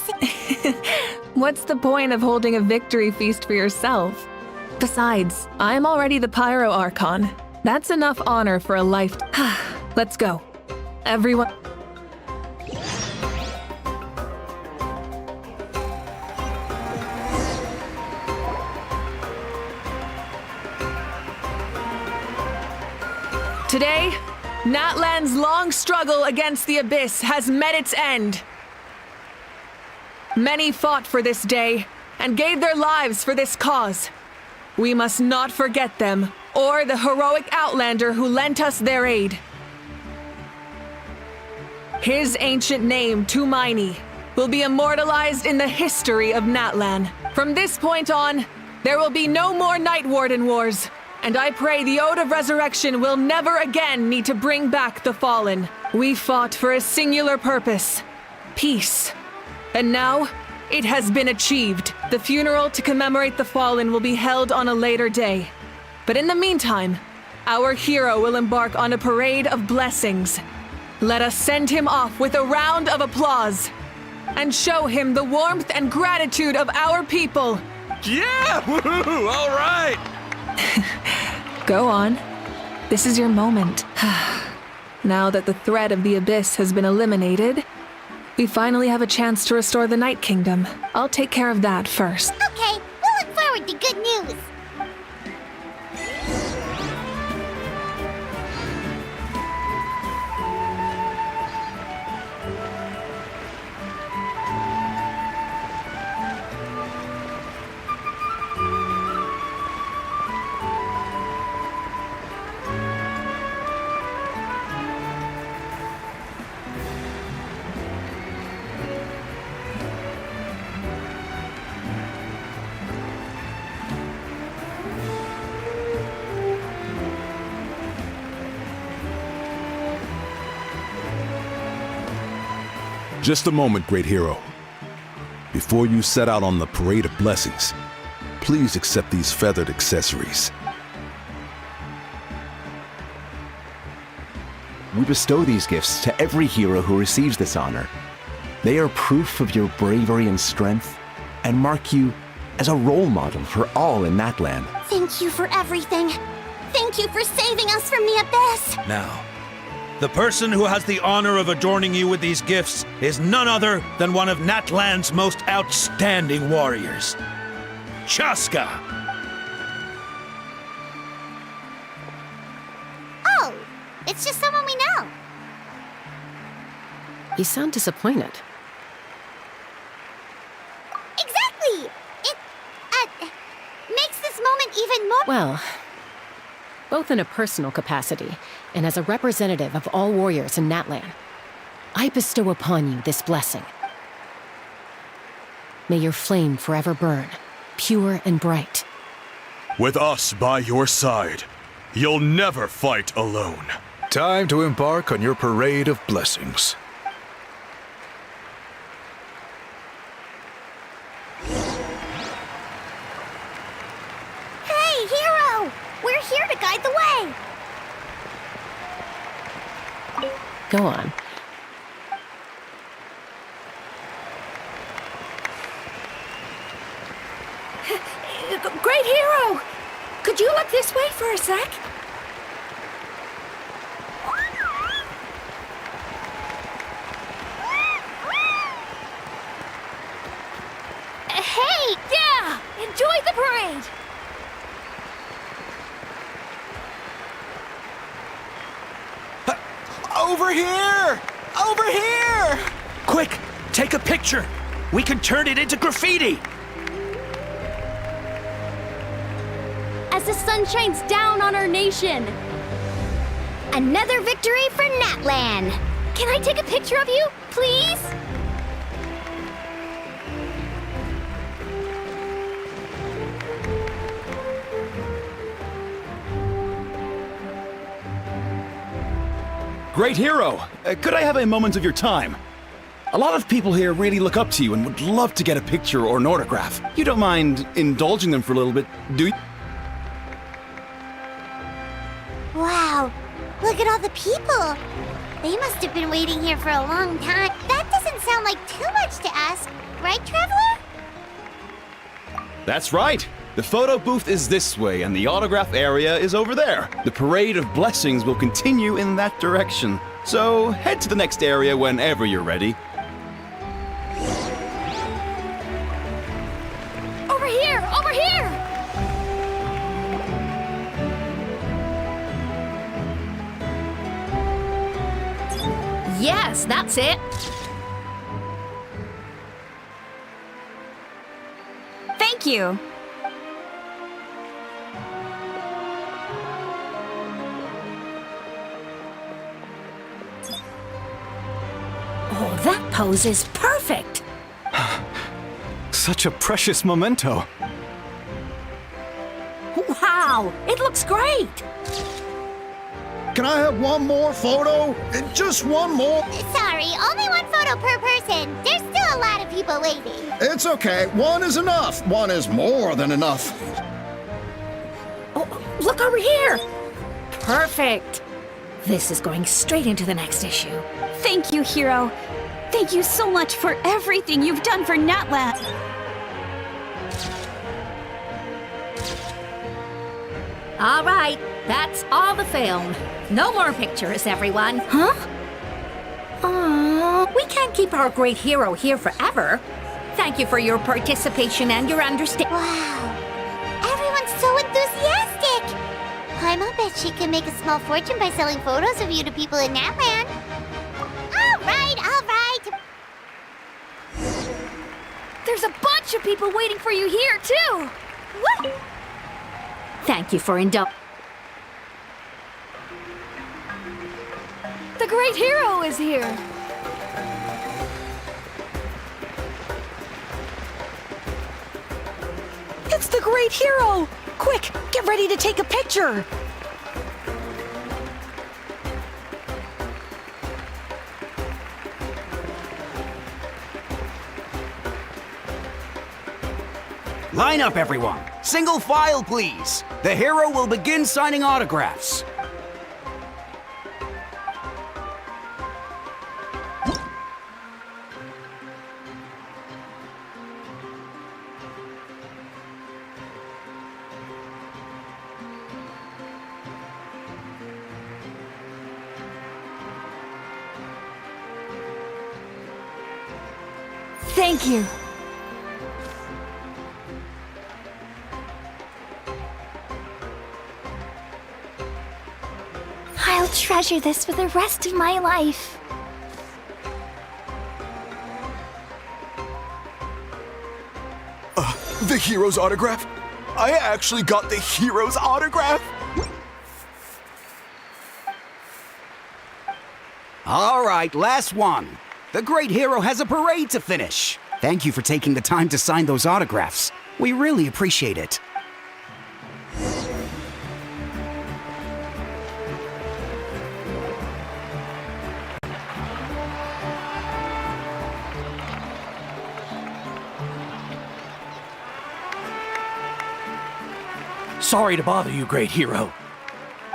What's the point of holding a victory feast for yourself? Besides, I'm already the Pyro Archon. That's enough honor for a life. Let's go. Everyone. Today, Natlan's long struggle against the Abyss has met its end. Many fought for this day and gave their lives for this cause. We must not forget them or the heroic Outlander who lent us their aid. His ancient name, Tumaini, will be immortalized in the history of Natlan. From this point on, there will be no more Night Warden Wars, and I pray the Ode of Resurrection will never again need to bring back the Fallen. We fought for a singular purpose, peace. And now, it has been achieved. The funeral to commemorate the Fallen will be held on a later day. But in the meantime, our hero will embark on a parade of blessings. Let us send him off with a round of applause and show him the warmth and gratitude of our people. Yeah! Woohoo! All right! Go on. This is your moment. Now that the threat of the Abyss has been eliminated, we finally have a chance to restore the Night Kingdom. I'll take care of that first. Okay, we'll look forward to good news. Just a moment, great hero. Before you set out on the parade of blessings, please accept these feathered accessories. We bestow these gifts to every hero who receives this honor. They are proof of your bravery and strength, and mark you as a role model for all in Natlan. Thank you for everything. Thank you for saving us from the Abyss. Now, the person who has the honor of adorning you with these gifts is none other than one of Natlan's most outstanding warriors, Chaska. Oh, it's just someone we know. You sound disappointed. Exactly! It, makes this moment even more— Well, both in a personal capacity and as a representative of all warriors in Natlan, I bestow upon you this blessing. May your flame forever burn, pure and bright. With us by your side, you'll never fight alone. Time to embark on your parade of blessings. Hey, hero! We're here to guide the way! Go on. Great hero! Could you look this way for a sec? Hey! Yeah! Enjoy the parade! Over here! Over here! Quick, take a picture. We can turn it into graffiti. As the sun shines down on our nation. Another victory for Natlan. Can I take a picture of you, please? Great hero! Could I have a moment of your time? A lot of people here really look up to you and would love to get a picture or an autograph. You don't mind indulging them for a little bit, do you? Wow, look at all the people. They must have been waiting here for a long time. That doesn't sound like too much to ask, right, Traveler? That's right. The photo booth is this way and the autograph area is over there. The parade of blessings will continue in that direction. So head to the next area whenever you're ready. Over here! Over here! Yes, that's it. Thank you. Oh, that pose is perfect. Such a precious memento. Wow, it looks great. Can I have one more photo? Just one more? Sorry, only one photo per person. There's still a lot of people waiting. It's okay. One is enough. One is more than enough. Oh, look over here. Perfect. This is going straight into the next issue. Thank you, Hero. Thank you so much for everything you've done for Natland. All right, that's all the film. No more pictures, everyone. Huh? Aww, we can't keep our great hero here forever. Thank you for your participation and your understanding. Wow, everyone's so enthusiastic. Paimon bet she can make a small fortune by selling photos of you to people in Natland. All right, all right. There's a bunch of people waiting for you here, too. What? Thank you for indulging. The great hero is here. It's the great hero! Quick, get ready to take a picture! Line up, everyone. Single file, please. The hero will begin signing autographs. Thank you. I'll treasure this for the rest of my life. The hero's autograph? I actually got the hero's autograph? All right, last one. The great hero has a parade to finish. Thank you for taking the time to sign those autographs. We really appreciate it. Sorry to bother you, great hero.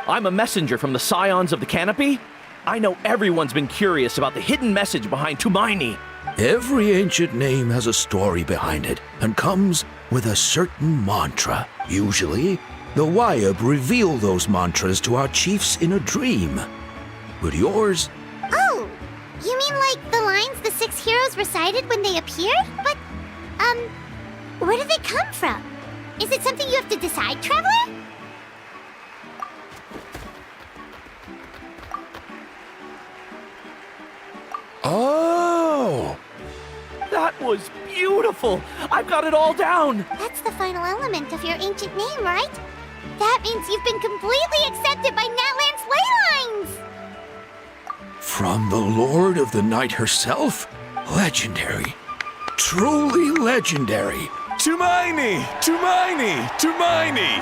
I'm a messenger from the Scions of the Canopy. I know everyone's been curious about the hidden message behind Tumaini. Every ancient name has a story behind it and comes with a certain mantra. Usually, the Wayab reveal those mantras to our chiefs in a dream. But yours? Oh, you mean like the lines the 6 heroes recited when they appeared? But, where do they come from? Is it something you have to decide, Traveler? Oh! That was beautiful! I've got it all down! That's the final element of your ancient name, right? That means you've been completely accepted by Natland's ley lines! From the Lord of the Night herself? Legendary. Truly legendary. Tumaini! Tumaini! Tumaini!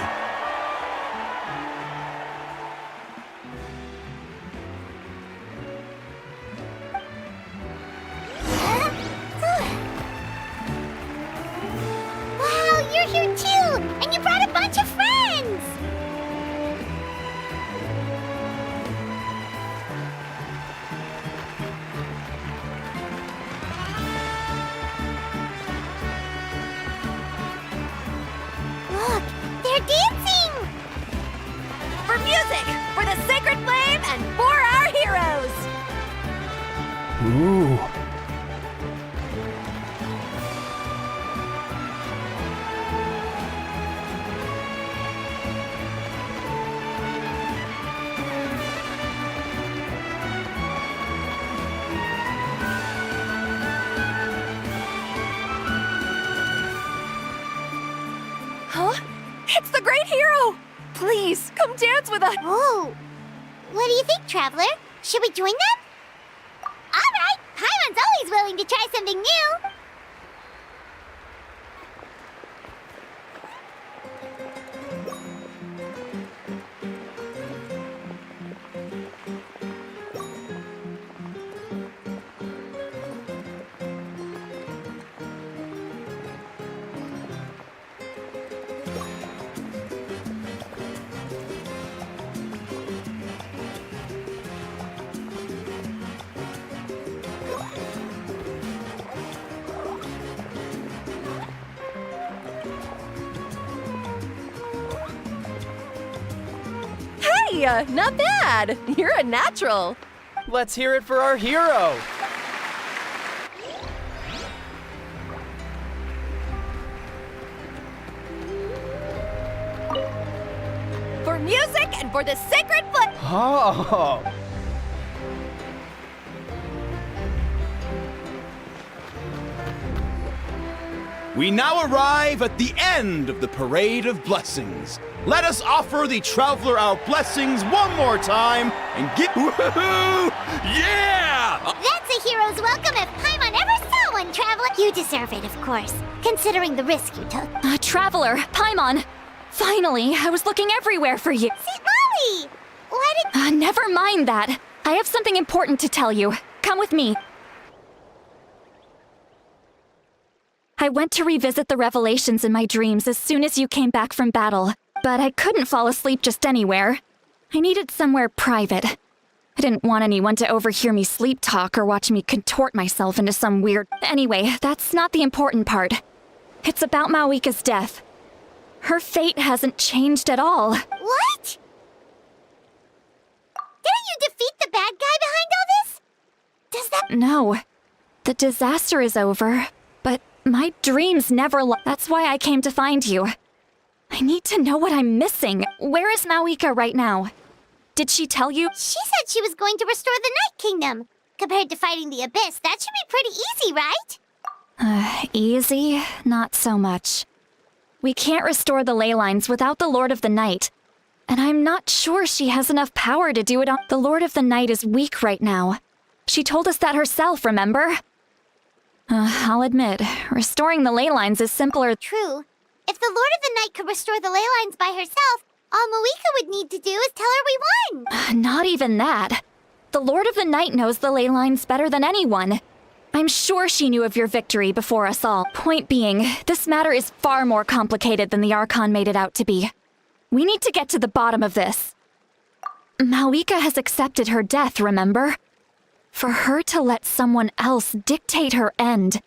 Wow, you're here too! And you brought a bunch of friends! Look, they're dancing! For music, for the sacred flame, and for our heroes! Ooh. Please, come dance with us! Oh, what do you think, Traveler? Should we join them? All right, Paimon's always willing to try something new. Hey, not bad! You're a natural! Let's hear it for our hero! For music and for the sacred foot! Oh! We now arrive at the end of the Parade of Blessings. Let us offer the Traveler our blessings one more time and get woohoo! Yeah! That's a hero's welcome if Paimon ever saw one, Traveler. You deserve it, of course, considering the risk you took. Traveler, Paimon! Finally, I was looking everywhere for you. See, Molly! Why did... Never mind that. I have something important to tell you. Come with me. I went to revisit the revelations in my dreams as soon as you came back from battle, but I couldn't fall asleep just anywhere. I needed somewhere private. I didn't want anyone to overhear me sleep talk or watch me contort myself into some weird... Anyway, that's not the important part. It's about Mawika's death. Her fate hasn't changed at all. What? Didn't you defeat the bad guy behind all this? Does that... No. The disaster is over, but my dreams never That's why I came to find you. I need to know what I'm missing. Where is Mawika right now? Did she tell you? She said she was going to restore the Night Kingdom. Compared to fighting the Abyss, that should be pretty easy, right? Easy? Not so much. We can't restore the ley lines without the Lord of the Night. And I'm not sure she has enough power to do it on... The Lord of the Night is weak right now. She told us that herself, remember? I'll admit, restoring the ley lines is simpler. True. If the Lord of the Night could restore the ley lines by herself, all Mawika would need to do is tell her we won. Not even that. The Lord of the Night knows the ley lines better than anyone. I'm sure she knew of your victory before us all. Point being, this matter is far more complicated than the Archon made it out to be. We need to get to the bottom of this. Mawika has accepted her death, remember? For her to let someone else dictate her end.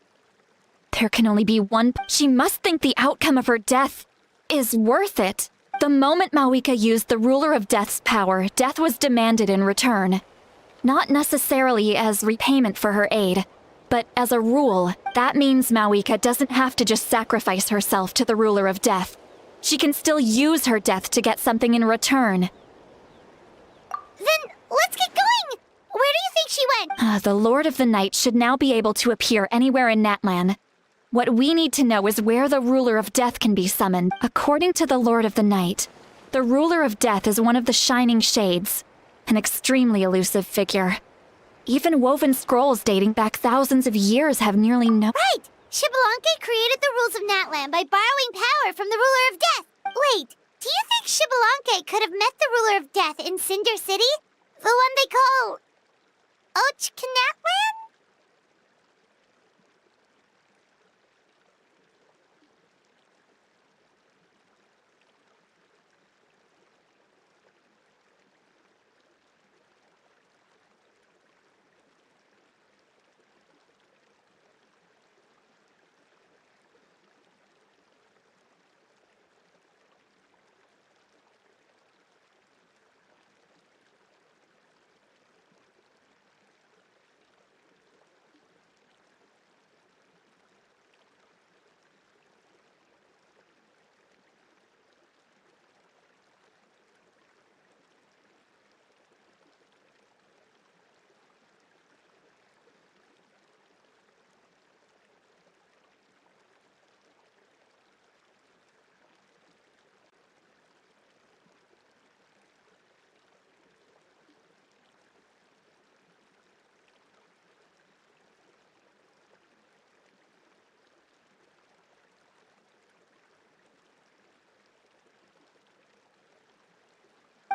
There can only be one. She must think the outcome of her death is worth it. The moment Mawika used the Ruler of Death's power, death was demanded in return. Not necessarily as repayment for her aid, but as a rule, that means Mawika doesn't have to just sacrifice herself to the Ruler of Death. She can still use her death to get something in return. Then let's get going! Where do you think she went? The Lord of the Night should now be able to appear anywhere in Natlan. What we need to know is where the Ruler of Death can be summoned. According to the Lord of the Night, the Ruler of Death is one of the Shining Shades, an extremely elusive figure. Even woven scrolls dating back thousands of years have nearly no— Right! Shibalanke created the rules of Natlan by borrowing power from the Ruler of Death. Wait, do you think Shibalanke could have met the Ruler of Death in Cinder City? The one they call... Ochkanatlan?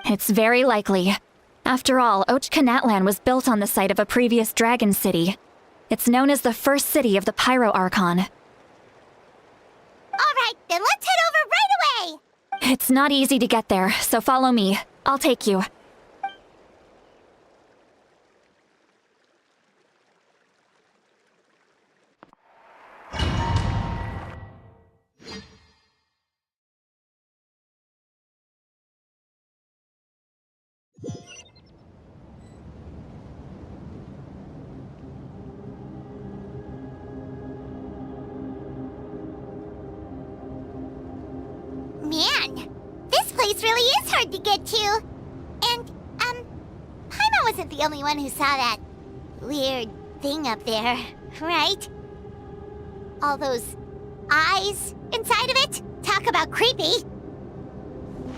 It's very likely. After all, Ochkanatlan was built on the site of a previous dragon city. It's known as the first city of the Pyro Archon. All right, then let's head over right away! It's not easy to get there, so follow me. I'll take you. Man, this place really is hard to get to. And, Paimon wasn't the only one who saw that weird thing up there, right? All those eyes inside of it? Talk about creepy.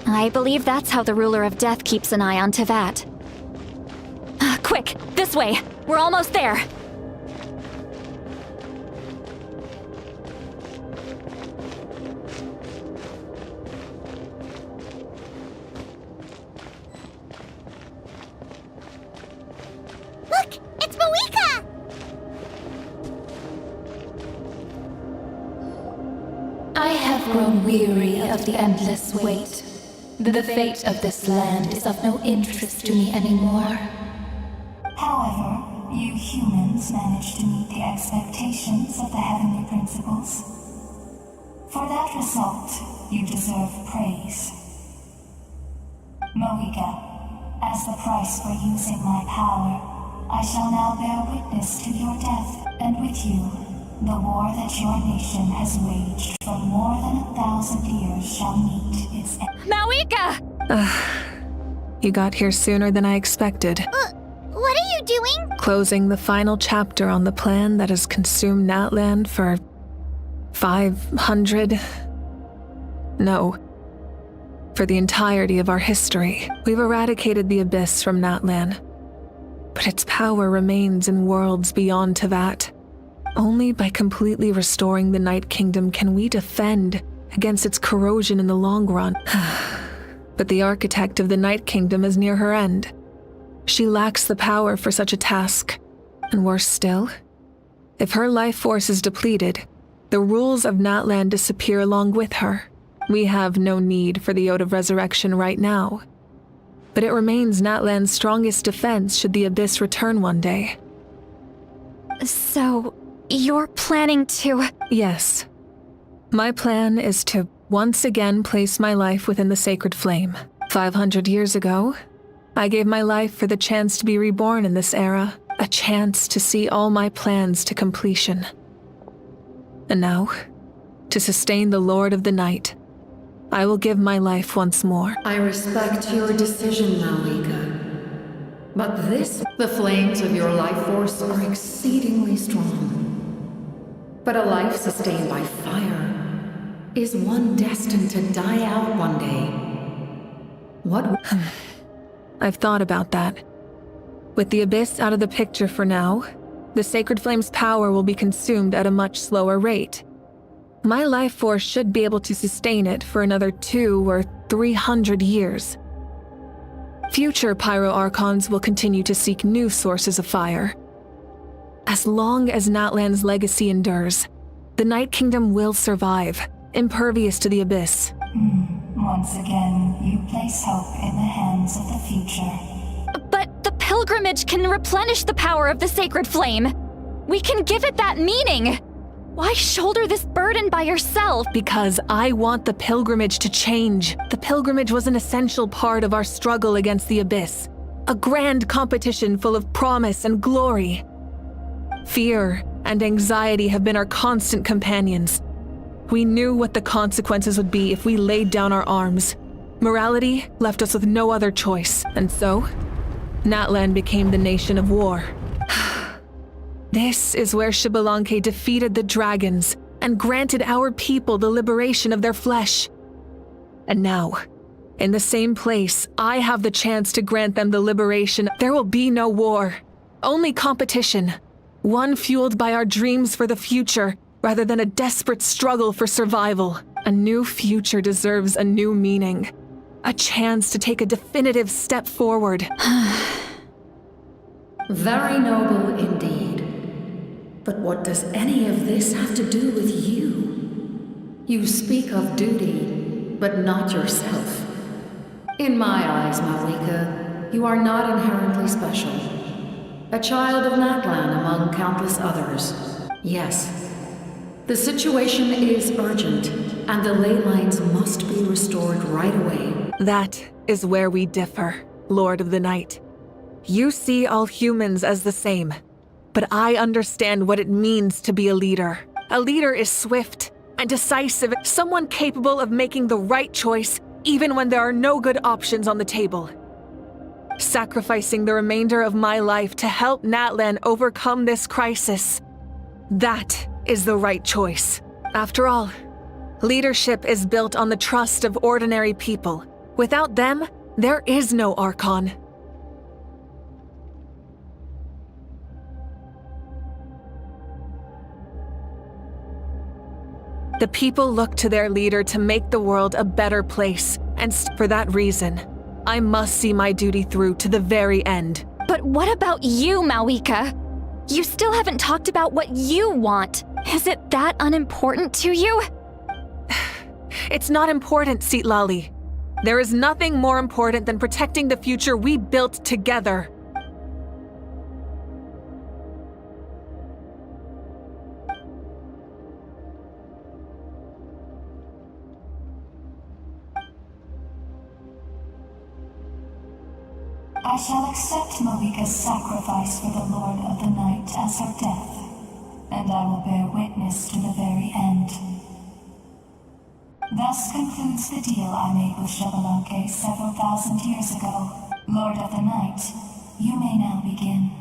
I believe that's how the ruler of death keeps an eye on Tevat. Quick, this way. We're almost there. Look, it's Mawika! I have grown weary of the endless wait. The fate of this land is of no interest to me anymore. However, you humans managed to meet the expectations of the heavenly principles. For that result, you deserve praise. Mawika, as the price for using my power, I shall now bear witness to your death, and with you, the war that your nation has waged for more than 1,000 years shall meet its end. Mawika! You got here sooner than I expected. What are you doing? Closing the final chapter on the plan that has consumed Natland for 500... No. For the entirety of our history. We've eradicated the Abyss from Natland. But its power remains in worlds beyond Tevat. Only by completely restoring the Night Kingdom can we defend against its corrosion in the long run. But the architect of the Night Kingdom is near her end. She lacks the power for such a task. And worse still, if her life force is depleted, the rules of Natland disappear along with her. We have no need for the Ode of Resurrection right now. But it remains Natland's strongest defense should the Abyss return one day. So, you're planning to... Yes. My plan is to once again place my life within the sacred flame. 500 years ago, I gave my life for the chance to be reborn in this era, a chance to see all my plans to completion. And now, to sustain the Lord of the Night, I will give my life once more. I respect your decision, Mawika. But the flames of your life force are exceedingly strong. But a life sustained by fire is one destined to die out one day. I've thought about that. With the Abyss out of the picture for now, the Sacred Flame's power will be consumed at a much slower rate. My life force should be able to sustain it for another 200 or 300 years. Future Pyro Archons will continue to seek new sources of fire. As long as Natland's legacy endures, the Night Kingdom will survive, impervious to the Abyss. Once again, you place hope in the hands of the future. But the pilgrimage can replenish the power of the sacred flame. We can give it that meaning. Why shoulder this burden by yourself? Because I want the pilgrimage to change. The pilgrimage was an essential part of our struggle against the Abyss. A grand competition full of promise and glory. Fear and anxiety have been our constant companions. We knew what the consequences would be if we laid down our arms. Morality left us with no other choice, and so, Natland became the nation of war. This is where Xbalanque defeated the dragons and granted our people the liberation of their flesh. And now, in the same place, I have the chance to grant them the liberation. There will be no war, only competition. One fueled by our dreams for the future, rather than a desperate struggle for survival. A new future deserves a new meaning. A chance to take a definitive step forward. Very noble indeed. But what does any of this have to do with you? You speak of duty, but not yourself. In my eyes, Malika, you are not inherently special. A child of Natlan among countless others. Yes, the situation is urgent, and the ley lines must be restored right away. That is where we differ, Lord of the Night. You see all humans as the same, but I understand what it means to be a leader. A leader is swift and decisive, someone capable of making the right choice even when there are no good options on the table. Sacrificing the remainder of my life to help Natlan overcome this crisis. That is the right choice. After all, leadership is built on the trust of ordinary people. Without them, there is no Archon. The people look to their leader to make the world a better place, and for that reason, I must see my duty through to the very end. But what about you, Malika? You still haven't talked about what you want. Is it that unimportant to you? It's not important, Citlali. There is nothing more important than protecting the future we built together. I shall accept Malika's sacrifice for the Lord of the Night as her death, and I will bear witness to the very end. Thus concludes the deal I made with Xbalanque several thousand years ago. Lord of the Night, you may now begin.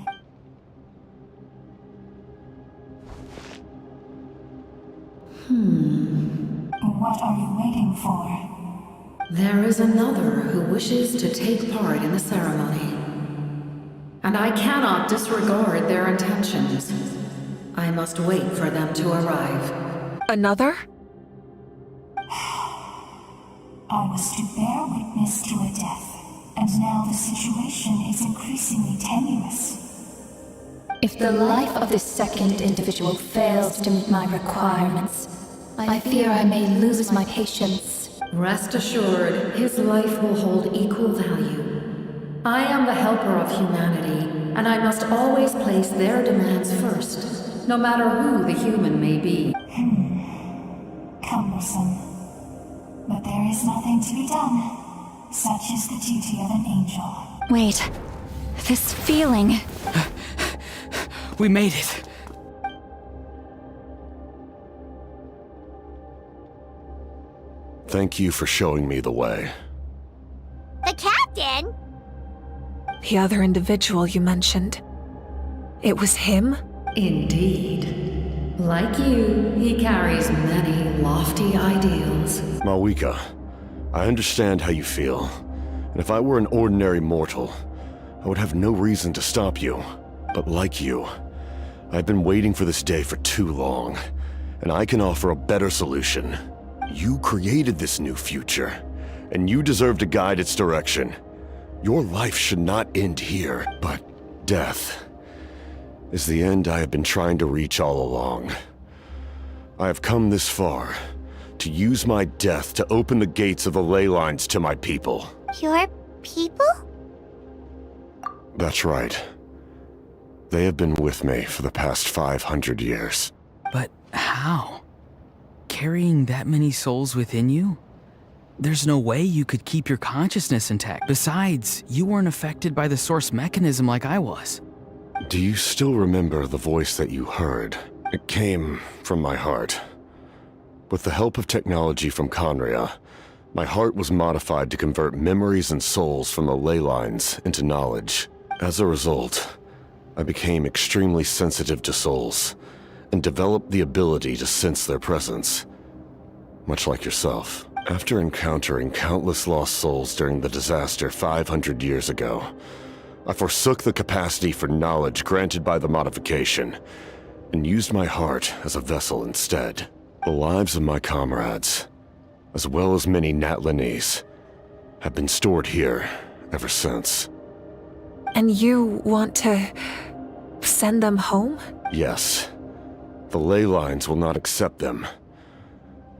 What are you waiting for? There is another who wishes to take part in the ceremony. And I cannot disregard their intentions. I must wait for them to arrive. Another? I was to bear witness to a death, and now the situation is increasingly tenuous. If the life of this second individual fails to meet my requirements, I fear I may lose my patience. Rest assured, his life will hold equal value. I am the helper of humanity, and I must always place their demands first, no matter who the human may be. Cumbersome. But there is nothing to be done. Such is the duty of an angel. Wait, this feeling. We made it. Thank you for showing me the way. The captain? The other individual you mentioned. It was him? Indeed. Like you, he carries many lofty ideals. Malika, I understand how you feel. And if I were an ordinary mortal, I would have no reason to stop you. But like you, I've been waiting for this day for too long, and I can offer a better solution. You created this new future, and you deserve to guide its direction. Your life should not end here, but death is the end I have been trying to reach all along. I have come this far to use my death to open the gates of the ley lines to my people. Your people? That's right. They have been with me for the past 500 years. But how? Carrying that many souls within you? There's no way you could keep your consciousness intact. Besides, you weren't affected by the source mechanism like I was. Do you still remember the voice that you heard? It came from my heart. With the help of technology from Conria, my heart was modified to convert memories and souls from the ley lines into knowledge. As a result, I became extremely sensitive to souls, and developed the ability to sense their presence, much like yourself. After encountering countless lost souls during the disaster 500 years ago, I forsook the capacity for knowledge granted by the modification, and used my heart as a vessel instead. The lives of my comrades, as well as many Natlanese, have been stored here ever since. And you want to send them home? Yes. The ley lines will not accept them.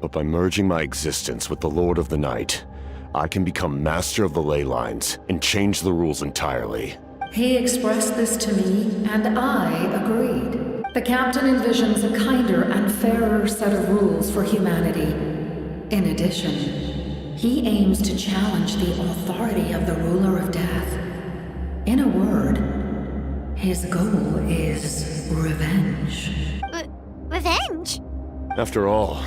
But by merging my existence with the Lord of the Night, I can become master of the ley lines and change the rules entirely. He expressed this to me, and I agreed. The captain envisions a kinder and fairer set of rules for humanity. In addition, he aims to challenge the authority of the ruler of death. In a word, his goal is revenge. Revenge? After all,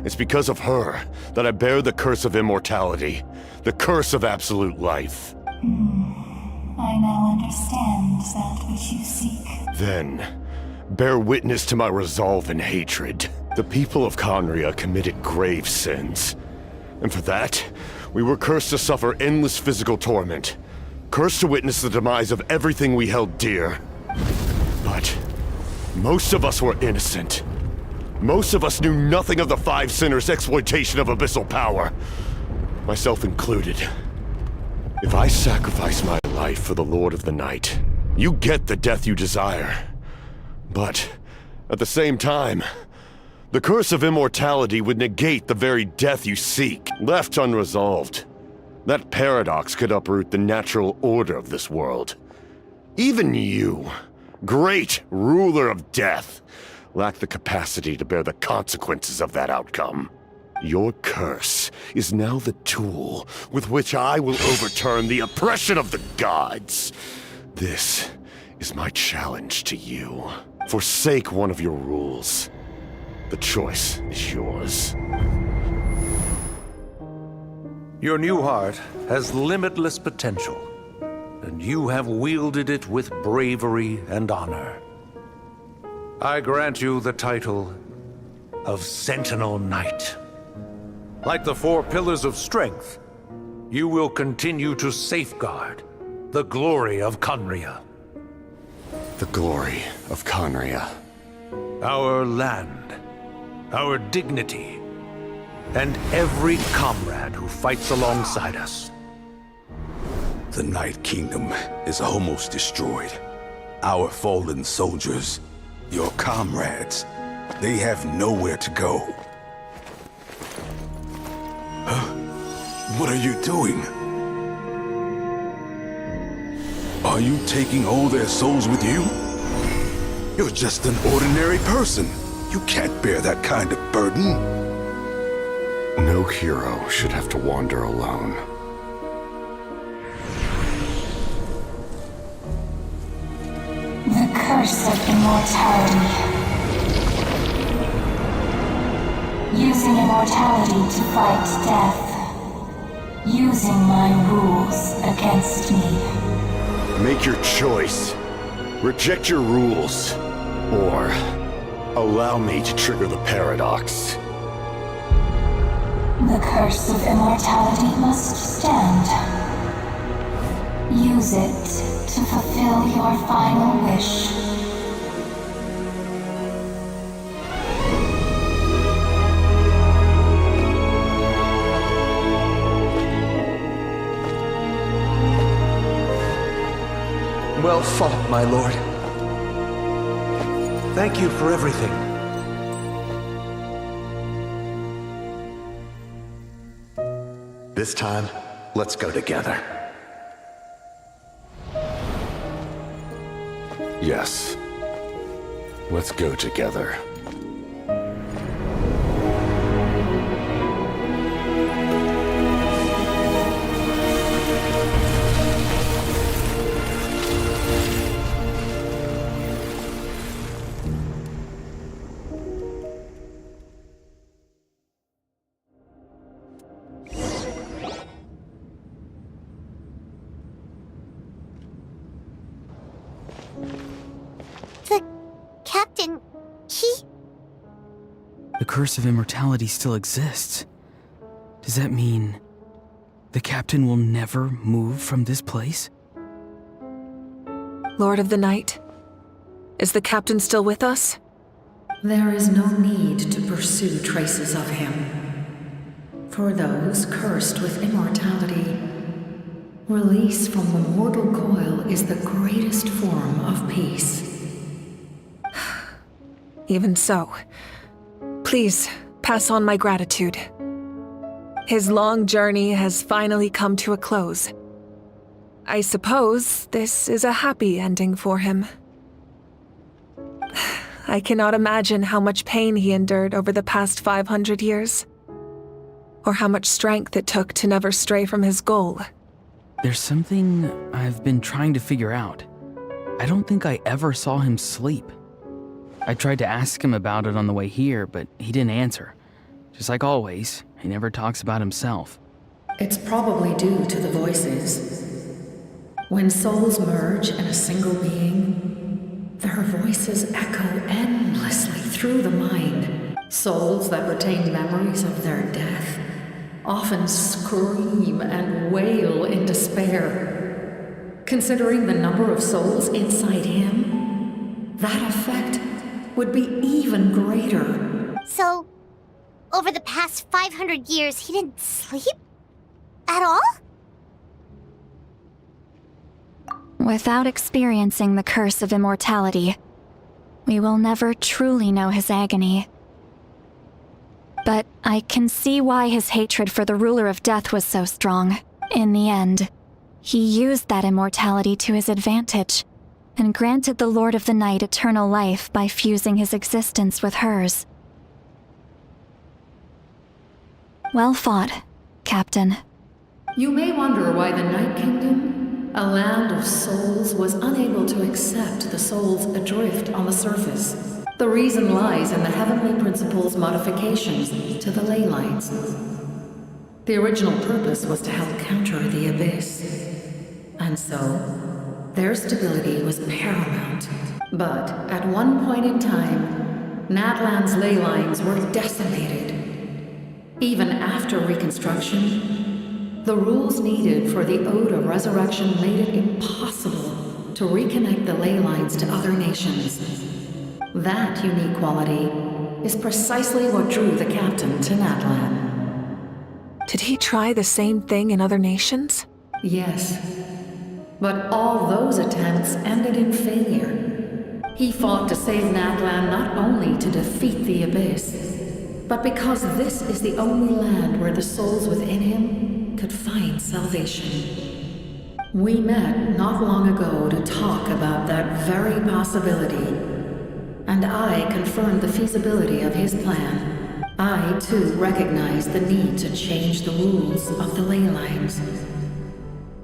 it's because of her that I bear the curse of immortality, the curse of absolute life. I now understand that which you seek. Then, bear witness to my resolve and hatred. The people of Conria committed grave sins. And for that, we were cursed to suffer endless physical torment. Cursed to witness the demise of everything we held dear. But most of us were innocent. Most of us knew nothing of the Five Sinners' exploitation of abyssal power. Myself included. If I sacrifice my life for the Lord of the Night, you get the death you desire. But, at the same time, the curse of immortality would negate the very death you seek, left unresolved. That paradox could uproot the natural order of this world. Even you, great ruler of death, lack the capacity to bear the consequences of that outcome. Your curse is now the tool with which I will overturn the oppression of the gods. This is my challenge to you. Forsake one of your rules. The choice is yours. Your new heart has limitless potential, and you have wielded it with bravery and honor. I grant you the title of Sentinel Knight. Like the four pillars of strength, you will continue to safeguard the glory of Conria. The glory of Conria. Our land, our dignity, and every comrade who fights alongside us. The Night Kingdom is almost destroyed. Our fallen soldiers, your comrades, they have nowhere to go. Huh? What are you doing? Are you taking all their souls with you? You're just an ordinary person. You can't bear that kind of burden. No hero should have to wander alone. The curse of immortality. Using immortality to fight death. Using my rules against me. Make your choice. Reject your rules. Or allow me to trigger the paradox. The curse of immortality must stand. Use it to fulfill your final wish. Well fought, my lord. Thank you for everything. This time, let's go together. Yes. Let's go together. The captain, The curse of immortality still exists. Does that mean the captain will never move from this place? Lord of the Night, is the captain still with us? There is no need to pursue traces of him. For those cursed with immortality, Release from the mortal coil is the greatest form of peace. Even so, please pass on my gratitude. His long journey has finally come to a close. I suppose this is a happy ending for him. I cannot imagine how much pain he endured over the past 500 years, or how much strength it took to never stray from his goal. There's something I've been trying to figure out. I don't think I ever saw him sleep. I tried to ask him about it on the way here, but he didn't answer. Just like always, he never talks about himself. It's probably due to the voices. When souls merge in a single being, their voices echo endlessly through the mind. Souls that retain memories of their death often scream and wail in despair. Considering the number of souls inside him, that effect would be even greater. So, over the past 500 years, he didn't sleep? At all? Without experiencing the curse of immortality, we will never truly know his agony. But I can see why his hatred for the ruler of death was so strong. In the end, he used that immortality to his advantage, and granted the Lord of the Night eternal life by fusing his existence with hers. Well fought, Captain. You may wonder why the Night Kingdom, a land of souls, was unable to accept the souls adrift on the surface. The reason lies in the Heavenly Principle's modifications to the ley lines. The original purpose was to help counter the Abyss. And so, their stability was paramount. But at one point in time, Natlan's ley lines were decimated. Even after reconstruction, the rules needed for the Ode of Resurrection made it impossible to reconnect the ley lines to other nations. That unique quality is precisely what drew the captain to Natlan. Did he try the same thing in other nations? Yes. But all those attempts ended in failure. He fought to save Natlan not only to defeat the Abyss, but because this is the only land where the souls within him could find salvation. We met not long ago to talk about that very possibility, and I confirmed the feasibility of his plan. I, too, recognized the need to change the rules of the ley lines.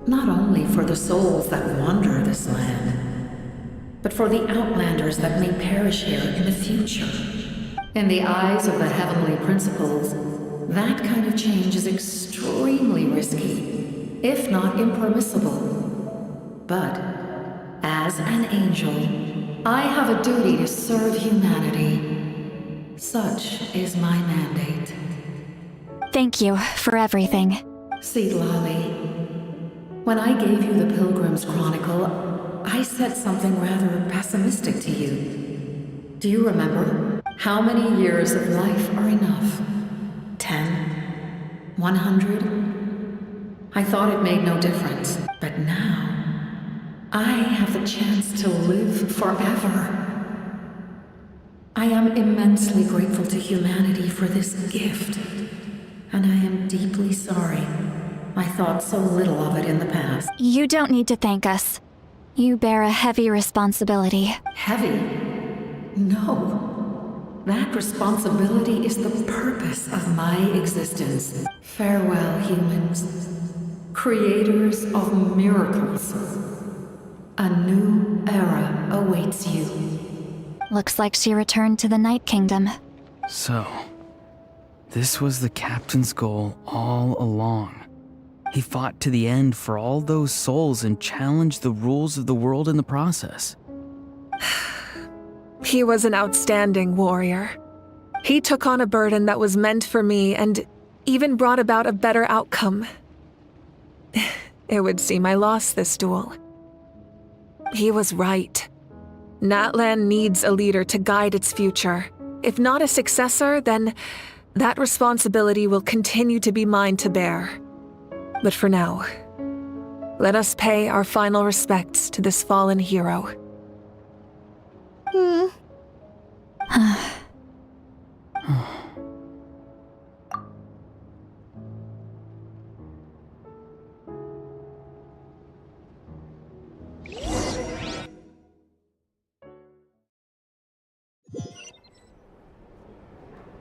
Not only for the souls that wander this land, but for the outlanders that may perish here in the future. In the eyes of the Heavenly Principles, that kind of change is extremely risky, if not impermissible. But, as an angel, I have a duty to serve humanity. Such is my mandate. Thank you for everything. Seed Lolly, when I gave you the Pilgrim's Chronicle, I said something rather pessimistic to you. Do you remember? How many years of life are enough? 10? 100? I thought it made no difference, but now I have the chance to live forever. I am immensely grateful to humanity for this gift, and I am deeply sorry I thought so little of it in the past. You don't need to thank us. You bear a heavy responsibility. Heavy? No. That responsibility is the purpose of my existence. Farewell, humans. Creators of miracles. A new era awaits you. Looks like she returned to the Night Kingdom. So, this was the captain's goal all along. He fought to the end for all those souls and challenged the rules of the world in the process. He was an outstanding warrior. He took on a burden that was meant for me and even brought about a better outcome. It would seem I lost this duel. He was right. Natlan needs a leader to guide its future. If not a successor, then that responsibility will continue to be mine to bear. But for now, Let us pay our final respects to this fallen hero.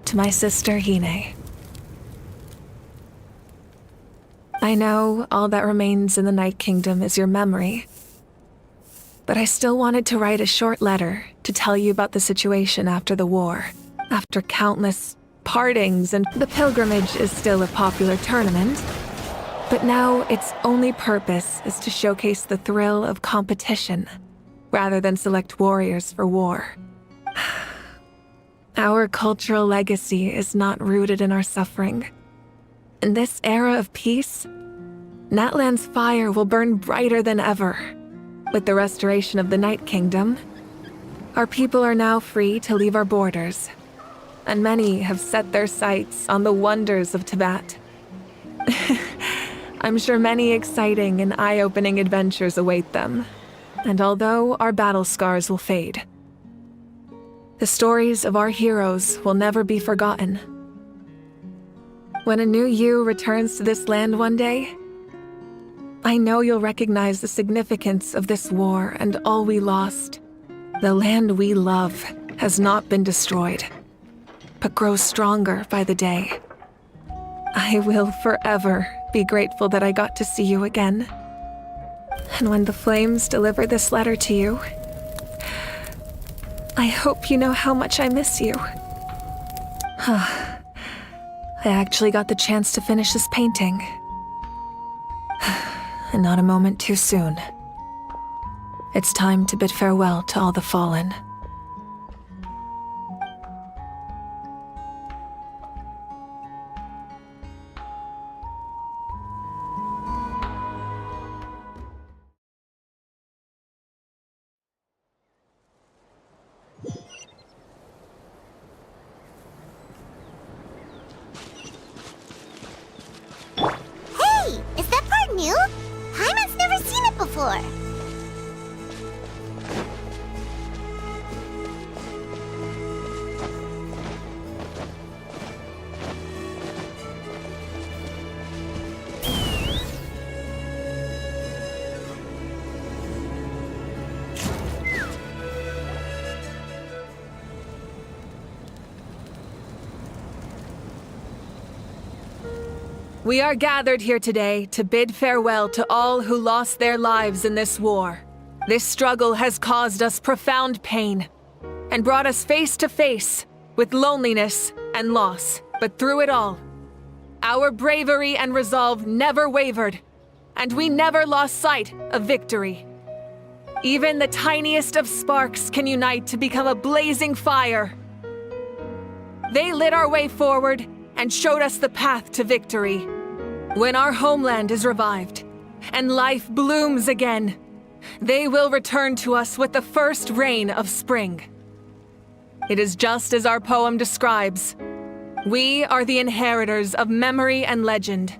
To my sister Hine. I know all that remains in the Night Kingdom is your memory, but I still wanted to write a short letter to tell you about the situation after the war. After countless partings, and the pilgrimage is still a popular tournament, but now its only purpose is to showcase the thrill of competition, rather than select warriors for war. Our cultural legacy is not rooted in our suffering. In this era of peace, Natlan's fire will burn brighter than ever. With the restoration of the Night Kingdom, our people are now free to leave our borders, and many have set their sights on the wonders of Tibet. I'm sure many exciting and eye-opening adventures await them, and although our battle scars will fade, the stories of our heroes will never be forgotten. When a new you returns to this land one day, I know you'll recognize the significance of this war and all we lost. The land we love has not been destroyed, but grows stronger by the day. I will forever be grateful that I got to see you again. And when the flames deliver this letter to you, I hope you know how much I miss you. I actually got the chance to finish this painting. And not a moment too soon. It's time to bid farewell to all the fallen. Is that part new? Paimon's never seen it before. We are gathered here today to bid farewell to all who lost their lives in this war. This struggle has caused us profound pain and brought us face to face with loneliness and loss. But through it all, our bravery and resolve never wavered, and we never lost sight of victory. Even the tiniest of sparks can unite to become a blazing fire. They lit our way forward and showed us the path to victory. When our homeland is revived and life blooms again, they will return to us with the first rain of spring. It is just as our poem describes. We are the inheritors of memory and legend.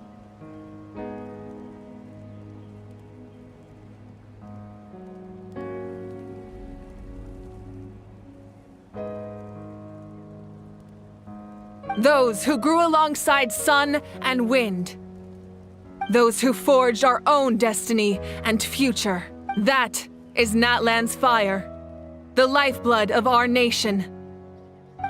Those who grew alongside sun and wind. Those who forged our own destiny and future. That is Natlan's fire, the lifeblood of our nation.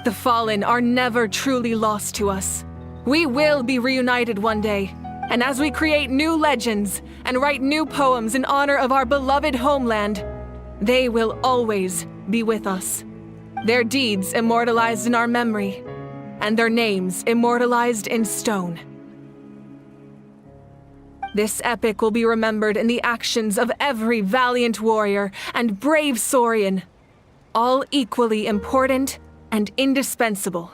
The fallen are never truly lost to us. We will be reunited one day, and as we create new legends and write new poems in honor of our beloved homeland, they will always be with us. Their deeds immortalized in our memory, and their names immortalized in stone. This epic will be remembered in the actions of every valiant warrior and brave Saurian, all equally important and indispensable.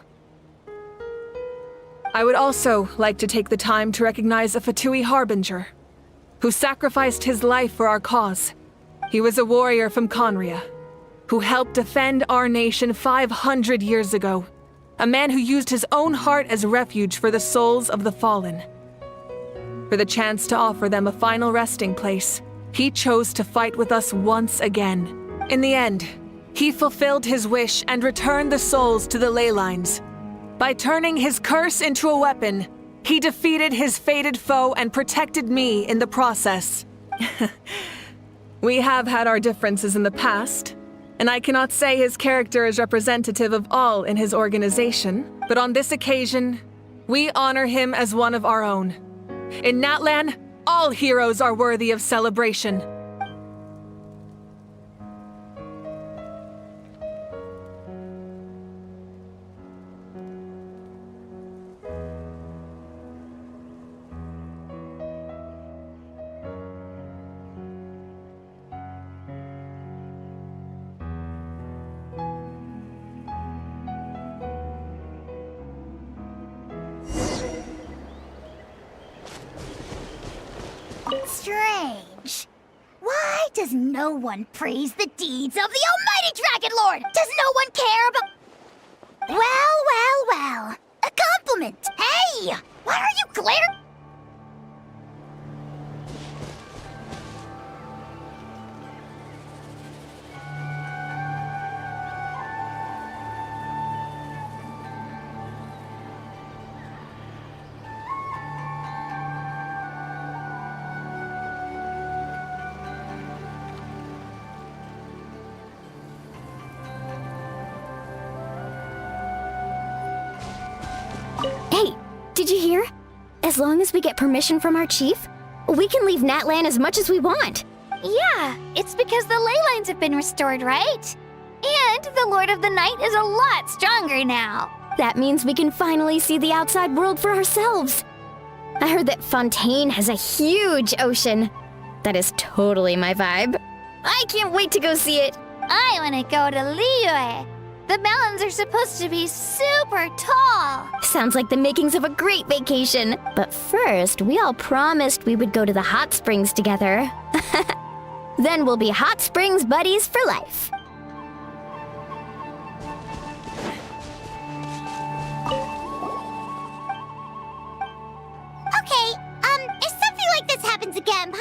I would also like to take the time to recognize a Fatui harbinger, who sacrificed his life for our cause. He was a warrior from Conria, who helped defend our nation 500 years ago. A man who used his own heart as refuge for the souls of the fallen. for the chance to offer them a final resting place. He chose to fight with us once again. In the end, he fulfilled his wish and returned the souls to the ley lines. By turning his curse into a weapon, he defeated his fated foe and protected me in the process. We have had our differences in the past, and I cannot say his character is representative of all in his organization, but on this occasion, we honor him as one of our own. In Natlan, all heroes are worthy of celebration. Strange. Why does no one praise the deeds of the almighty Dragon Lord? Does no one care about... Well. A compliment. Hey! Why are you glaring? Hey, did you hear? As long as we get permission from our chief, we can leave Natlan as much as we want. Yeah, it's because the ley lines have been restored, right? And the Lord of the Night is a lot stronger now. That means we can finally see the outside world for ourselves. I heard that Fontaine has a huge ocean. That is totally my vibe. I can't wait to go see it. I want to go to Liyue. The mountains are supposed to be super tall. Sounds like the makings of a great vacation. But first, we all promised we would go to the hot springs together. Then we'll be hot springs buddies for life. Okay, if something like this happens again,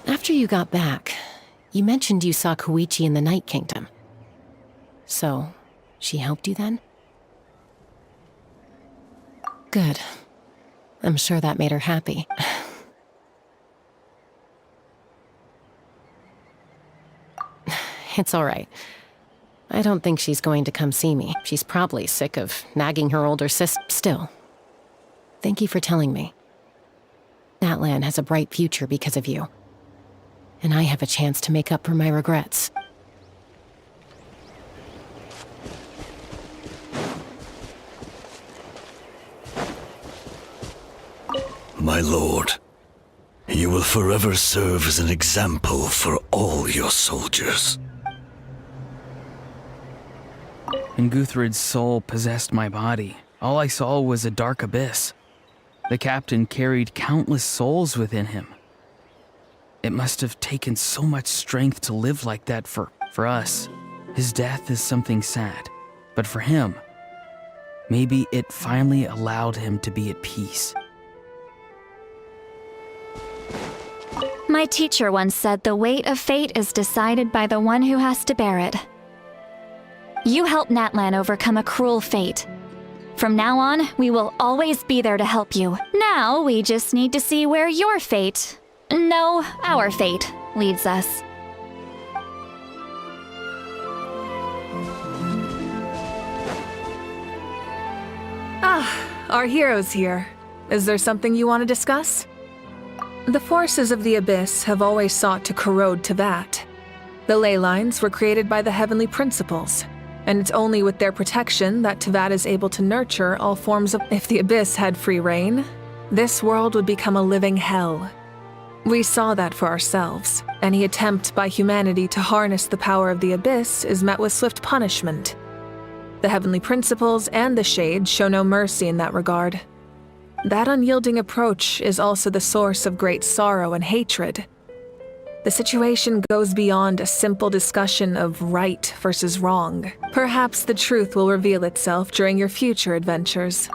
After you got back, you mentioned you saw Koichi in the Night Kingdom. So, she helped you then? Good. I'm sure that made her happy. It's all right. I don't think she's going to come see me. She's probably sick of nagging her older sis. Still, thank you for telling me. Natlan has a bright future because of you. And I have a chance to make up for my regrets. My lord, you will forever serve as an example for all your soldiers. When Guthred's soul possessed my body, all I saw was a dark abyss. The captain carried countless souls within him. It must have taken so much strength to live like that for us. His death is something sad, but for him, maybe it finally allowed him to be at peace. My teacher once said the weight of fate is decided by the one who has to bear it. You helped Natlan overcome a cruel fate. From now on, we will always be there to help you. Now, we just need to see where your fate, no, our fate, leads us. Our hero's here. Is there something you want to discuss? The forces of the Abyss have always sought to corrode Teyvat. The ley lines were created by the heavenly principles, and it's only with their protection that Teyvat is able to nurture all forms of... If the Abyss had free reign, this world would become a living hell. We saw that for ourselves. Any attempt by humanity to harness the power of the Abyss is met with swift punishment. The heavenly principles and the Shade show no mercy in that regard. That unyielding approach is also the source of great sorrow and hatred. The situation goes beyond a simple discussion of right versus wrong. Perhaps the truth will reveal itself during your future adventures.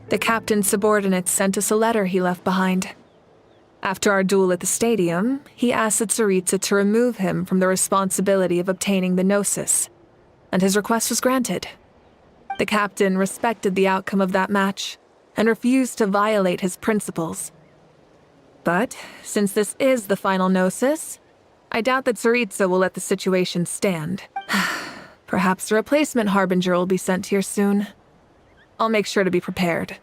The captain's subordinates sent us a letter he left behind. After our duel at the stadium, he asked the Tsaritsa to remove him from the responsibility of obtaining the Gnosis, and his request was granted. The captain respected the outcome of that match and refused to violate his principles. But since this is the final Gnosis, I doubt that Tsaritsa will let the situation stand. Perhaps a replacement Harbinger will be sent here soon. I'll make sure to be prepared.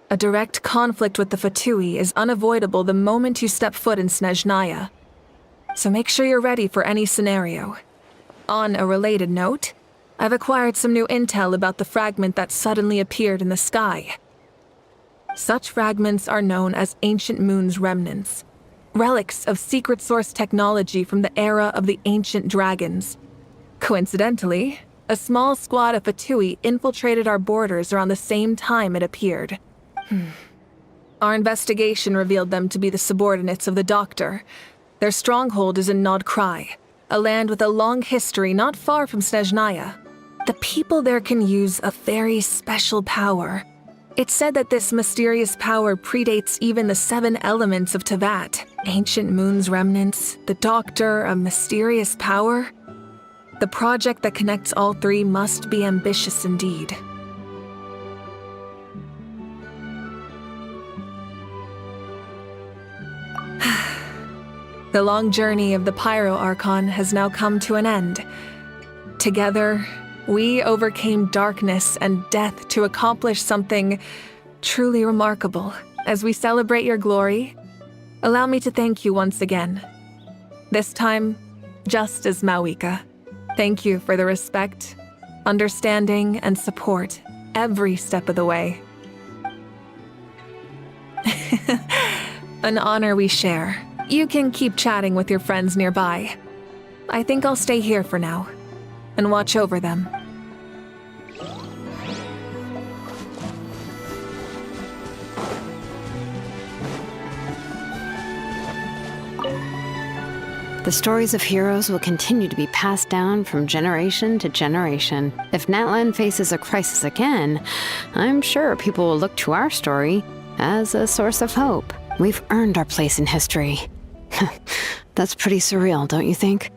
A direct conflict with the Fatui is unavoidable the moment you step foot in Snezhnaya. So make sure you're ready for any scenario. On a related note, I've acquired some new intel about the fragment that suddenly appeared in the sky. Such fragments are known as Ancient Moon's remnants, relics of secret source technology from the era of the ancient dragons. Coincidentally, a small squad of Fatui infiltrated our borders around the same time it appeared. Our investigation revealed them to be the subordinates of the Doctor. Their stronghold is in Nod Krai, a land with a long history not far from Snezhnaya. The people there can use a very special power. It's said that this mysterious power predates even the 7 elements of Tevat. Ancient Moon's remnants, the Doctor, a mysterious power. The project that connects all 3 must be ambitious indeed. The long journey of the Pyro Archon has now come to an end. Together, we overcame darkness and death to accomplish something truly remarkable. As we celebrate your glory, allow me to thank you once again. This time, just as Mawika. Thank you for the respect, understanding, and support every step of the way. An honor we share. You can keep chatting with your friends nearby. I think I'll stay here for now and watch over them. The stories of heroes will continue to be passed down from generation to generation. If Natlan faces a crisis again, I'm sure people will look to our story as a source of hope. We've earned our place in history. That's pretty surreal, don't you think?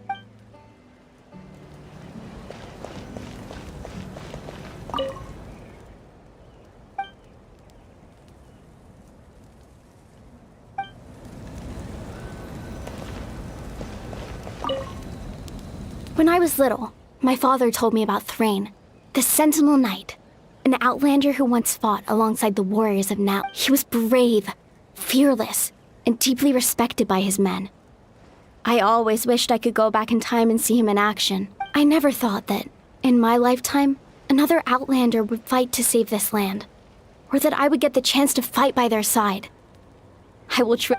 When I was little, my father told me about Thrain, the Sentinel Knight, an outlander who once fought alongside the warriors of Nat. He was brave, fearless, and deeply respected by his men. I always wished I could go back in time and see him in action. I never thought that, in my lifetime, another outlander would fight to save this land, or that I would get the chance to fight by their side. I will try.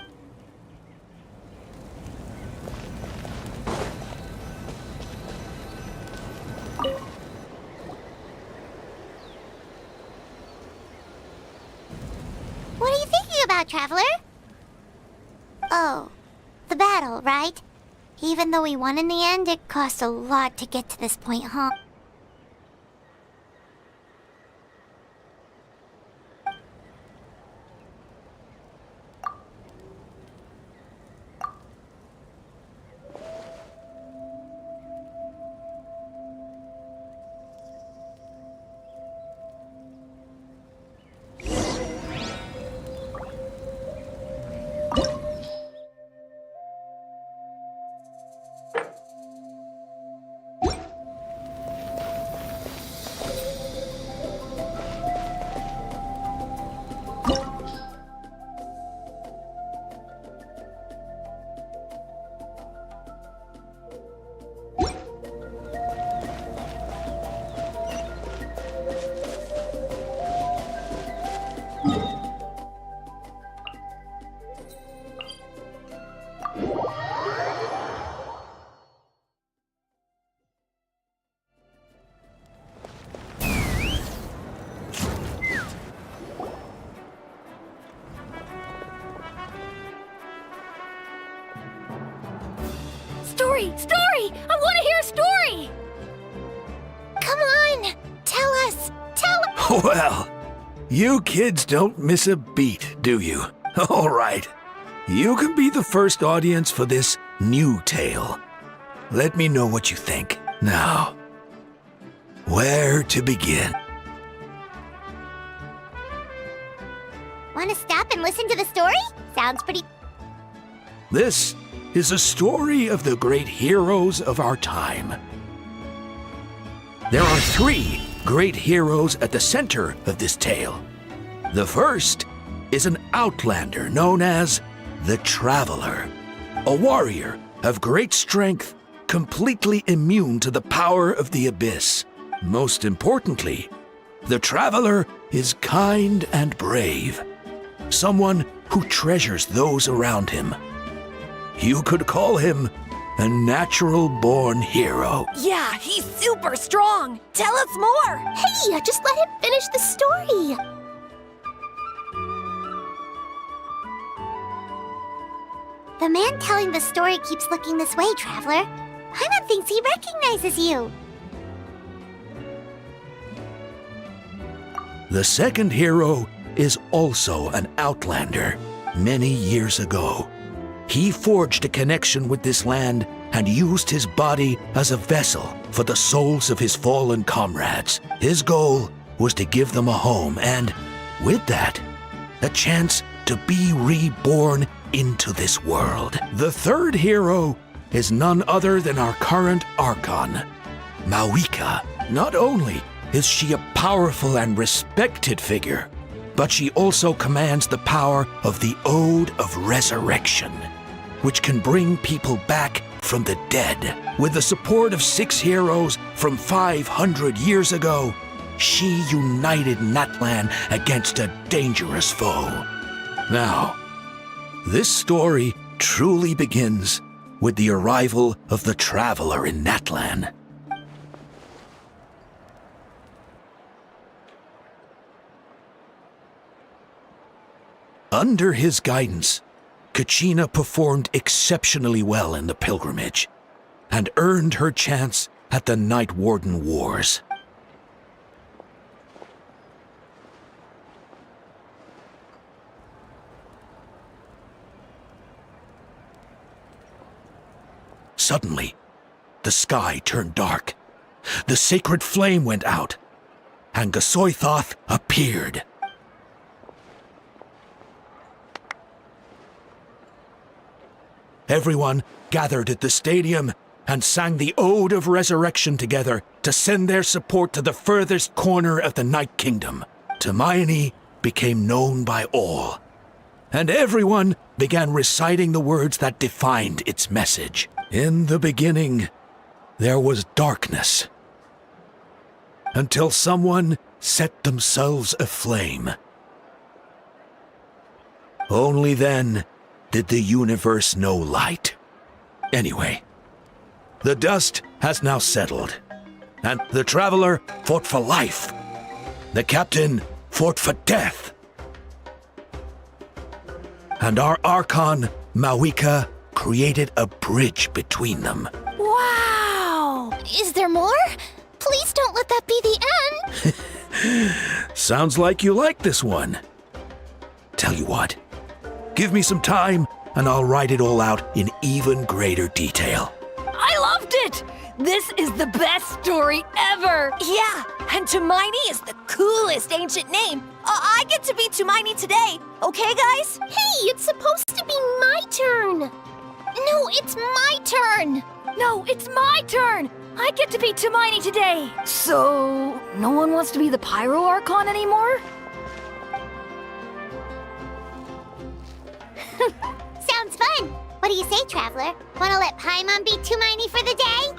What are you thinking about, Traveler? Oh, the battle, right? Even though we won in the end, it cost a lot to get to this point, huh? Story! Story! I want to hear a story! Come on! Tell us! Tell Well, you kids don't miss a beat, do you? All right. You can be the first audience for this new tale. Let me know what you think. Now, where to begin? Want to stop and listen to the story? Sounds pretty... This is a story of the great heroes of our time. There are 3 great heroes at the center of this tale. The first is an outlander known as the Traveler, a warrior of great strength, completely immune to the power of the abyss. Most importantly, the Traveler is kind and brave, someone who treasures those around him. You could call him a natural-born hero. Yeah, he's super strong! Tell us more! Hey, just let him finish the story! The man telling the story keeps looking this way, Traveler. Paimon thinks he recognizes you. The second hero is also an outlander. Many years ago, he forged a connection with this land and used his body as a vessel for the souls of his fallen comrades. His goal was to give them a home and, with that, a chance to be reborn into this world. The third hero is none other than our current Archon, Mawika. Not only is she a powerful and respected figure, but she also commands the power of the Ode of Resurrection, which can bring people back from the dead. With the support of 6 heroes from 500 years ago, she united Natlan against a dangerous foe. Now, this story truly begins with the arrival of the Traveler in Natlan. Under his guidance, Kachina performed exceptionally well in the pilgrimage and earned her chance at the Night Warden Wars. Suddenly, the sky turned dark. The sacred flame went out, and Gasoithoth appeared. Everyone gathered at the stadium and sang the Ode of Resurrection together to send their support to the furthest corner of the Night Kingdom. Hermione became known by all, and everyone began reciting the words that defined its message. In the beginning, there was darkness, until someone set themselves aflame. Only then did the universe know light. Anyway, the dust has now settled, and the Traveler fought for life. The Captain fought for death. And our Archon, Mawika, created a bridge between them. Wow! Is there more? Please don't let that be the end! Sounds like you like this one. Tell you what, give me some time and I'll write it all out in even greater detail. I loved it! This is the best story ever! Yeah, and Tumaini is the coolest ancient name. I get to be Tumaini today, okay guys? Hey, it's supposed to be my turn! No, it's my turn! No, it's my turn! I get to be Tumaini today! So, no one wants to be the Pyro Archon anymore? Sounds fun! What do you say, Traveler? Wanna let Paimon be Tumaini for the day?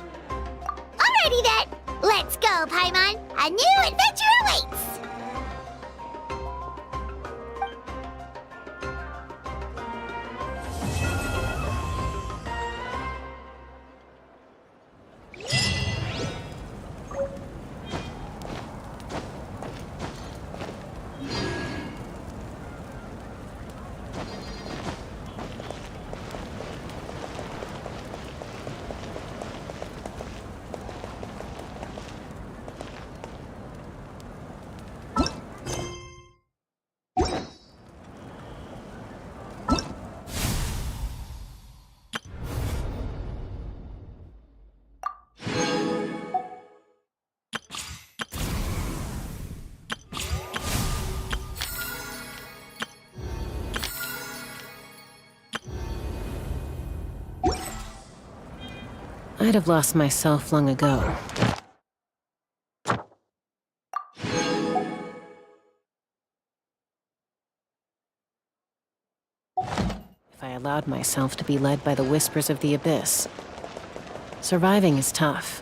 Alrighty then! Let's go, Paimon! A new adventure awaits! I'd have lost myself long ago. If I allowed myself to be led by the whispers of the abyss. Surviving is tough.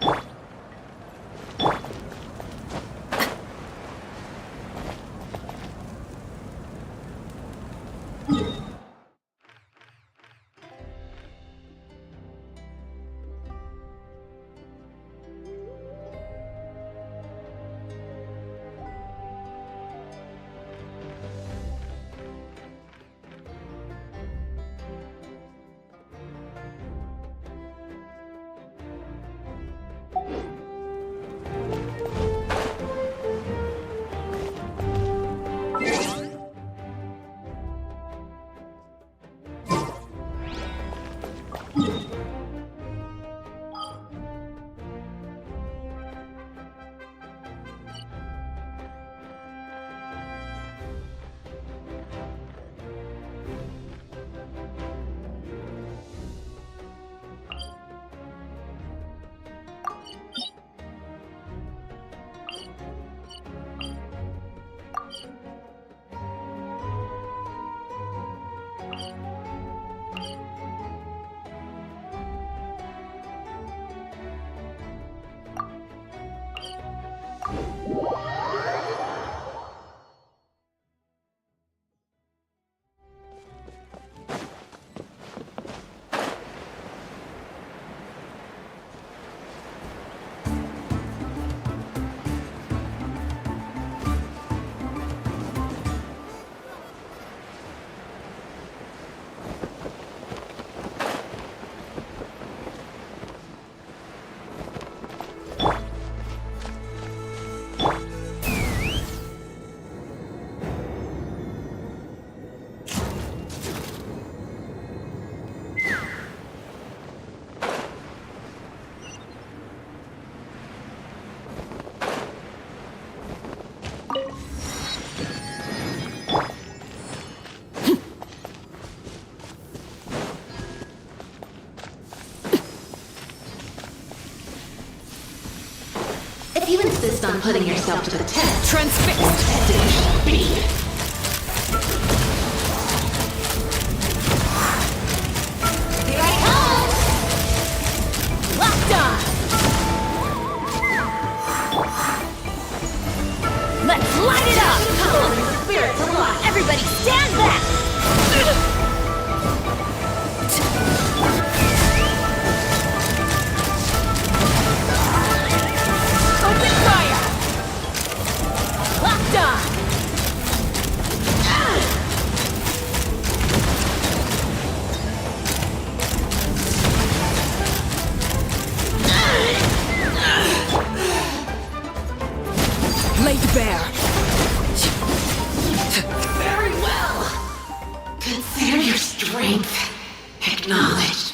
If you insist on putting yourself to the test, transfixed dish B. Here I come! Locked on! Let's light it up! Calling spirits alive! Everybody stand back! Open fire! Locked on! Laid bare! Very well! Consider your strength acknowledged.